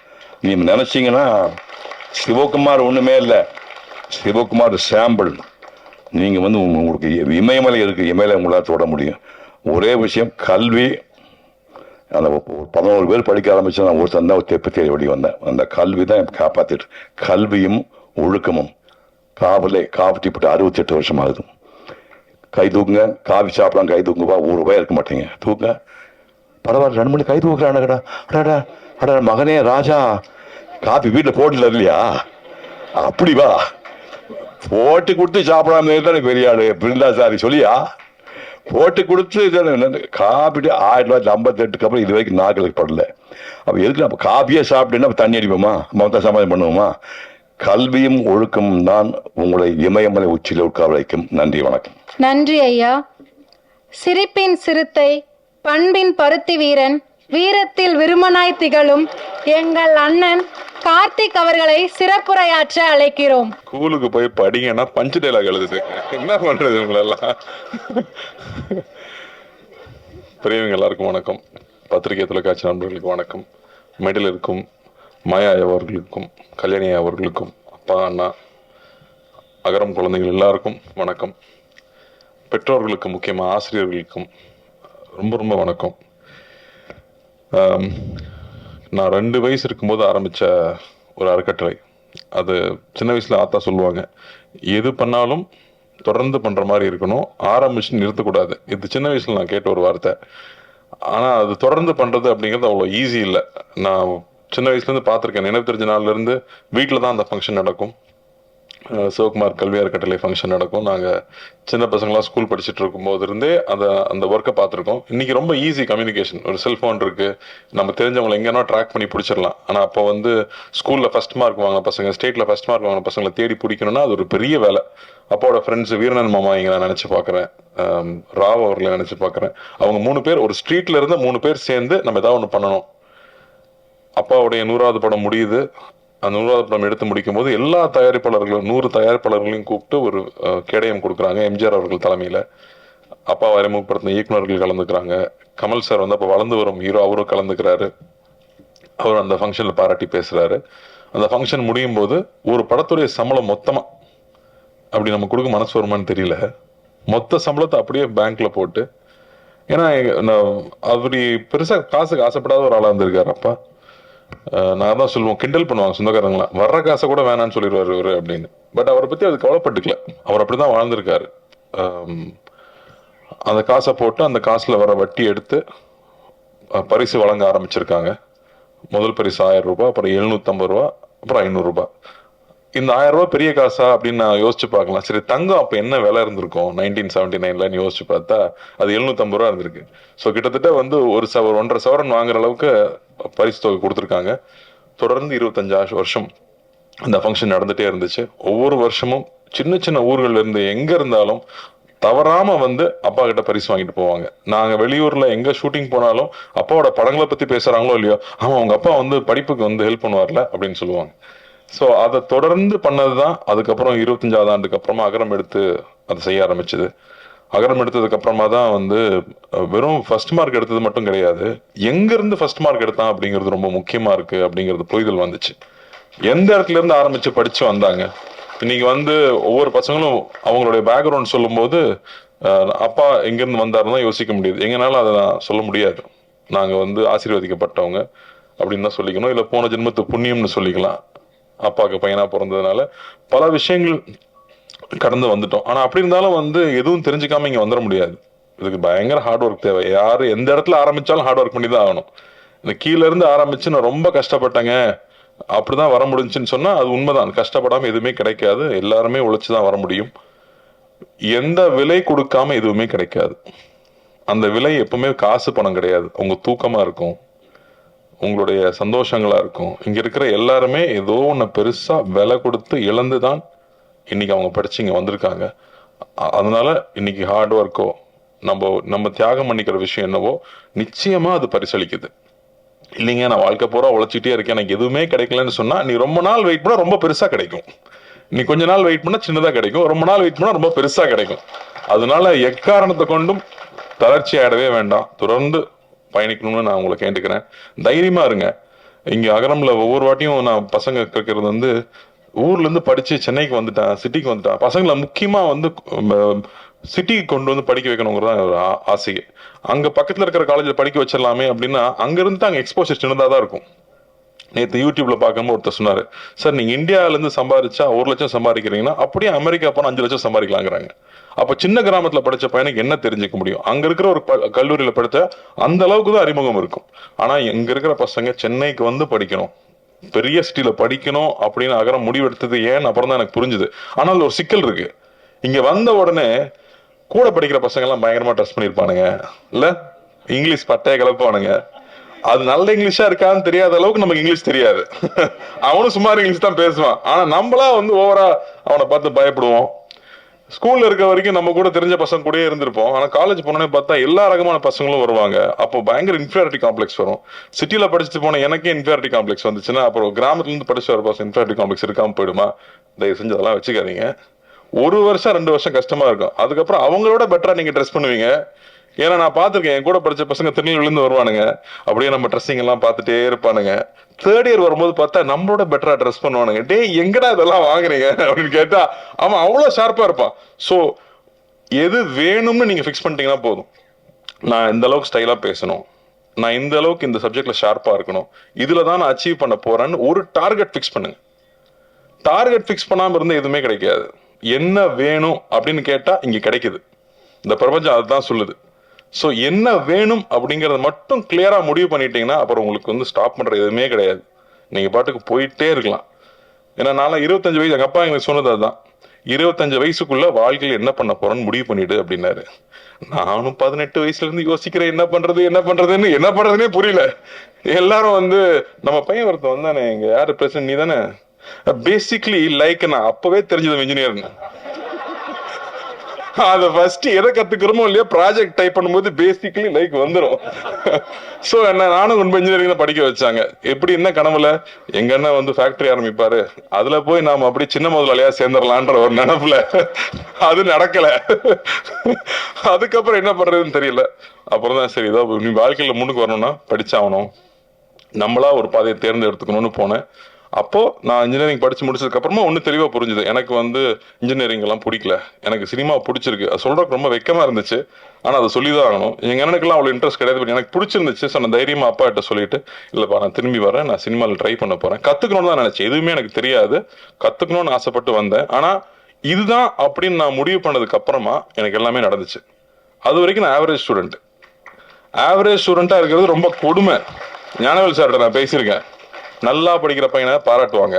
நீங்கள் நினச்சிங்கன்னா சிவகுமார் ஒன்றுமே இல்லை, சிவகுமார் சாம்பிள். நீங்கள் வந்து உங்களுக்கு இமயமலை இருக்குது, இமயமலை உங்களால் தொட முடியும். ஒரே விஷயம், கல்வி. அந்த 11 பேர் படிக்க ஆரம்பிச்சு நான் ஒருத்தன் தான் தெப்பு தேடி ஓடி வந்தேன். அந்த கல்வி தான் காப்பாற்றிட்டு, கல்வியும் ஒழுக்கமும். காவட்டிப்பட்டு 68 வருஷம் ஆகுது. கை தூக்குங்க, காஃபி சாப்பிடலாம், கை தூக்குங்கப்பா, ₹1 இருக்க மாட்டேங்க, தூக்குங்க. பரவாயில்ல 2 மணி கை தூக்குறானுங்கடா, அடா அடா மகனே ராஜா, காஃபி வீட்டில் போட்டுல இல்லையா, அப்படி வா போட்டு கொடுத்து சாப்பிடாம தானே பெரிய ஆளு பிருந்தாசாரி சொல்லியா, போட்டு கொடுத்து காப்பிட்டு 1958 அப்புறம் இது வரைக்கும் நாக்களுக்கு படல. அப்போ எதுக்கு நம்ம காபியே சாப்பிட்டேன்னா தண்ணி அடிப்போமா, மொத்த சமாதானம் பண்ணுவோமா? கல்வியும் ஒழுக்கமும் தான் உங்களை இமயமலை உச்சியில் உட்கார வைக்கும். நன்றி, வணக்கம். நன்றி ஐயா. சிரிப்பின் சிறுத்தை, பண்பின் பருத்தி வீரன், வீரத்தில் விருமனாய் திகழும் எங்கள் அண்ணன் கார்த்திக் அவர்களை சிறப்புரையாற்ற அழைக்கிறோம். ஸ்கூலுக்கு போய் படிங்கன்னா பஞ்சு டைலாக் எழுதுது, என்ன பண்றது உங்களெல்லாம்? பெரியவங்க எல்லாருக்கும் வணக்கம், பத்திரிகை தொலைக்காட்சி நண்பர்களுக்கு வணக்கம், மெடல் இருக்கும் மாயா அவர்களுக்கும் கல்யாணி அவர்களுக்கும் அப்பா அண்ணா அகரம் குழந்தைகள் எல்லாருக்கும் வணக்கம். பெற்றோர்களுக்கு முக்கியமாக ஆசிரியர்களுக்கும் ரொம்ப ரொம்ப வணக்கம். நான் 2 வயசு இருக்கும்போது ஆரம்பித்த ஒரு அறக்கட்டளை. அது சின்ன வயசில் ஆத்தா சொல்லுவாங்க, எது பண்ணாலும் தொடர்ந்து பண்ணுற மாதிரி இருக்கணும், ஆரம்பிச்சு நிறுத்தக்கூடாது. இது சின்ன வயசில் நான் கேட்ட ஒரு வார்த்தை. ஆனால் அது தொடர்ந்து பண்ணுறது அப்படிங்கிறது அவ்வளோ ஈஸி இல்லை. நான் சின்ன வயசுலேருந்து பார்த்துருக்கேன். நினைவு தெரிஞ்ச நாள்லேருந்து வீட்டில் தான் அந்த ஃபங்க்ஷன் நடக்கும். சிவகுமார் கல்வி அறக்கட்டளை ஃபங்க்ஷன் நடக்கும். நாங்கள் சின்ன பசங்களாம் ஸ்கூல் படிச்சுட்டு இருக்கும்போது இருந்தே அந்த ஒர்க்கை பார்த்துருக்கோம். இன்றைக்கி ரொம்ப ஈஸி கம்யூனிகேஷன், ஒரு செல்ஃபோன் இருக்குது, நம்ம தெரிஞ்சவங்களை எங்கேனா ட்ராக் பண்ணி பிடிச்சிடலாம். ஆனால் அப்போ வந்து ஸ்கூலில் ஃபஸ்ட் மார்க் வாங்கின பசங்க, ஸ்டேட்டில் ஃபஸ்ட் மார்க் வாங்கின பசங்களை தேடி பிடிக்கணும்னா அது ஒரு பெரிய வேலை. அப்பாவோட ஃப்ரெண்ட்ஸ் வீரனன் மாமா இங்கே நான் நினச்சி பார்க்குறேன், ராவ் அவர்களை நினச்சி பார்க்குறேன். அவங்க 3 பேர், ஒரு ஸ்ட்ரீட்டில் இருந்து 3 பேர் சேர்ந்து நம்ம ஏதாவது ஒன்று பண்ணணும். அப்பாவுடைய 100வது படம் முடியுது. அந்த 100வது படம் எடுத்து முடிக்கும் போது எல்லா தயாரிப்பாளர்களும் 100 தயாரிப்பாளர்களையும் கூப்பிட்டு ஒரு கேடயம் கொடுக்குறாங்க. எம்ஜிஆர் அவர்கள் தலைமையில் அப்பாவை அறிமுகப்படுத்தின இயக்குநர்கள் கலந்துக்கிறாங்க. கமல் சார் வந்து அப்போ வளர்ந்து வரும் ஹீரோ, அவரும் கலந்துக்கிறாரு. அவர் அந்த ஃபங்க்ஷனில் பாராட்டி பேசுகிறாரு. அந்த ஃபங்க்ஷன் முடியும் போது ஒரு படத்துடைய சம்பளம் மொத்தமாக அப்படி நம்ம கொடுக்க மனசு வருமானு தெரியல, மொத்த சம்பளத்தை அப்படியே பேங்க்ல போட்டு, ஏன்னா அப்படி பெருசாக காசுக்கு ஆசைப்படாத ஒரு ஆளாக இருந்திருக்காரு அப்பா. நான் தான் சொல்லுவோம், கிண்டல் பண்ணுவாங்க சொந்தக்காரங்களாம், வர்ற காசை கூட வேணான்னு சொல்லிடுவாரு இவரு அப்படின்னு. பட் அவரை பற்றி அது கவலைப்பட்டுக்கல, அவர் அப்படிதான் வாழ்ந்திருக்காரு. அந்த காசை போட்டு அந்த காசுல வர வட்டி எடுத்து பரிசு வழங்க ஆரம்பிச்சிருக்காங்க. முதல் பரிசு 1000 ரூபாய், அப்புறம் 750 ரூபா, அப்புறம் 500 ரூபாய். இந்த 1000 ரூபாய் பெரிய காசா அப்படின்னு நான் யோசிச்சு பார்க்கலாம். சரி, தங்கம் அப்ப என்ன விலை இருந்திருக்கும் 1979ல யோசிச்சு பார்த்தா அது 750 ரூபா இருந்திருக்கு. ஸோ கிட்டத்தட்ட வந்து 1.5 சவரன் வாங்குற அளவுக்கு பரிசு தொகை கொடுத்துருக்காங்க. தொடர்ந்து 25 வருஷம் அந்த ஃபங்க்ஷன் நடந்துட்டே இருந்துச்சு. ஒவ்வொரு வருஷமும் சின்ன சின்ன ஊர்கள்ல இருந்து எங்க இருந்தாலும் தவறாம வந்து அப்பா கிட்ட பரிசு வாங்கிட்டு போவாங்க. நாங்க வெளியூர்ல எங்க ஷூட்டிங் போனாலும் அப்பாவோட படங்களை பத்தி பேசுறாங்களோ இல்லையோ, ஆமா உங்க அப்பா வந்து படிப்புக்கு வந்து ஹெல்ப் பண்ணுவார்ல அப்படின்னு சொல்லுவாங்க. ஸோ அதை தொடர்ந்து பண்ணதுதான். அதுக்கப்புறம் 25வது ஆண்டுக்கு அப்புறமா அகரம் எடுத்து அதை செய்ய ஆரம்பிச்சது. அகரம் எடுத்ததுக்கு அப்புறமா தான் வந்து வெறும் ஃபர்ஸ்ட் மார்க் எடுத்தது மட்டும் கிடையாது, எங்க இருந்து ஃபர்ஸ்ட் மார்க் எடுத்தான் அப்படிங்கிறது ரொம்ப முக்கியமா இருக்கு அப்படிங்கிறது புரிதல் வந்துச்சு. எந்த இடத்துல இருந்து ஆரம்பிச்சு படிச்சு வந்தாங்க. இன்னைக்கு வந்து ஒவ்வொரு பசங்களும் அவங்களுடைய பேக்ரவுண்ட் சொல்லும் போது அப்பா எங்கிருந்து வந்தாருன்னு தான் யோசிக்க முடியுது. எங்கனால அதை நான் சொல்ல முடியாது. நாங்க வந்து ஆசீர்வதிக்கப்பட்டவங்க அப்படின்னு தான் சொல்லிக்கணும், இல்லை போன ஜென்மத்து புண்ணியம்னு சொல்லிக்கலாம். அப்பாவுக்கு பையனா பிறந்ததுனால பல விஷயங்கள் கடந்து வந்துட்டோம். ஆனா அப்படி இருந்தாலும் வந்து எதுவும் தெரிஞ்சுக்காம இங்க வந்துட முடியாது. இதுக்கு பயங்கர ஹார்ட் ஒர்க் தேவை. யாரு எந்த இடத்துல ஆரம்பிச்சாலும் ஹார்ட் ஒர்க் பண்ணி தான் ஆகணும். இந்த கீழ இருந்து ஆரம்பிச்சு நான் ரொம்ப கஷ்டப்பட்டேங்க அப்படிதான் வர முடிஞ்சுன்னு சொன்னா அது உண்மைதான். கஷ்டப்படாம எதுவுமே கிடைக்காது. எல்லாருமே உழைச்சுதான் வர முடியும். எந்த விலை கொடுக்காம எதுவுமே கிடைக்காது. அந்த விலை எப்பவுமே காசு பணம் கிடையாது. உங்க தூக்கமா இருக்கும், உங்களுடைய சந்தோஷங்களா இருக்கும். இங்க இருக்கிற எல்லாருமே ஏதோ ஒண்ணு பெருசா விலை கொடுத்து இழந்துதான் இன்னைக்கு அவங்க படிச்சு இங்க வந்திருக்காங்க. அதனால இன்னைக்கு ஹார்ட் ஒர்க்கோ நம்ம தியாகம் பண்ணிக்கிற விஷயம் என்னவோ நிச்சயமா அது பரிசளிக்குது. இல்லைங்க நான் வாழ்க்கை பூரா உழைச்சிட்டே இருக்கேன் எனக்கு எதுவுமே கிடைக்கலன்னு சொன்னா, நீ ரொம்ப நாள் வெயிட் பண்ணா ரொம்ப பெருசா கிடைக்கும். நீ கொஞ்ச நாள் வெயிட் பண்ணா சின்னதா கிடைக்கும், ரொம்ப நாள் வெயிட் பண்ணா ரொம்ப பெருசா கிடைக்கும். அதனால எக்காரணத்தை கொண்டும் தளர்ச்சி ஆயிடவே வேண்டாம். தொடர்ந்து பயணிக்கணும்னு நான் உங்களை கேட்டுக்கிறேன். தைரியமா இருங்க. இங்க அகரம்ல ஒவ்வொரு வாட்டியும் நான் பசங்க கேட்கறது வந்து ஊர்ல இருந்து படிச்சு சென்னைக்கு வந்துட்டான், சிட்டிக்கு வந்துட்டான். பசங்களை முக்கியமா வந்து சிட்டிக்கு கொண்டு வந்து படிக்க வைக்கணுங்கிறதான் ஒரு ஆசை. அங்க பக்கத்துல இருக்கிற காலேஜ்ல படிக்க வச்சிடலாமே அப்படின்னா அங்க இருந்து அங்க எக்ஸ்போசர் சின்னதா தான் இருக்கும். நேற்று யூடியூப்ல பார்க்கும்போது ஒருத்தர் சொன்னாரு, சார் நீங்க இந்தியாவில இருந்து சம்பாதிச்சா 1 லட்சம் சம்பாதிக்கிறீங்கன்னா அப்படியே அமெரிக்கா போனா 5 லட்சம் சம்பாதிக்கலாங்கிறாங்க. அப்ப சின்ன கிராமத்துல படிச்ச பையனுக்கு என்ன தெரிஞ்சுக்க முடியும்? அங்க இருக்கிற ஒரு கல்லூரியில படிச்ச அந்த அளவுக்கு தான் அறிமுகம் இருக்கும். ஆனா இங்க இருக்கிற பசங்க சென்னைக்கு வந்து படிக்கணும், பெரிய சிட்டில படிக்கணும் அப்படின்னு அகரம் முடிவெடுத்தது ஏன் அப்புறம் தான் எனக்கு புரிஞ்சுது. ஆனால் ஒரு சிக்கல் இருக்கு. இங்க வந்த உடனே கூட படிக்கிற பசங்க எல்லாம் பயங்கரமா ட்ரெஸ் பண்ணிருப்பானுங்க, இல்ல இங்கிலீஷ் பட்டைய கலப்பானுங்க. அது நல்ல இங்கிலீஷா இருக்கான்னு தெரியாத அளவுக்கு நமக்கு இங்கிலீஷ் தெரியாது. அவனும் சுமார் இங்கிலீஷ் தான் பேசுவான். ஆனா நம்மளா வந்து ஓவரா அவனை பார்த்து பயப்படுவோம். ஸ்கூல்ல இருக்க வரைக்கும் நம்ம கூட தெரிஞ்ச பசங்க கூட இருந்திருப்போம். ஆனா காலேஜ் போனோடனே பார்த்தா எல்லா ரகமான பசங்களும் வருவாங்க. அப்போ பயங்கர இன்ஃபீரியாரிட்டி காம்ப்ளெக்ஸ் வரும். சிட்டில படிச்சுட்டு போன எனக்கே இன்ஃபீரியாரிட்டி காம்ப்ளெக்ஸ் வந்துச்சுன்னா அப்புறம் கிராமத்துல இருந்து படிச்சு வர பசங்க இன்ஃபீரியாரிட்டி காம்ப்ளெக்ஸ் இருக்காம போயிடுமா? தயவு செஞ்சு அதெல்லாம் வச்சுக்காதீங்க. 1 வருஷம் 2 வருஷம் கஷ்டமா இருக்கும். அதுக்கப்புறம் அவங்களோட பெட்டரா நீங்க ட்ரெஸ் பண்ணுவீங்க. ஏன்னா நான் பார்த்திருக்கேன், என் கூட படிச்ச பசங்க திருநெல்வேலிருந்து வருவானுங்க, அப்படியே நம்ம ட்ரெஸ்ஸிங் எல்லாம் பார்த்துட்டே இருப்பானுங்க. 3rd இயர் வரும்போது பார்த்தா நம்மளோட பெட்டரா ட்ரெஸ் பண்ணுவானுங்க. டே எங்கடா இதெல்லாம் வாங்குறீங்க அப்படின்னு கேட்டா அவன் அவ்வளவு ஷார்ப்பா இருப்பான். சோ எது வேணும்னு நீங்க ஃபிக்ஸ் பண்ணிட்டீங்கன்னா போதும். நான் இந்த அளவுக்கு ஸ்டைலா பேசணும், நான் இந்த அளவுக்கு இந்த சப்ஜெக்ட்ல ஷார்ப்பா இருக்கணும், இதுல தான் நான் அச்சீவ் பண்ண போறேன்னு ஒரு டார்கெட் ஃபிக்ஸ் பண்ணுங்க. டார்கெட் ஃபிக்ஸ் பண்ணாம இருந்தா எதுவுமே கிடைக்காது. என்ன வேணும் அப்படின்னு கேட்டா இங்க கிடைக்குது. இந்த பிரபஞ்சம் அதுதான் சொல்லுது. ஸோ என்ன வேணும் அப்படிங்கறத மட்டும் கிளியரா முடிவு பண்ணிட்டீங்கன்னா அப்புறம் உங்களுக்கு வந்து ஸ்டாப் பண்ற எதுவுமே கிடையாது. நீங்க பாட்டுக்கு போயிட்டே இருக்கலாம். ஏன்னா நான் 25 வயசு, எங்க அப்பா எங்களுக்கு சொன்னது அதுதான், 25 வயசுக்குள்ள வாழ்க்கையில் என்ன பண்ண போறேன்னு முடிவு பண்ணிடு அப்படின்னாரு. நானும் 18 வயசுல இருந்து யோசிக்கிறேன் என்ன பண்றதுன்னே புரியல. எல்லாரும் வந்து நம்ம பையன் ஒருத்தன் வந்தானே, இங்க யாரு பிரசிடன்ட் நீ தானே, பேசிக்லி லைக் நான் அப்பவே தெரிஞ்சது இன்ஜினியர். அத ஃபர்ஸ்ட் எதை கத்துக்கிறோமோ இல்லையா ப்ராஜெக்ட் டைப் பண்ணும்போது பேசிக்கலி லைக் வந்துடும். சோ என்ன நானும் ரொம்ப இன்ஜினியரிங் தான் படிக்க வச்சாங்க. எப்படி என்ன கனவுல எங்க அண்ணன் வந்து ஃபேக்டரி ஆரம்பிப்பாரு, அதுல போய் நாம அப்படி சின்ன முதலாளியா சேர்ந்துடலான்ற ஒரு நினைப்புல அது நடக்கல. அதுக்கப்புறம் என்ன பண்றதுன்னு தெரியல. அப்புறம் தான் சரி இதோ நீ வாழ்க்கையில முன்னுக்கு வரணும்னா படிச்சாகணும், நம்மளா ஒரு பாதையை தேர்ந்தெடுத்துக்கணும்னு போனேன். அப்போ நான் இன்ஜினியரிங் படிச்சு முடிச்சதுக்கு அப்புறமா ஒண்ணு தெளிவா புரிஞ்சுது, எனக்கு வந்து இன்ஜினியரிங் எல்லாம் பிடிக்கல, எனக்கு சினிமா பிடிச்சிருக்கு. அது சொல்றதுக்கு ரொம்ப வெக்கமா இருந்துச்சு, ஆனா அதை சொல்லிதான் ஆகணும். எங்க அண்ணனுக்குலாம் அவ்வளவு இன்ட்ரெஸ்ட் கிடையாது, எனக்கு பிடிச்சிருந்துச்சு. ஸோ நான் தைரியமா அப்பா கிட்ட சொல்லிட்டு இல்லப்பா நான் திரும்பி வரேன், நான் சினிமாவில் ட்ரை பண்ண போறேன், கத்துக்கணும்னு தான் நினைச்சேன். எதுவுமே எனக்கு தெரியாது, கத்துக்கணும்னு ஆசைப்பட்டு வந்தேன். ஆனா இதுதான் அப்படின்னு நான் முடிவு பண்ணதுக்கு அப்புறமா எனக்கு எல்லாமே நடந்துச்சு. அது வரைக்கும் நான் ஆவரேஜ் ஸ்டூடெண்டா இருக்கிறது ரொம்ப கொடுமை. ஞானவேல் சார்கிட்ட நான் பேசியிருக்கேன். நல்லா படிக்கிற பையனை பாராட்டுவாங்க,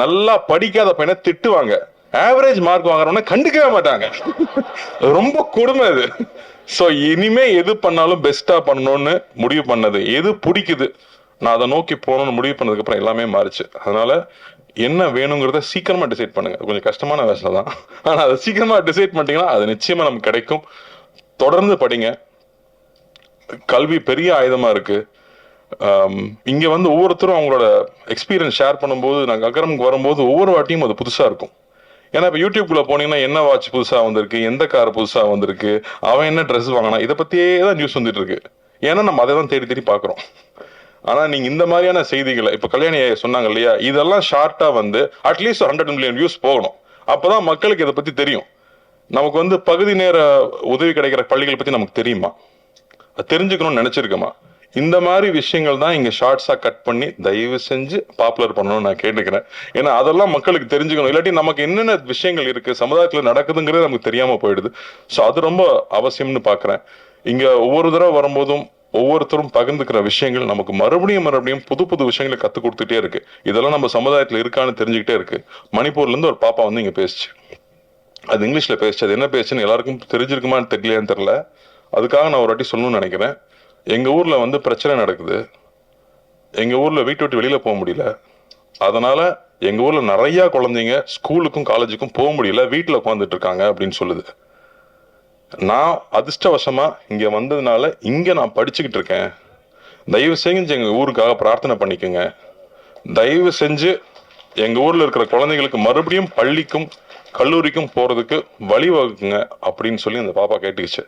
நல்லா படிக்காத பையனை திட்டுவாங்க, ஆவரேஜ் மார்க் வாங்குறவன கண்டுக்கவே மாட்டாங்க. ரொம்ப கொடுமை அது. சோ இனிமே எது பண்ணாலும் பெஸ்டா பண்ணணும்னு முடிவு பண்ணது, எது பிடிக்குது நான் அதை நோக்கி போகணும்னு முடிவு பண்ணதுக்கு அப்புறம் எல்லாமே மாறிச்சு. அதனால என்ன வேணுங்கிறத சீக்கிரமா டிசைட் பண்ணுங்க. கொஞ்சம் கஷ்டமான வேலை தான், ஆனா அதை சீக்கிரமா டிசைட் பண்ணிட்டீங்கன்னா அது நிச்சயமா நமக்கு கிடைக்கும். தொடர்ந்து படிங்க. கல்வி பெரிய ஆயுதமா இருக்கு. இங்க வந்து ஒவ்வொருத்தரும் அவங்களோட எக்ஸ்பீரியன்ஸ் ஷேர் பண்ணும்போது, நாங்கள் அகரமுக்கு வரும்போது ஒவ்வொரு வாட்டியும் அது புதுசா இருக்கும். ஏன்னா இப்போ யூடியூப்குள்ள போனீங்கன்னா என்ன வாட்ச் புதுசா வந்திருக்கு, எந்த கார் புதுசா வந்திருக்கு, அவன் என்ன ட்ரெஸ் வாங்கினா, இதை பத்தியே தான் நியூஸ் வந்துட்டு இருக்கு. ஏன்னா நம்ம அதை தான் தேடி தேடி பாக்குறோம். ஆனா நீங்க இந்த மாதிரியான செய்திகளை இப்ப கல்யாணி சொன்னாங்க இல்லையா, இதெல்லாம் ஷார்ட்டா வந்து அட்லீஸ்ட் 100 மில்லியன் வியூஸ் போகணும். அப்பதான் மக்களுக்கு இதை பத்தி தெரியும். நமக்கு வந்து பகுதி நேர உதவி கிடைக்கிற பள்ளிகளை பத்தி நமக்கு தெரியுமா, தெரிஞ்சுக்கணும்னு நினைச்சிருக்கோமா? இந்த மாதிரி விஷயங்கள் தான் இங்க ஷார்ட்ஸா கட் பண்ணி தயவு செஞ்சு பாப்புலர் பண்ணணும்னு நான் கேட்டுக்கிறேன். ஏன்னா அதெல்லாம் மக்களுக்கு தெரிஞ்சுக்கணும். இல்லாட்டி நமக்கு என்னென்ன விஷயங்கள் இருக்கு சமுதாயத்துல நடக்குதுங்கிறது நமக்கு தெரியாம போயிடுது. ஸோ அது ரொம்ப அவசியம்னு பாக்குறேன். இங்க ஒவ்வொரு தடவை வரும்போதும் ஒவ்வொருத்தரும் பகிர்ந்துக்கிற விஷயங்கள் நமக்கு மறுபடியும் புது புது விஷயங்களை கத்துக் கொடுத்துட்டே இருக்கு. இதெல்லாம் நம்ம சமுதாயத்துல இருக்கான்னு தெரிஞ்சுக்கிட்டே இருக்கு. மணிப்பூர்ல இருந்து ஒரு பாப்பா வந்து இங்க பேசுச்சு, அது இங்கிலீஷ்ல பேசுச்சு. அது என்ன பேசுன்னு எல்லாருக்கும் தெரிஞ்சிருக்குமான்னு தெரியலையான்னு தெரியல. அதுக்காக நான் ஒரு வாட்டி சொல்லணும்னு நினைக்கிறேன். எங்க ஊர்ல வந்து பிரச்சனை நடக்குது, எங்க ஊர்ல வீட்டை விட்டு வெளியில போக முடியல, அதனால எங்க ஊர்ல நிறைய குழந்தைங்க ஸ்கூலுக்கும் காலேஜுக்கும் போக முடியல, வீட்டுல உட்காந்துட்டு இருக்காங்க அப்படின்னு சொல்லுது. நான் அதிர்ஷ்டவசமா இங்க வந்ததுனால இங்க நான் படிச்சுக்கிட்டு இருக்கேன். தயவு செஞ்சு எங்க ஊருக்காக பிரார்த்தனை பண்ணிக்கோங்க. தயவு செஞ்சு எங்க ஊர்ல இருக்கிற குழந்தைங்களுக்கு மறுபடியும் பள்ளிக்கும் கல்லூரிக்கும் போறதுக்கு வழிவகுக்குங்க அப்படின்னு சொல்லி அந்த பாப்பா கேட்டுக்குச்சு.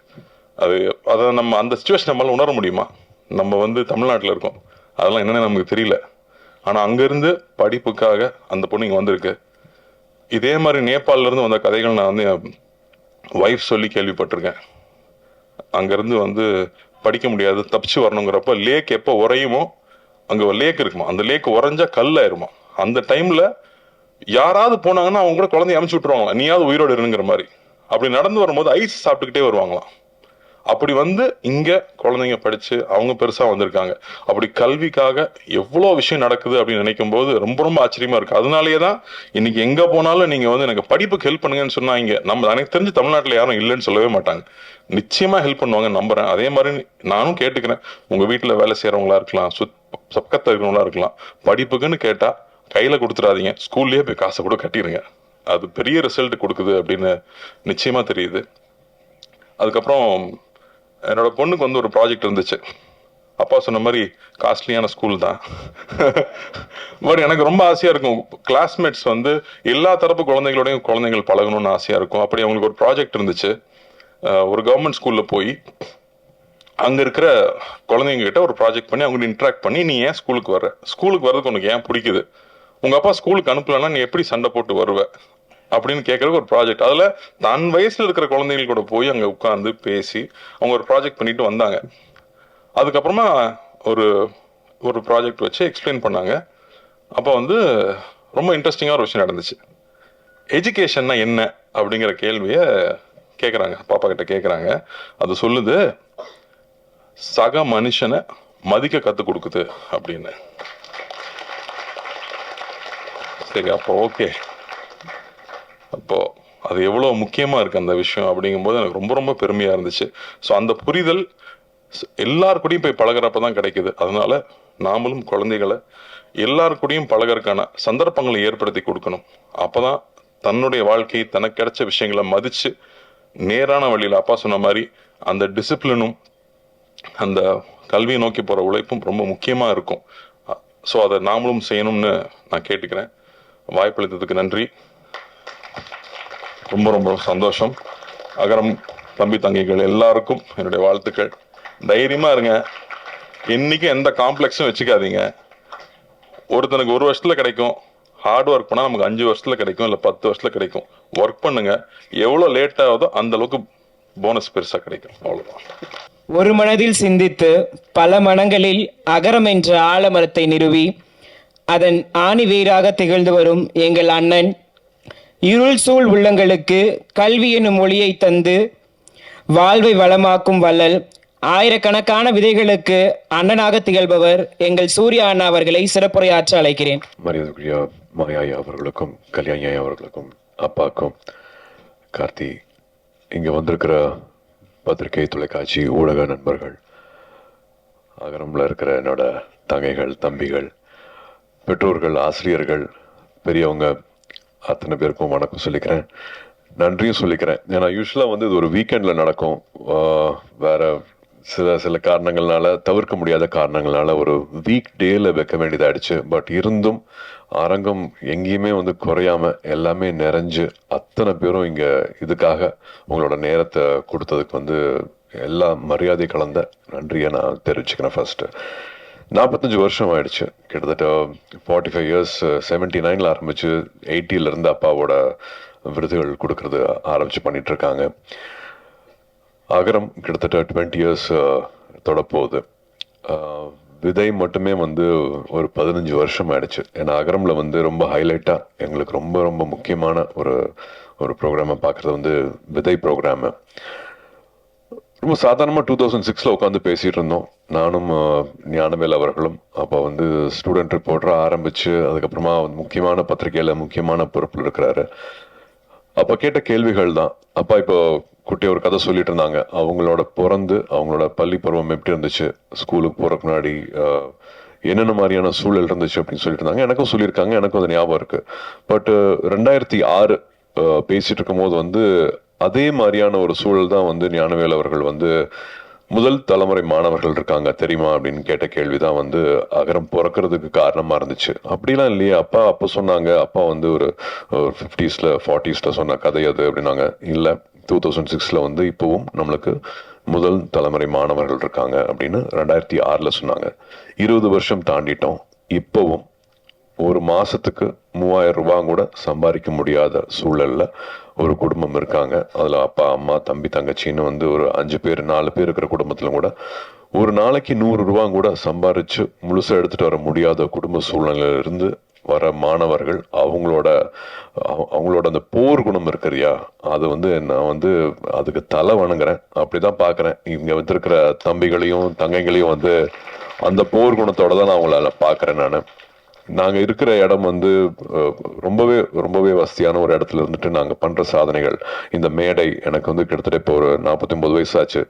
அதை நம்ம அந்த சிச்சுவேஷன் நம்மளால உணர முடியுமா? நம்ம வந்து தமிழ்நாட்டில் இருக்கோம், அதெல்லாம் என்னன்னு நமக்கு தெரியல. ஆனா அங்கிருந்து படிப்புக்காக அந்த பொண்ணு இங்க வந்திருக்கு. இதே மாதிரி நேபாளில இருந்து வந்த கதைகள் நான் வந்து வைஃப் சொல்லி கேள்விப்பட்டிருக்கேன். அங்கிருந்து வந்து படிக்க முடியாது, தப்பிச்சு வரணுங்கிறப்ப லேக் எப்போ உறையுமோ, அங்க ஒரு லேக் இருக்குமா, அந்த லேக் உறைஞ்சா கல் ஆயிருமா. அந்த டைம்ல யாராவது போனாங்கன்னா அவங்க கூட குழந்தைய அனுப்பிச்சு விட்டுருவாங்களாம், நீயாவது உயிரோடு இருங்கிற மாதிரி. அப்படி நடந்து வரும்போது ஐஸ் சாப்பிட்டுக்கிட்டே வருவாங்களாம். அப்படி வந்து இங்க குழந்தைங்க படிச்சு அவங்க பெருசா வந்திருக்காங்க. அப்படி கல்விக்காக எவ்வளோ விஷயம் நடக்குது அப்படின்னு நினைக்கும் போது ரொம்ப ரொம்ப ஆச்சரியமா இருக்கு. அதனாலேயே தான் இன்னைக்கு எங்க போனாலும் நீங்க வந்து எனக்கு படிப்புக்கு ஹெல்ப் பண்ணுங்கன்னு சொன்னா இங்க நம்ம எனக்கு தெரிஞ்சு தமிழ்நாட்டில் யாரும் இல்லைன்னு சொல்லவே மாட்டாங்க. நிச்சயமா ஹெல்ப் பண்ணுவாங்க நம்புறேன். அதே மாதிரி நானும் கேட்டுக்கிறேன், உங்க வீட்டுல வேலை செய்யறவங்களா இருக்கலாம், பக்கத்துல இருக்கிறவங்களா இருக்கலாம், படிப்புக்குன்னு கேட்டா கையில கொடுத்துடாதீங்க, ஸ்கூல்லயே போய் காசை கூட கட்டிடுங்க. அது பெரிய ரிசல்ட் கொடுக்குது அப்படின்னு நிச்சயமா தெரியுது. அதுக்கப்புறம் என்னோட பொண்ணுக்கு வந்து ஒரு ப்ராஜெக்ட் இருந்துச்சு. அப்பா சொன்ன மாதிரி காஸ்ட்லியான ஸ்கூல் தான். பட் எனக்கு ரொம்ப ஆசையா இருக்கும், கிளாஸ்மேட்ஸ் வந்து எல்லா தரப்பு குழந்தைகள் பழகணும்னு ஆசையா இருக்கும். அப்படி அவங்களுக்கு ஒரு ப்ராஜெக்ட் இருந்துச்சு. ஒரு கவர்மெண்ட் ஸ்கூல்ல போய் அங்க இருக்கிற குழந்தைங்க கிட்ட ஒரு ப்ராஜெக்ட் பண்ணி அவங்க இன்ட்ராக்ட் பண்ணி, நீ ஏன் ஸ்கூலுக்கு வர்றதுக்கு உனக்கு ஏன் பிடிக்குது, உங்க அப்பா ஸ்கூலுக்கு அனுப்பலன்னா நீ எப்படி சண்டை போட்டு வருவ அப்படின்னு கேட்கறதுக்கு ஒரு ப்ராஜெக்ட். அதுல தன் வயசுல இருக்கிற குழந்தைகள் கூட போய் அங்க உட்கார்ந்து பேசி அவங்க ஒரு ப்ராஜெக்ட் பண்ணிட்டு வந்தாங்க. அதுக்கப்புறமா ஒரு ஒரு ப்ராஜெக்ட் வச்சு எக்ஸ்பிளைன் பண்ணாங்க. அப்போ வந்து ரொம்ப இன்ட்ரெஸ்டிங்காக ஒரு விஷயம் நடந்துச்சு. எஜுகேஷன்னா என்ன அப்படிங்கிற கேள்வியை கேட்குறாங்க, பாப்பா கிட்ட கேட்குறாங்க. அது சொல்லுது, சக மனுஷனை மதிக்க கற்றுக் கொடுக்குது அப்படின்னு. சரி, அப்போ ஓகே, அப்போ அது எவ்வளோ முக்கியமாக இருக்குது அந்த விஷயம் அப்படிங்கும்போது எனக்கு ரொம்ப ரொம்ப பெருமையாக இருந்துச்சு. ஸோ அந்த புரிதல் எல்லாருக்கூடையும் போய் பழகிறப்ப தான் கிடைக்குது. அதனால நாமளும் குழந்தைகளை எல்லாருக்கூடையும் பழகிறதுக்கான சந்தர்ப்பங்களை ஏற்படுத்தி கொடுக்கணும். அப்போதான் தன்னுடைய வாழ்க்கை தனக்கு கிடைச்ச விஷயங்களை மதித்து நேரான வழியில் அப்பா சொன்ன மாதிரி அந்த டிசிப்ளினும் அந்த கல்வியை நோக்கி போகிற உழைப்பும் ரொம்ப முக்கியமாக இருக்கும். ஸோ அதை நாமளும் செய்யணும்னு நான் கேட்டுக்கிறேன். வாய்ப்பளித்ததுக்கு நன்றி, ரொம்ப ரொம்ப சந்தோஷம். அகரம் தம்பி தங்கைகள் எல்லாருக்கும் என்னுடைய வாழ்த்துக்கள். தைரியமா இருங்க, இன்னைக்கு எந்த காம்ப்ளெக்ஸும் வச்சுக்காதீங்க. ஒருத்தனுக்கு 1 வருஷத்துல கிடைக்கும், ஹார்ட் ஒர்க் பண்ணா நமக்கு 5 வருஷத்துல கிடைக்கும், இல்லை 10 வருஷத்துல கிடைக்கும். ஒர்க் பண்ணுங்க, எவ்வளோ லேட் ஆகுதோ அந்த அளவுக்கு போனஸ் பெருசா கிடைக்கும். அவ்வளவுதான். ஒரு மனதில் சிந்தித்து பல மனங்களில் அகரம் என்ற ஆலமரத்தை நிறுவி அதன் ஆணிவேராக திகழ்ந்து வரும் எங்கள் அண்ணன், இருள் சூழ் உள்ளங்களுக்கு கல்வி எனும் மொழியை தந்து வாழ்வை வளமாக்கும் வள்ளல், ஆயிரக்கணக்கான விதைகளுக்கு அண்ணனாக திகழ்பவர் எங்கள் சூர்யா அண்ணா அவர்களை சிறப்புரையாற்ற அழைக்கிறேன். மரியாதைக்குரிய மாயாயா அவர்களுக்கும் கல்யாணி அவர்களுக்கும் அப்பாக்கும் கார்த்தி, இங்கே வந்திருக்கிற பத்திரிகை தொலைக்காட்சி ஊடக நண்பர்கள், அகரம்ல இருக்கிற என்னோட தங்கைகள் தம்பிகள், பெற்றோர்கள், ஆசிரியர்கள், பெரியவங்க அத்தனை பேருக்கும் வணக்கம் சொல்லிக்கிறேன், நன்றியும் சொல்லிக்கிறேன். ஏன்னா யூஸ்வலாக வந்து இது ஒரு வீக்கெண்டில் நடக்கும், வேற சில காரணங்கள்னால, தவிர்க்க முடியாத காரணங்கள்னால ஒரு வீக் டேல வைக்க வேண்டியதாயிடுச்சு. பட் இருந்தும் அரங்கம் எங்கேயுமே வந்து குறையாம எல்லாமே நிறைஞ்சு அத்தனை பேரும் இங்கே இதுக்காக உங்களோட நேரத்தை கொடுத்ததுக்கு வந்து எல்லா மரியாதை கலந்த நன்றியை நான் தெரிவிச்சுக்கிறேன். ஃபர்ஸ்ட் 45 வருஷம் ஆயிடுச்சு, கிட்டத்தட்ட 45 இயர்ஸ். 79ல் ஆரம்பிச்சு 80லேருந்து அப்பாவோட விருதுகள் கொடுக்கறது ஆரம்பிச்சு பண்ணிட்டு இருக்காங்க. அகரம் கிட்டத்தட்ட 20 இயர்ஸ் தொடப்போகுது. விதை மட்டுமே வந்து ஒரு 15 வருஷம் ஆயிடுச்சு. ஏன்னா அகரம்ல வந்து ரொம்ப ஹைலைட்டா எங்களுக்கு ரொம்ப ரொம்ப முக்கியமான ஒரு ப்ரோக்ராமை பார்க்கறது வந்து விதை ப்ரோக்ராமு. ரொம்ப சாதாரணமாக 2006ல் உட்காந்து பேசிகிட்டு இருந்தோம், நானும் ஞானவேல் அவர்களும். அப்போ வந்து ஸ்டூடெண்ட் ரிப்போர்ட்டராக ஆரம்பித்து அதுக்கப்புறமா முக்கியமான பத்திரிகையில் முக்கியமான பொறுப்பில் இருக்கிறாரு. அப்போ கேட்ட கேள்விகள் தான். அப்பா இப்போ குட்டி ஒரு கதை சொல்லிட்டு இருந்தாங்க, அவங்களோட பிறந்து அவங்களோட பள்ளி பருவம் எப்படி இருந்துச்சு, ஸ்கூலுக்கு போகிறதுக்கு முன்னாடி என்னென்ன மாதிரியான சூழல் இருந்துச்சு அப்படின்னு சொல்லிட்டு இருந்தாங்க. எனக்கும் சொல்லியிருக்காங்க, எனக்கும் அது ஞாபகம் இருக்கு. பட் 2006 பேசிட்டு இருக்கும் போது வந்து அதே மாதிரியான ஒரு சூழல் தான் வந்து ஞானவேல் அவர்கள் வந்து முதல் தலைமுறை மாணவர்கள் இருக்காங்க தெரியுமா அப்படின்னு கேட்ட கேள்விதான் வந்து அகரம் பிறக்கிறதுக்கு காரணமா இருந்துச்சு. அப்படிலாம் இல்லையே அப்பா அப்போ சொன்னாங்க, அப்பா வந்து ஒரு 50s 40s சொன்ன கதை அது அப்படின்னாங்க. இல்லை, 2006ல் வந்து இப்பவும் நம்மளுக்கு முதல் தலைமுறை மாணவர்கள் இருக்காங்க அப்படின்னு 2006ல் சொன்னாங்க. 20 வருஷம் தாண்டிட்டோம். இப்பவும் ஒரு மாசத்துக்கு 3000 ரூபாய் கூட சம்பாதிக்க முடியாத சூழல்ல ஒரு குடும்பம் இருக்காங்க. அதுல அப்பா அம்மா தம்பி தங்கச்சின்னு வந்து ஒரு 5 பேர் 4 பேர் இருக்கிற குடும்பத்துல கூட ஒரு நாளைக்கு 100 ரூபாய் கூட சம்பாரிச்சு முழுசா எடுத்துட்டு வர முடியாத குடும்ப சூழ்நிலையில இருந்து வர மாணவர்கள் அவங்களோட அந்த போர் குணம் இருக்கிறியா, அது வந்து நான் வந்து அதுக்கு தலை வணங்குறேன். அப்படிதான் பார்க்குறேன். இங்கே வந்திருக்கிற தம்பிகளையும் தங்கைகளையும் வந்து அந்த போர் குணத்தோட தான் நான் அவங்கள பார்க்குறேன். நாங்கள் இருக்கிற இடம் வந்து ரொம்பவே வசதியான ஒரு இடத்துல இருந்துட்டு நாங்கள் பண்ணுற சாதனைகள், இந்த மேடை எனக்கு வந்து கிட்டத்தட்ட இப்போ ஒரு 49 வயசாச்சு.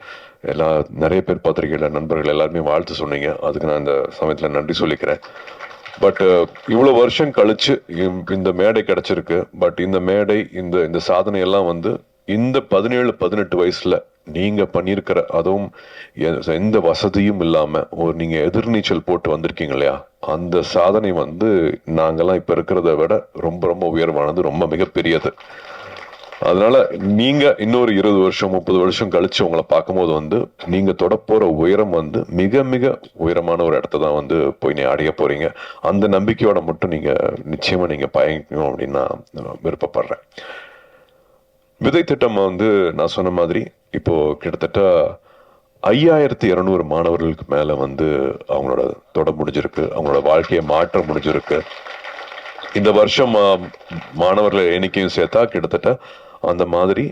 நிறைய பேர் பத்திரிகையில் நண்பர்கள் எல்லாருமே வாழ்த்து சொன்னீங்க, அதுக்கு நான் இந்த சமயத்தில் நன்றி சொல்லிக்கிறேன். பட் இவ்வளோ வருஷம் கழிச்சு இந்த மேடை கிடைச்சிருக்கு. பட் இந்த மேடை இந்த சாதனையெல்லாம் வந்து இந்த 17-18 வயசுல நீங்க பண்ணியிருக்கிற, அதுவும் எந்த வசதியும் இல்லாம நீங்க எதிர்நீச்சல் போட்டு வந்திருக்கீங்க இல்லையா, அந்த சாதனை வந்து நாங்கெல்லாம் இப்ப இருக்கிறத விட ரொம்ப உயர்வானது, ரொம்ப மிகப்பெரியது. அதனால நீங்க இன்னொரு 20 வருஷம் 30 வருஷம் கழிச்சு உங்களை பார்க்கும்போது வந்து நீங்க தொட போற உயரம் வந்து மிக உயரமான ஒரு இடத்த தான் வந்து போய் நீ அடைய போறீங்க. அந்த நம்பிக்கையோட மட்டும் நீங்க நிச்சயமா நீங்க பயணிக்கணும் அப்படின்னு நான் விருப்பப்படுறேன். விதை திட்டம் வந்து நான் சொன்ன மாதிரி இப்போ கிட்டத்தட்ட 5200 மாணவர்களுக்கு மேல வந்து அவங்களோட தொட முடிஞ்சிருக்கு, அவங்களோட வாழ்க்கையை மாற்ற முடிஞ்சிருக்கு. இந்த வருஷம் மாணவர்கள் எண்ணிக்கையும் சேர்த்தா கிட்டத்தட்ட அந்த மாதிரி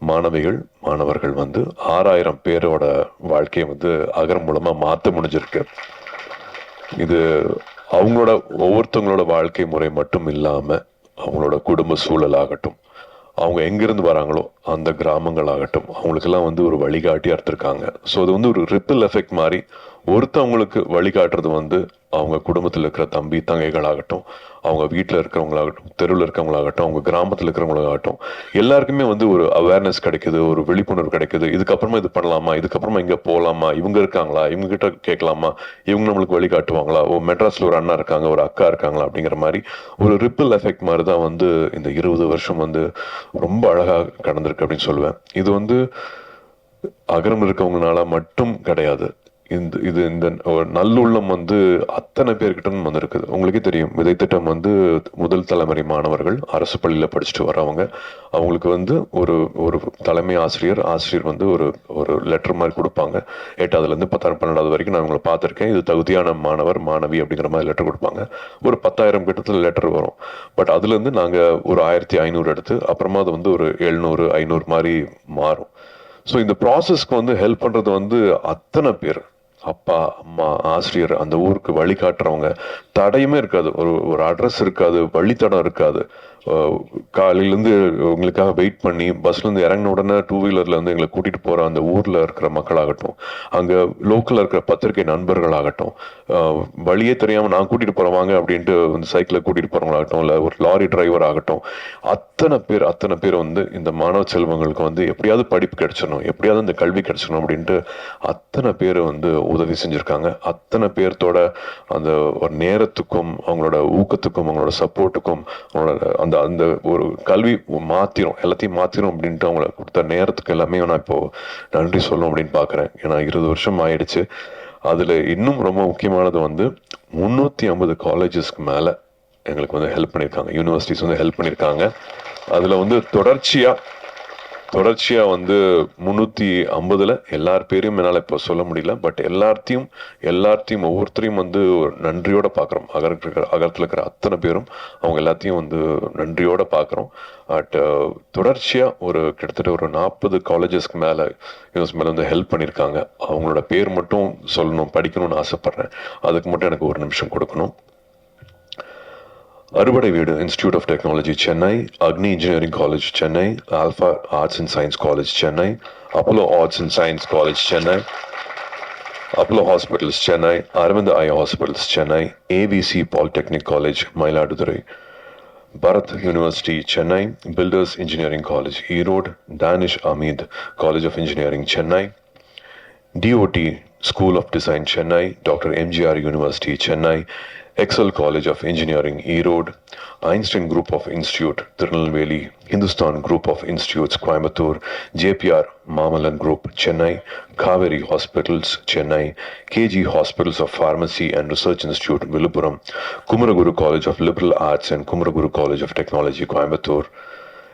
மாணவர்கள் வந்து 6000 பேரோட வாழ்க்கையை வந்து அகரம் மூலமா மாற்ற முடிஞ்சிருக்கு. இது அவங்களோட ஒவ்வொருத்தவங்களோட வாழ்க்கை முறை மட்டும் இல்லாம அவங்களோட குடும்ப சூழல் ஆகட்டும், அவங்க எங்கிருந்து வராங்களோ அந்த கிராமங்கள் ஆகட்டும், அவங்களுக்கெல்லாம் வந்து ஒரு வழிகாட்டியா இருந்திருக்காங்க. ஸோ அது வந்து ஒரு ரிப்பிள் எஃபெக்ட் மாதிரி ஒருத்தவங்களுக்கு வழிகாட்டுறது வந்து அவங்க குடும்பத்தில் இருக்கிற தம்பி தங்கைகளாகட்டும், அவங்க வீட்டில் இருக்கிறவங்களாகட்டும், தெருவில் இருக்கிறவங்களாகட்டும், அவங்க கிராமத்தில் இருக்கிறவங்களாகட்டும், எல்லாருக்குமே வந்து ஒரு அவேர்னஸ் கிடைக்குது, ஒரு விழிப்புணர்வு கிடைக்குது. இதுக்கப்புறமா இது பண்ணலாமா, இதுக்கப்புறமா இங்கே போகலாமா, இவங்க இருக்காங்களா, இவங்க கிட்ட கேட்கலாமா, இவங்க நம்மளுக்கு வழிகாட்டுவாங்களா, மெட்ராஸில் ஒரு அண்ணா இருக்காங்க, ஒரு அக்கா இருக்காங்களா, அப்படிங்கிற மாதிரி ஒரு ரிப்பிள் எஃபெக்ட் மாதிரி தான் வந்து இந்த 20 வருஷம் வந்து ரொம்ப அழகாக கடந்திருக்கு அப்படின்னு சொல்லுவேன். இது வந்து அகரம் இருக்கவங்கனால மட்டும் கிடையாது. இந்த நல்லுள்ளம் வந்து அத்தனை பேர்கிட்ட வந்திருக்குது. உங்களுக்கே தெரியும், விதை திட்டம் வந்து முதல் தலைமுறை மாணவர்கள் அரசு பள்ளியில படிச்சுட்டு வரவங்க, அவங்களுக்கு வந்து ஒரு தலைமை ஆசிரியர் வந்து ஒரு லெட்டர் மாதிரி கொடுப்பாங்க. 8ஆவதுல இருந்து 10ஆவது 12ஆவது வரைக்கும் நான் உங்களை பார்த்துருக்கேன். இது தகுதியான மாணவர் மாணவி அப்படிங்கிற மாதிரி லெட்டர் கொடுப்பாங்க. ஒரு 10,000 கிட்டத்துல லெட்டர் வரும். பட் அதுல இருந்து நாங்க ஒரு 1500 எடுத்து அப்புறமா அது வந்து ஒரு 700 500 மாதிரி மாறும். ஸோ இந்த ப்ராசஸ்க்கு வந்து ஹெல்ப் பண்றது வந்து அத்தனை பேர், அப்பா அம்மா ஆசிரியர், அந்த ஊருக்கு வழிகாட்டுறவங்க, தடையுமே இருக்காது, ஒரு அட்ரஸ் இருக்காது, வழித்தடம் இருக்காது. காலையிலேருந்து உங்களுக்காக வெயிட் பண்ணி பஸ்லேருந்து இறங்கின உடனே 2 வீலரில் வந்து எங்களை கூட்டிகிட்டு போகிற அந்த ஊரில் இருக்கிற மக்களாகட்டும், அங்கே லோக்கலில் இருக்கிற பத்திரிகை நண்பர்களாகட்டும், வழியே தெரியாமல் நான் கூட்டிகிட்டு போகிறவாங்க அப்படின்ட்டு வந்து சைக்கிளில் கூட்டிகிட்டு போகிறவங்களாகட்டும், இல்லை ஒரு லாரி டிரைவர் ஆகட்டும், அத்தனை பேர் வந்து இந்த மாணவ செல்வங்களுக்கு வந்து எப்படியாவது படிப்பு கிடைச்சிடணும், எப்படியாவது இந்த கல்வி கிடைச்சிடணும் அப்படின்ட்டு அத்தனை பேர் வந்து உதவி செஞ்சுருக்காங்க. அத்தனை பேர்த்தோட அந்த ஒரு நேரத்துக்கும் அவங்களோட ஊக்கத்துக்கும் அவங்களோட சப்போர்ட்டுக்கும் அவங்களோட அந்த ஒரு கல்வி எல்லாத்தையும் மாத்திரும் அப்படின்ட்டு அவங்கள கொடுத்த நேரத்துக்கு எல்லாமே நான் இப்போ நன்றி சொல்லணும் அப்படின்னு பாக்குறேன். ஏன்னா 20 வருஷம் ஆயிடுச்சு. அதுல இன்னும் ரொம்ப முக்கியமானது வந்து 350 காலேஜஸ்க்கு மேல எங்களுக்கு வந்து ஹெல்ப் பண்ணியிருக்காங்க, யூனிவர்சிட்டிஸ் வந்து ஹெல்ப் பண்ணியிருக்காங்க. அதுல வந்து தொடர்ச்சியா வந்து 350ல எல்லார் பேரையும் என்னால் இப்போ சொல்ல முடியல. பட் எல்லாத்தையும் ஒவ்வொருத்தரையும் வந்து ஒரு நன்றியோட பார்க்குறோம். அகரத்தில் இருக்கிற அத்தனை பேரும் அவங்க எல்லாத்தையும் வந்து நன்றியோட பார்க்குறோம். தொடர்ச்சியாக கிட்டத்தட்ட ஒரு 40 காலேஜஸ்க்கு மேலே வந்து ஹெல்ப் பண்ணியிருக்காங்க. அவங்களோட பேர் மட்டும் சொல்லணும், படிக்கணும்னு ஆசைப்பட்றேன். அதுக்கு மட்டும் எனக்கு ஒரு நிமிஷம் கொடுக்கணும். அறுபடை வீடு institute of technology Chennai, Agni engineering college Chennai, Alpha arts and science college Chennai, Apollo arts and science college Chennai, Apollo hospitals Chennai, Aravind eye hospitals Chennai, AVC polytechnic college Mayiladuthurai, Bharath university Chennai, builders engineering college Erode, Dhanish Ahmed college of engineering Chennai, DOT School of Design Chennai, Dr. MGR University Chennai, Excel College of Engineering Erode, Einstein Group of Institute Tirunelveli, Hindustan Group of Institutes Coimbatore, JPR Mamalan Group Chennai, Kaveri Hospitals Chennai, KG Hospitals of Pharmacy and Research Institute Villupuram, Kumaraguru College of Liberal Arts and Kumaraguru College of Technology Coimbatore,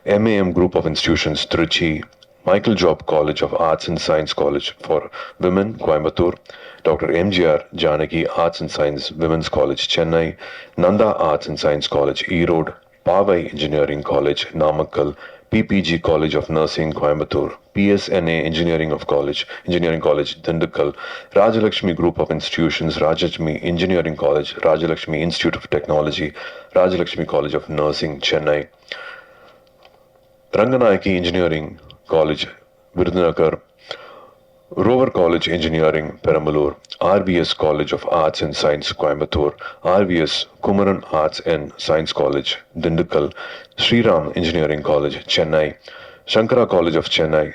MAM Group of Institutions Trichy, Michael Job College of Arts and Science College for Women, Coimbatore, Dr. MGR Janaki Arts and Science Women's College, Chennai, Nanda Arts and Science College, Erode, Pavai Engineering College, Namakkal, PPG College of Nursing, Coimbatore, PSNA Engineering College, Dindigul, Rajalakshmi Group of Institutions, Rajalakshmi Engineering College, Rajalakshmi Institute of Technology, Rajalakshmi College of Nursing, Chennai, Ranganayaki Engineering College, Virudhunagar, Rover College Engineering, Perambalur, RVS College of Arts and Science, Coimbatore, RVS Kumaran Arts and Science College, Dindigul, Sriram Engineering College, Chennai, Shankara College of Chennai,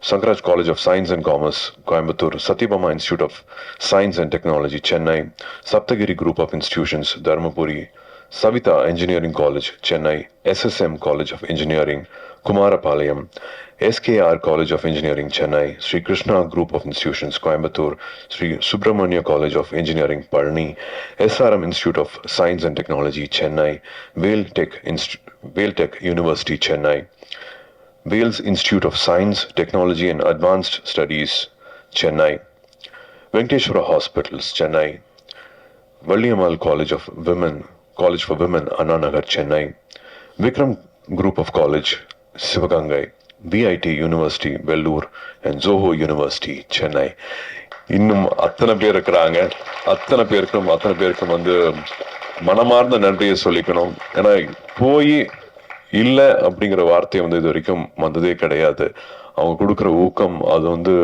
Sankaraj College of Science and Commerce, Coimbatore, Satyabama Institute of Science and Technology, Chennai, Saptagiri Group of Institutions, Dharmapuri, Savita Engineering College, Chennai, SSM College of Engineering, Kumarapalayam, SKR College of Engineering, Chennai, Sri Krishna Group of Institutions, Coimbatore, Sri Subramania College of Engineering, Palani, SRM Institute of Science and Technology, Chennai, Vailtech University, Chennai, Wales Institute of Science, Technology and Advanced Studies, Chennai, Venkateshwara Hospitals, Chennai, Valliammal College for Women, Anna Nagar, Chennai, Vikram Group of College, Sivagangai, VIT University, Vellore, and Zoho University, Chennai. இன்னும் அத்தனை பேர் இருக்கிறாங்க. அத்தனை பேருக்கும் வந்து மனமார்ந்த நன்றியை சொல்லிக்கணும். ஏன்னா போய் இல்லை அப்படிங்கிற வார்த்தையை வந்து இது வரைக்கும் வந்ததே கிடையாது. அவங்க கொடுக்குற ஊக்கம் அது வந்து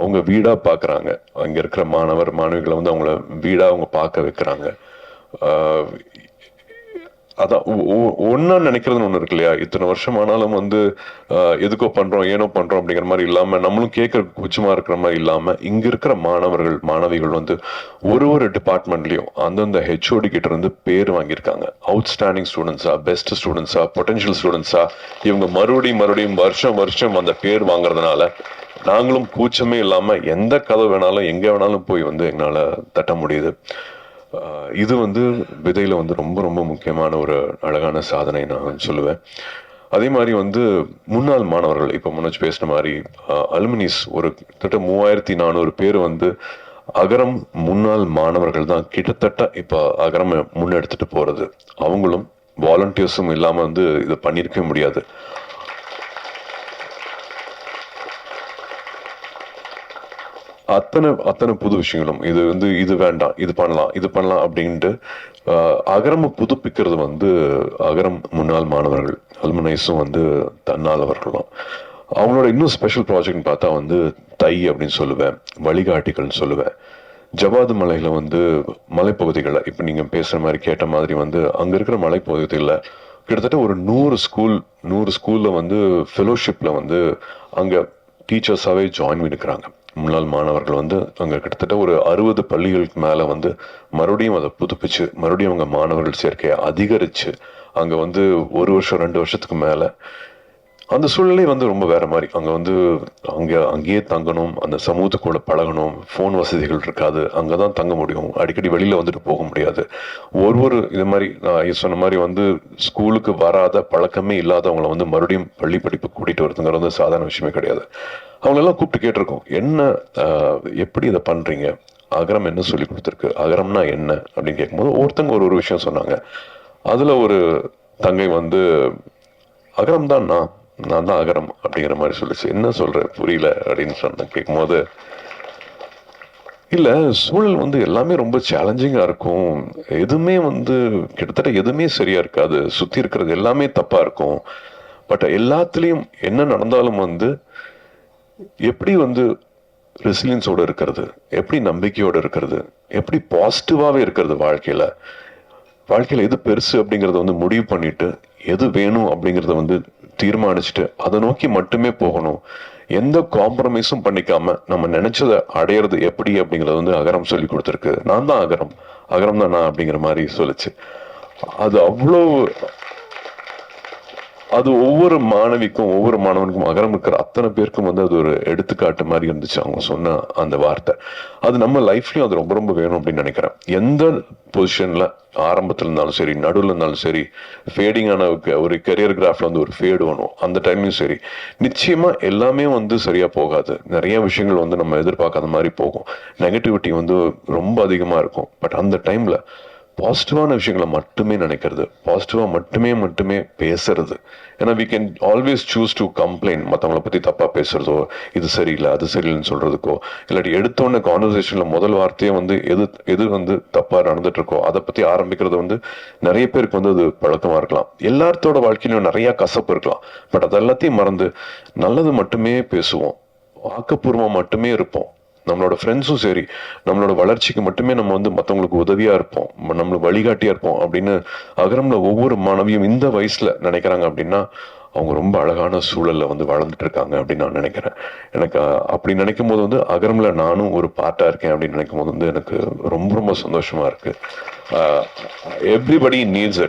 அவங்க வீடா பார்க்குறாங்க. அங்கே இருக்கிற மாணவிகளை வந்து அவங்கள வீடா அவங்க பார்க்க வைக்கிறாங்க. அதான் ஒன்னா நினைக்கிறதுன்னு ஒண்ணு இருக்கு இல்லையா? இத்தனை வருஷம் ஆனாலும் வந்து எதுக்கோ பண்றோம் ஏனோ பண்றோம் அப்படிங்கிற மாதிரி இல்லாம, நம்மளும் கேட்கற குச்சமா இருக்கிற மாதிரி இல்லாம, இங்க இருக்கிற மாணவிகள் வந்து ஒரு டிபார்ட்மெண்ட்லயும் அந்தந்த ஹெச்ஓடி கிட்ட இருந்து பேர் வாங்கியிருக்காங்க. அவுட்ஸ்டாண்டிங் ஸ்டூடெண்ட்ஸா, பெஸ்ட் ஸ்டூடெண்ட்ஸா, பொட்டன்ஷியல் ஸ்டூடெண்ட்ஸா, இவங்க மறுபடியும் வருஷம் அந்த பேர் வாங்குறதுனால நாங்களும் கூச்சமே இல்லாம எந்த கதை வேணாலும் எங்க வேணாலும் போய் வந்து எங்களால தட்ட முடியுது. இது வந்து விதையில வந்து ரொம்ப முக்கியமான ஒரு அழகான சாதனை நான் சொல்லுவேன். அதே மாதிரி வந்து முன்னாள் மாணவர்கள், இப்ப முன்னாடி பேசின மாதிரி அலுமினிஸ் ஒரு கிட்டத்தட்ட 3400 பேர் வந்து அகரம் முன்னாள் மாணவர்கள் தான் கிட்டத்தட்ட இப்ப அகரம் முன்னெடுத்துட்டு போறது. அவங்களும் வாலண்டியர்ஸும் இல்லாம வந்து இதை பண்ணிருக்கவே முடியாது. அத்தனை புது விஷயங்களும் இது வந்து இது வேண்டாம் இது பண்ணலாம் அப்படின்ட்டு அகரம் புதுப்பிக்கிறது வந்து அகரம் முன்னாள் மாணவர்கள், அலுமினைஸும் வந்து தன்னாலவர்களும். அவங்களோட இன்னும் ஸ்பெஷல் ப்ராஜெக்ட்னு பார்த்தா வந்து தை அப்படின்னு சொல்லுவேன், வழிகாட்டிகள்னு சொல்லுவேன். ஜவாது மலையில வந்து மலைப்பகுதிகளை இப்ப நீங்க பேசுற மாதிரி கேட்ட மாதிரி வந்து அங்க இருக்கிற மலைப்பகுதிகளில் கிட்டத்தட்ட ஒரு 100 ஸ்கூல்ல வந்து ஃபெலோஷிப்ல வந்து அங்க டீச்சர்ஸாவே ஜாயின் பண்ணிக்கிறாங்க. முன்னாள் மாணவர்கள் வந்து அங்க கிட்டத்தட்ட ஒரு 60 பள்ளிகளுக்கு மேல வந்து மறுபடியும் அதை புதுப்பிச்சு மறுபடியும் அவங்க மாணவர்கள் சேர்க்கையை அதிகரிச்சு அங்க வந்து 1 வருஷம் 2 வருஷத்துக்கு மேல அந்த சூழ்நிலை வந்து ரொம்ப வேற மாதிரி. அங்க வந்து அங்கேயே தங்கணும், அந்த சமூகத்துக்குள்ள பழகணும், போன் வசதிகள் இருக்காது, அங்கதான் தங்க முடியும், அடிக்கடி வெளியில வந்துட்டு போக முடியாது. ஒரு இது மாதிரி நான் சொன்ன மாதிரி வந்து ஸ்கூலுக்கு வராத பழக்கமே இல்லாதவங்களை வந்து மறுபடியும் பள்ளி படிப்பு கூட்டிட்டு வருதுங்கிறது வந்து சாதாரண விஷயமே கிடையாது. அவங்களெல்லாம் கூப்பிட்டு கேட்டிருக்கோம், என்ன எப்படி இதை பண்றீங்க, அகரம் என்ன சொல்லி கொடுத்துருக்கு, அகரம்னா என்ன அப்படின்னு கேட்கும்போது ஒருத்தங்க ஒரு விஷயம் சொன்னாங்க. அதுல ஒரு தங்கை வந்து அகரம் தான் நான் தான் அகரம் அப்படிங்கிற மாதிரி சொல்லிச்சு. என்ன சொல்ற புரியல அப்படின்னு சொன்ன கேட்கும்போது, இல்ல சூழல் வந்து எல்லாமே ரொம்ப சேலஞ்சிங்கா இருக்கும், எதுவுமே வந்து கிட்டத்தட்ட எதுவுமே சரியா இருக்காது, சுத்தி இருக்கிறது எல்லாமே தப்பா இருக்கும், பட் எல்லாத்துலயும் என்ன நடந்தாலும் வந்து எப்படி வந்து ரெசிலியன்ஸோட இருக்கிறது, எப்படி நம்பிக்கையோட இருக்கிறது, எப்படி பாசிட்டிவாவே இருக்கிறது, வாழ்க்கையில எது பெருசு அப்படிங்கறத வந்து முடிவு பண்ணிட்டு எது வேணும் அப்படிங்கறத வந்து தீர்மானிச்சுட்டு அதை நோக்கி மட்டுமே போகணும், எந்த காம்ப்ரமைஸும் பண்ணிக்காம நம்ம நினைச்சதை அடையிறது எப்படி அப்படிங்கறது வந்து அகரம் சொல்லி கொடுத்துருக்கு. நான் தான் அகரம் தான் நான் அப்படிங்கிற மாதிரி சொல்லிச்சு. அது அது ஒவ்வொரு மாணவிக்கும் ஒவ்வொரு மாணவனுக்கும் அகரம் இருக்கிற அத்தனை பேருக்கும் வந்து அது ஒரு எடுத்துக்காட்டு மாதிரி இருந்துச்சு அவங்க சொன்ன அந்த வார்த்தை. அது நம்ம லைஃப்லயும் அது ரொம்ப ரொம்ப வேணும் அப்படின்னு நினைக்கிறேன். எந்த பொசிஷன்ல ஆரம்பத்துல இருந்தாலும் சரி, நடுவில் இருந்தாலும் சரி, ஃபேடிங்கான ஒரு கெரியர் கிராஃப்ல வந்து ஒரு ஃபேடு வேணும். அந்த டைம்லயும் சரி, நிச்சயமா எல்லாமே வந்து சரியா போகாது. நிறைய விஷயங்கள் வந்து நம்ம எதிர்பார்க்காத மாதிரி போகும். நெகட்டிவிட்டி வந்து ரொம்ப அதிகமா இருக்கும். பட் அந்த டைம்ல பாசிட்டிவான விஷயங்களை மட்டுமே நினைக்கிறது, பாசிட்டிவா மட்டுமே பேசுறது. ஏன்னா we can always choose to complain, மற்றவங்களை பத்தி தப்பா பேசுறதோ, இது சரியில்லை அது சரியில்லைன்னு சொல்றதுக்கோ, இல்லாட்டி எடுத்தோடனே கான்வர்சேஷன்ல முதல் வார்த்தையே வந்து எது வந்து தப்பா நடந்துட்டு இருக்கோ அதை பத்தி ஆரம்பிக்கிறது வந்து நிறைய பேருக்கு வந்து அது பழக்கமா இருக்கலாம். எல்லாத்தோட வாழ்க்கையிலும் நிறைய கசப்பு இருக்கலாம். பட் அது எல்லாத்தையும் மறந்து நல்லது மட்டுமே பேசுவோம், ஆக்கப்பூர்வமா மட்டுமே இருப்போம். நம்மளோட ஃப்ரெண்ட்ஸும் சரி, நம்மளோட வளர்ச்சிக்கு மட்டுமே நம்ம வந்து மற்றவங்களுக்கு உதவியா இருப்போம், நம்மளுக்கு வழிகாட்டியா இருப்போம் அப்படின்னு அகரம்ல ஒவ்வொரு மாணவியும் இந்த வயசுல நினைக்கிறாங்க அப்படின்னா அவங்க ரொம்ப அழகான சூழல்ல வந்து வளர்ந்துட்டு இருக்காங்க அப்படின்னு நான் நினைக்கிறேன். எனக்கு அப்படி நினைக்கும் போது வந்து அகரம்ல நானும் ஒரு பார்ட்டா இருக்கேன் அப்படின்னு நினைக்கும் போது வந்து எனக்கு ரொம்ப ரொம்ப சந்தோஷமா இருக்கு. Everybody needs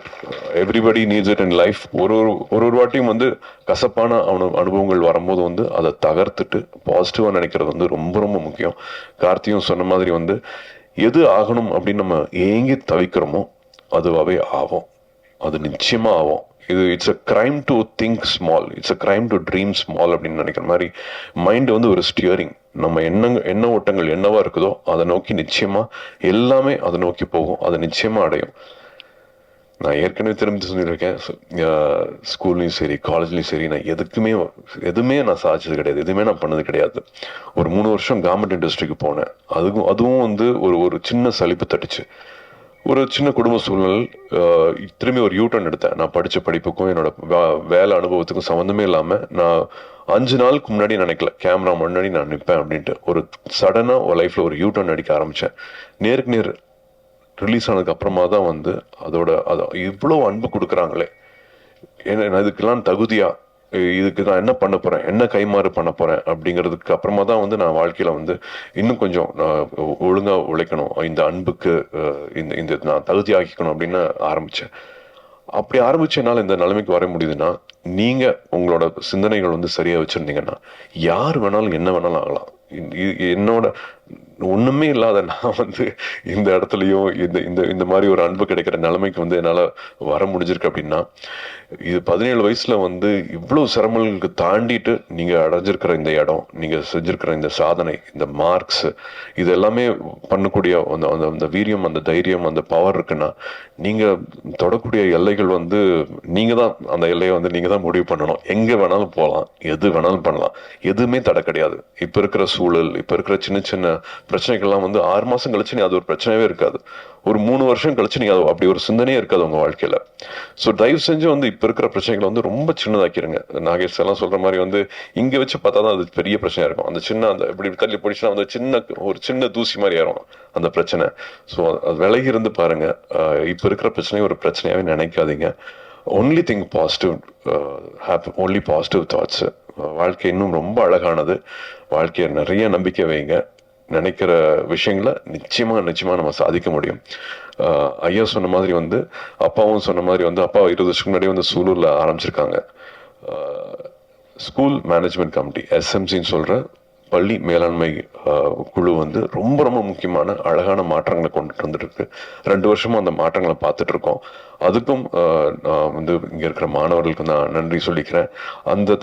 it in life. ஒரு வாட்டியும் வந்து கசப்பான அனுபவங்கள் வரும்போது வந்து அதை தகர்த்துட்டு பாசிட்டிவா நினைக்கிறது வந்து ரொம்ப ரொம்ப முக்கியம். கார்த்தியும் சொன்ன மாதிரி வந்து எது ஆகணும் அப்படின்னு நம்ம ஏங்கி தவிக்கிறோமோ அதுவாவே ஆகும், அது நிச்சயமா ஆகும். It's a crime to think small, it's a crime to dream small அப்படின்னு நினைக்கிற மாதிரி மைண்ட் வந்து ஒரு ஸ்டியரிங். நம்ம எண்ண ஓட்டங்கள் என்னவா இருக்குதோ அதை நோக்கி நிச்சயமா எல்லாமே அதை நோக்கி போகும், அதை நிச்சயமா அடையும். நான் ஏற்கனவே திரும்பி சொல்லியிருக்கேன், ஸ்கூல்லையும் சரி காலேஜ்லையும் சரி நான் எதுவுமே நான் சாதிச்சது கிடையாது, எதுவுமே நான் பண்ணது கிடையாது. ஒரு 3 வருஷம் கவர்மெண்ட் இண்டஸ்ட்ரிக்கு போனேன். அதுவும் வந்து ஒரு சின்ன சலிப்பு தட்டுச்சு. ஒரு சின்ன குடும்ப சூழ்நிலை, திரும்பி ஒரு யூட்டர்ன் எடுத்தேன். நான் படித்த படிப்புக்கும் என்னோட வேலை அனுபவத்துக்கும் சம்மந்தமே இல்லாமல் நான் 5 நாளுக்கு முன்னாடி நினைக்கல கேமரா முன்னாடி நான் நிற்பேன் அப்படின்ட்டு ஒரு சடனாக ஒரு லைஃப்பில் ஒரு யூட்டர்ன் அடிக்க ஆரம்பித்தேன். நேருக்கு நேர் ரிலீஸ் ஆனதுக்கு அப்புறமா தான் வந்து அதை இவ்வளோ அன்பு கொடுக்குறாங்களே, ஏன்னா இதுக்கெல்லாம் தகுதியா, இதுக்கு நான் என்ன பண்ண போறேன், என்ன கைமாறு பண்ண போறேன் அப்படிங்கிறதுக்கு அப்புறமா தான் வந்து நான் வாழ்க்கையில வந்து இன்னும் கொஞ்சம் ஒழுங்கா உழைக்கணும், இந்த அன்புக்கு இந்த நான் தகுதி ஆக்கிக்கணும் அப்படின்னு ஆரம்பிச்சேன். அப்படி ஆரம்பிச்சனால இந்த நிலைமைக்கு வர முடியுதுன்னா நீங்க உங்களோட சிந்தனைகள் வந்து சரியா வச்சிருந்தீங்கன்னா யார் வேணாலும் என்ன வேணாலும் ஆகலாம். என்னோட ஒண்ணுமே இல்லாத நான் வந்து இந்த இடத்துலயும் இந்த மாதிரி ஒரு அன்பு கிடைக்கிற நிலைமைக்கு வந்து என்னால வர முடிஞ்சிருக்கு அப்படின்னா இது 17 வயசுல வந்து இவ்வளவு சிரமங்களுக்கு தாண்டிட்டு நீங்க அடைஞ்சிருக்கிற இந்த இடம், நீங்க செஞ்சிருக்கிற இந்த சாதனை, இந்த மார்க்ஸ், இது எல்லாமே பண்ணக்கூடிய அந்த வீரியம், அந்த தைரியம், அந்த பவர் இருக்குன்னா நீங்க தொடக்கூடிய எல்லைகள் வந்து நீங்க தான் அந்த எல்லையை வந்து நீங்க தான் முடிவு பண்ணணும். எங்க வேணாலும் போகலாம், எது வேணாலும் பண்ணலாம், எதுவுமே தடை கிடையாது. இப்ப இருக்கிற சூழல், இப்ப இருக்கிற சின்ன சின்ன பிரச்சனைகள்லாம் வந்து 6 மாசம் கழிச்சு நீ அது ஒரு பிரச்சனையே இருக்காது. ஒரு 3 வருஷம் கழிச்சு நீங்க அப்படி ஒரு சிந்தனையே இருக்காது உங்க வாழ்க்கையில. ஸோ தயவு செஞ்சு வந்து இப்ப இருக்கிற பிரச்சனைகளை வந்து ரொம்ப சின்னதாக்கிருங்க. நாகேஷ் எல்லாம் சொல்ற மாதிரி வந்து இங்க வச்சு பார்த்தா தான் அது பெரிய பிரச்சனையா இருக்கும். அந்த சின்ன அந்த இப்படி தள்ளி பிடிச்சுன்னா வந்து ஒரு சின்ன தூசி மாதிரி ஏறும் அந்த பிரச்சனை. ஸோ அது விலகி இருந்து பாருங்க. இப்ப இருக்கிற பிரச்சனையை ஒரு பிரச்சனையாவே நினைக்காதீங்க. Only think positive, have only positive thoughts. வாழ்க்கை இன்னும் ரொம்ப அழகானது. வாழ்க்கையை நிறைய நம்பிக்கை வைங்க. நினைக்கிற விஷயங்களை நிச்சயமா நம்ம சாதிக்க முடியும். ஐயா சொன்ன மாதிரி வந்து அப்பாவும் சொன்ன மாதிரி வந்து அப்பா 20 வருஷத்துக்கு முன்னாடி வந்து சூலூர்ல ஆரம்பிச்சிருக்காங்க ஸ்கூல் மேனேஜ்மெண்ட் கமிட்டி, SMCன்னு சொல்ற பள்ளி மேலாண்மை குழு வந்து ரொம்ப ரொம்ப முக்கியமான அழகான மாற்றங்களை கொண்டுட்டு வந்துட்டு இருக்கு. 2 வருஷமா அந்த மாற்றங்களை பார்த்துட்டு இருக்கோம். அதுக்கும் நான் வந்து இங்க இருக்கிற மாணவர்களுக்கு நான் நன்றி சொல்லிக்கிறேன். அந்த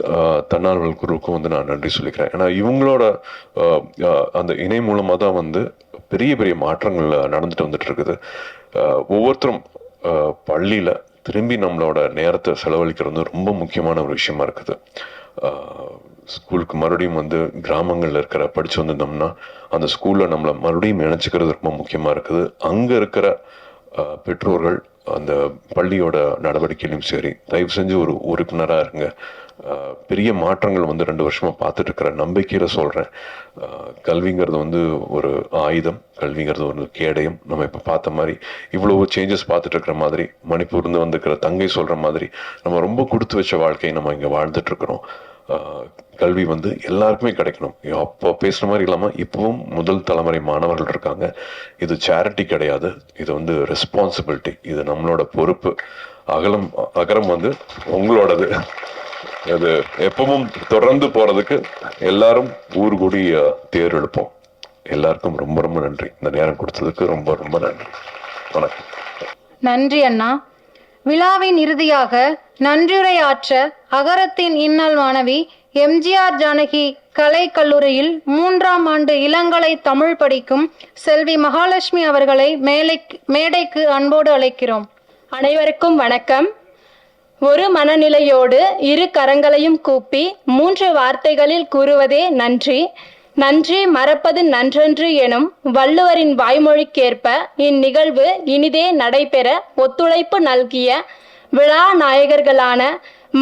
தன்னார்வல் குழுவுக்கும் வந்து நான் நன்றி சொல்லிக்கிறேன். ஏன்னா இவங்களோட அந்த இணை மூலமா தான் வந்து பெரிய பெரிய மாற்றங்கள் நடந்துட்டு வந்துட்டு இருக்குது. ஒவ்வொருத்தரும் பள்ளியில திரும்பி நம்மளோட நேரத்தை செலவழிக்கிறது ரொம்ப முக்கியமான ஒரு விஷயமா இருக்குது. ஸ்கூலுக்கு மறுபடியும் வந்து கிராமங்கள்ல இருக்கிற படிச்சு வந்திருந்தோம்னா அந்த ஸ்கூல்ல நம்மளை மறுபடியும் இணைச்சிக்கிறது ரொம்ப முக்கியமா இருக்குது. அங்க இருக்கிற பெற்றோர்கள் அந்த பள்ளியோட நடவடிக்கையிலும் சரி தயவு செஞ்சு ஒரு உறுப்பினரா இருங்க. பெரிய மாற்றங்கள் வந்து 2 வருஷமா பார்த்துட்டு இருக்கிற நம்பிக்கையில சொல்றேன். கல்விங்கிறது வந்து ஒரு ஆயுதம், கல்விங்கிறது ஒரு கேடயம். நம்ம இப்ப பார்த்த மாதிரி இவ்வளவு சேஞ்சஸ் பார்த்துட்டு இருக்கிற மாதிரி, மணிப்பூர்ந்து வந்திருக்கிற தங்கை சொல்ற மாதிரி நம்ம ரொம்ப கொடுத்து வச்ச வாழ்க்கையை நம்ம இங்க வாழ்ந்துட்டு இருக்கிறோம். கல்வி வந்து எல்லாருக்குமே கிடைக்கணும். அப்போ பேசுற மாதிரி இல்லாம இப்பவும் முதல் தலைமுறை மாணவர்கள் இருக்காங்க. இது சேரிட்டி கிடையாது, இது வந்து ரெஸ்பான்சிபிலிட்டி, இது நம்மளோட பொறுப்பு. அகரம் வந்து உங்களோடது. அது எப்பவும் தொடர்ந்து போறதுக்கு எல்லாரும் ஊர் கூடி தேர் எடுப்போம். எல்லாருக்கும் ரொம்ப ரொம்ப நன்றி. இந்த நேரம் கொடுத்ததுக்கு ரொம்ப ரொம்ப நன்றி. வணக்கம். நன்றி அண்ணா. விழாவின் இறுதியாக நன்றியுரை ஆற்ற அகரத்தின் இந்நாள் மாணவி எம்ஜிஆர் ஜானகி கலை கல்லூரியில் 3ஆம் ஆண்டு இளங்கலை தமிழ் படிக்கும் செல்வி மகாலட்சுமி அவர்களை மேடைக்கு அன்போடு அழைக்கிறோம். அனைவருக்கும் வணக்கம். ஒரு மனநிலையோடு இரு கரங்களையும் கூப்பி 3 வார்த்தைகளில் கூறுவதே நன்றி. நன்றி மறப்பது நன்றன்று எனும் வள்ளுவரின் வாய்மொழிக்கேற்ப இந்நிகழ்வு இனிதே நடைபெற ஒத்துழைப்பு நல்கிய விழா நாயகர்களான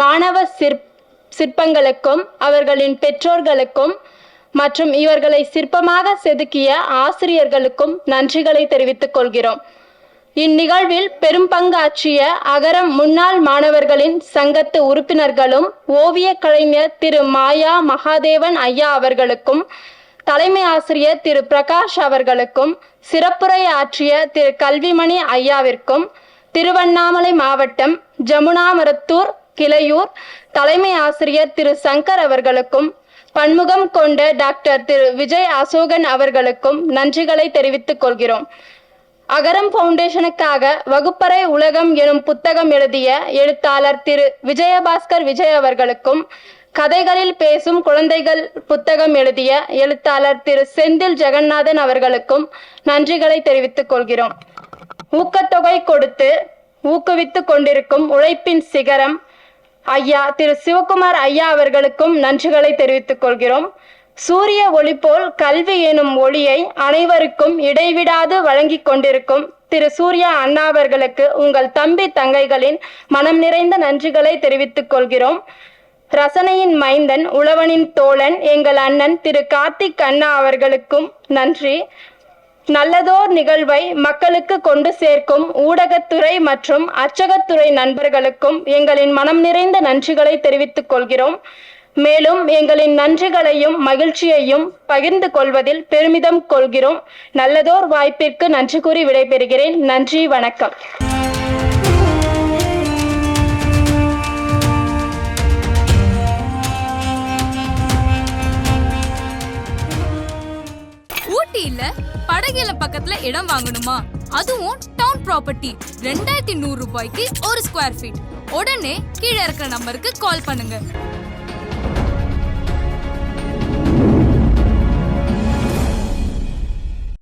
மாணவ சிற்பங்களுக்கும் அவர்களின் பெற்றோர்களுக்கும் மற்றும் இவர்களை சிற்பமாக செதுக்கிய ஆசிரியர்களுக்கும் நன்றிகளை தெரிவித்துக் கொள்கிறோம். இந்நிகழ்வில் பெரும் பங்காற்றிய அகரம் முன்னாள் மாணவர்களின் சங்கத்து உறுப்பினர்களும் ஓவிய கலைஞர் திரு மாயா மகாதேவன் ஐயா அவர்களுக்கும் தலைமை ஆசிரியர் திரு பிரகாஷ் அவர்களுக்கும் சிறப்புரை ஆற்றிய திரு கல்விமணி ஐயாவிற்கும் திருவண்ணாமலை மாவட்டம் ஜமுனாமரத்தூர் கிளையூர் தலைமை ஆசிரியர் திரு சங்கர் அவர்களுக்கும் பன்முகம் கொண்ட டாக்டர் திரு விஜய் அசோகன் அவர்களுக்கும் நன்றிகளை தெரிவித்துக் கொள்கிறோம். அகரம் ஃபவுண்டேஷனுக்காக வகுப்பறை உலகம் எனும் புத்தகம் எழுதிய எழுத்தாளர் திரு விஜயபாஸ்கர் விஜய் அவர்களுக்கும் கதைகளில் பேசும் குழந்தைகள் புத்தகம் எழுதிய எழுத்தாளர் திரு செந்தில் ஜெகநாதன் அவர்களுக்கும் நன்றிகளை தெரிவித்துக் கொள்கிறோம். ஊக்கத்தொகை கொடுத்து ஊக்குவித்துக் கொண்டிருக்கும் உழைப்பின் சிகரம் ஐயா திரு சிவகுமார் ஐயா அவர்களுக்கும் நன்றிகளை தெரிவித்துக் கொள்கிறோம். சூரிய ஒளி போல் கல்வி எனும் ஒளியை அனைவருக்கும் இடைவிடாது வழங்கி கொண்டிருக்கும் திரு சூர்யா அண்ணா அவர்களுக்கு உங்கள் தம்பி தங்கைகளின் மனம் நிறைந்த நன்றிகளை தெரிவித்துக் கொள்கிறோம். ரசனையின் மைந்தன் உழவனின் தோழன் எங்கள் அண்ணன் திரு கார்த்திக் அண்ணா அவர்களுக்கும் நன்றி. நல்லதோர் நிகழ்வை மக்களுக்கு கொண்டு சேர்க்கும் ஊடகத்துறை மற்றும் அச்சகத்துறை நண்பர்களுக்கும் எங்களின் மனம் நிறைந்த நன்றிகளை தெரிவித்துக் கொள்கிறோம். மேலும் எங்களின் நன்றிகளையும் மகிழ்ச்சியையும் பகிர்ந்து கொள்வதில் பெருமிதம் கொள்கிறோம். நல்லதோர் வாய்ப்பிற்கு நன்றி கூறி விடைபெறுகிறேன். நன்றி, வணக்கம். ஊட்டியில படகுல பக்கத்துல இடம் வாங்கணுமா? அதுவும் டவுன் ப்ராப்பர்ட்டி 2100 ரூபாய்க்கு ஒரு ஸ்கொயர் ஃபீட். உடனே கீழே இருக்கிற நம்பருக்கு கால் பண்ணுங்க.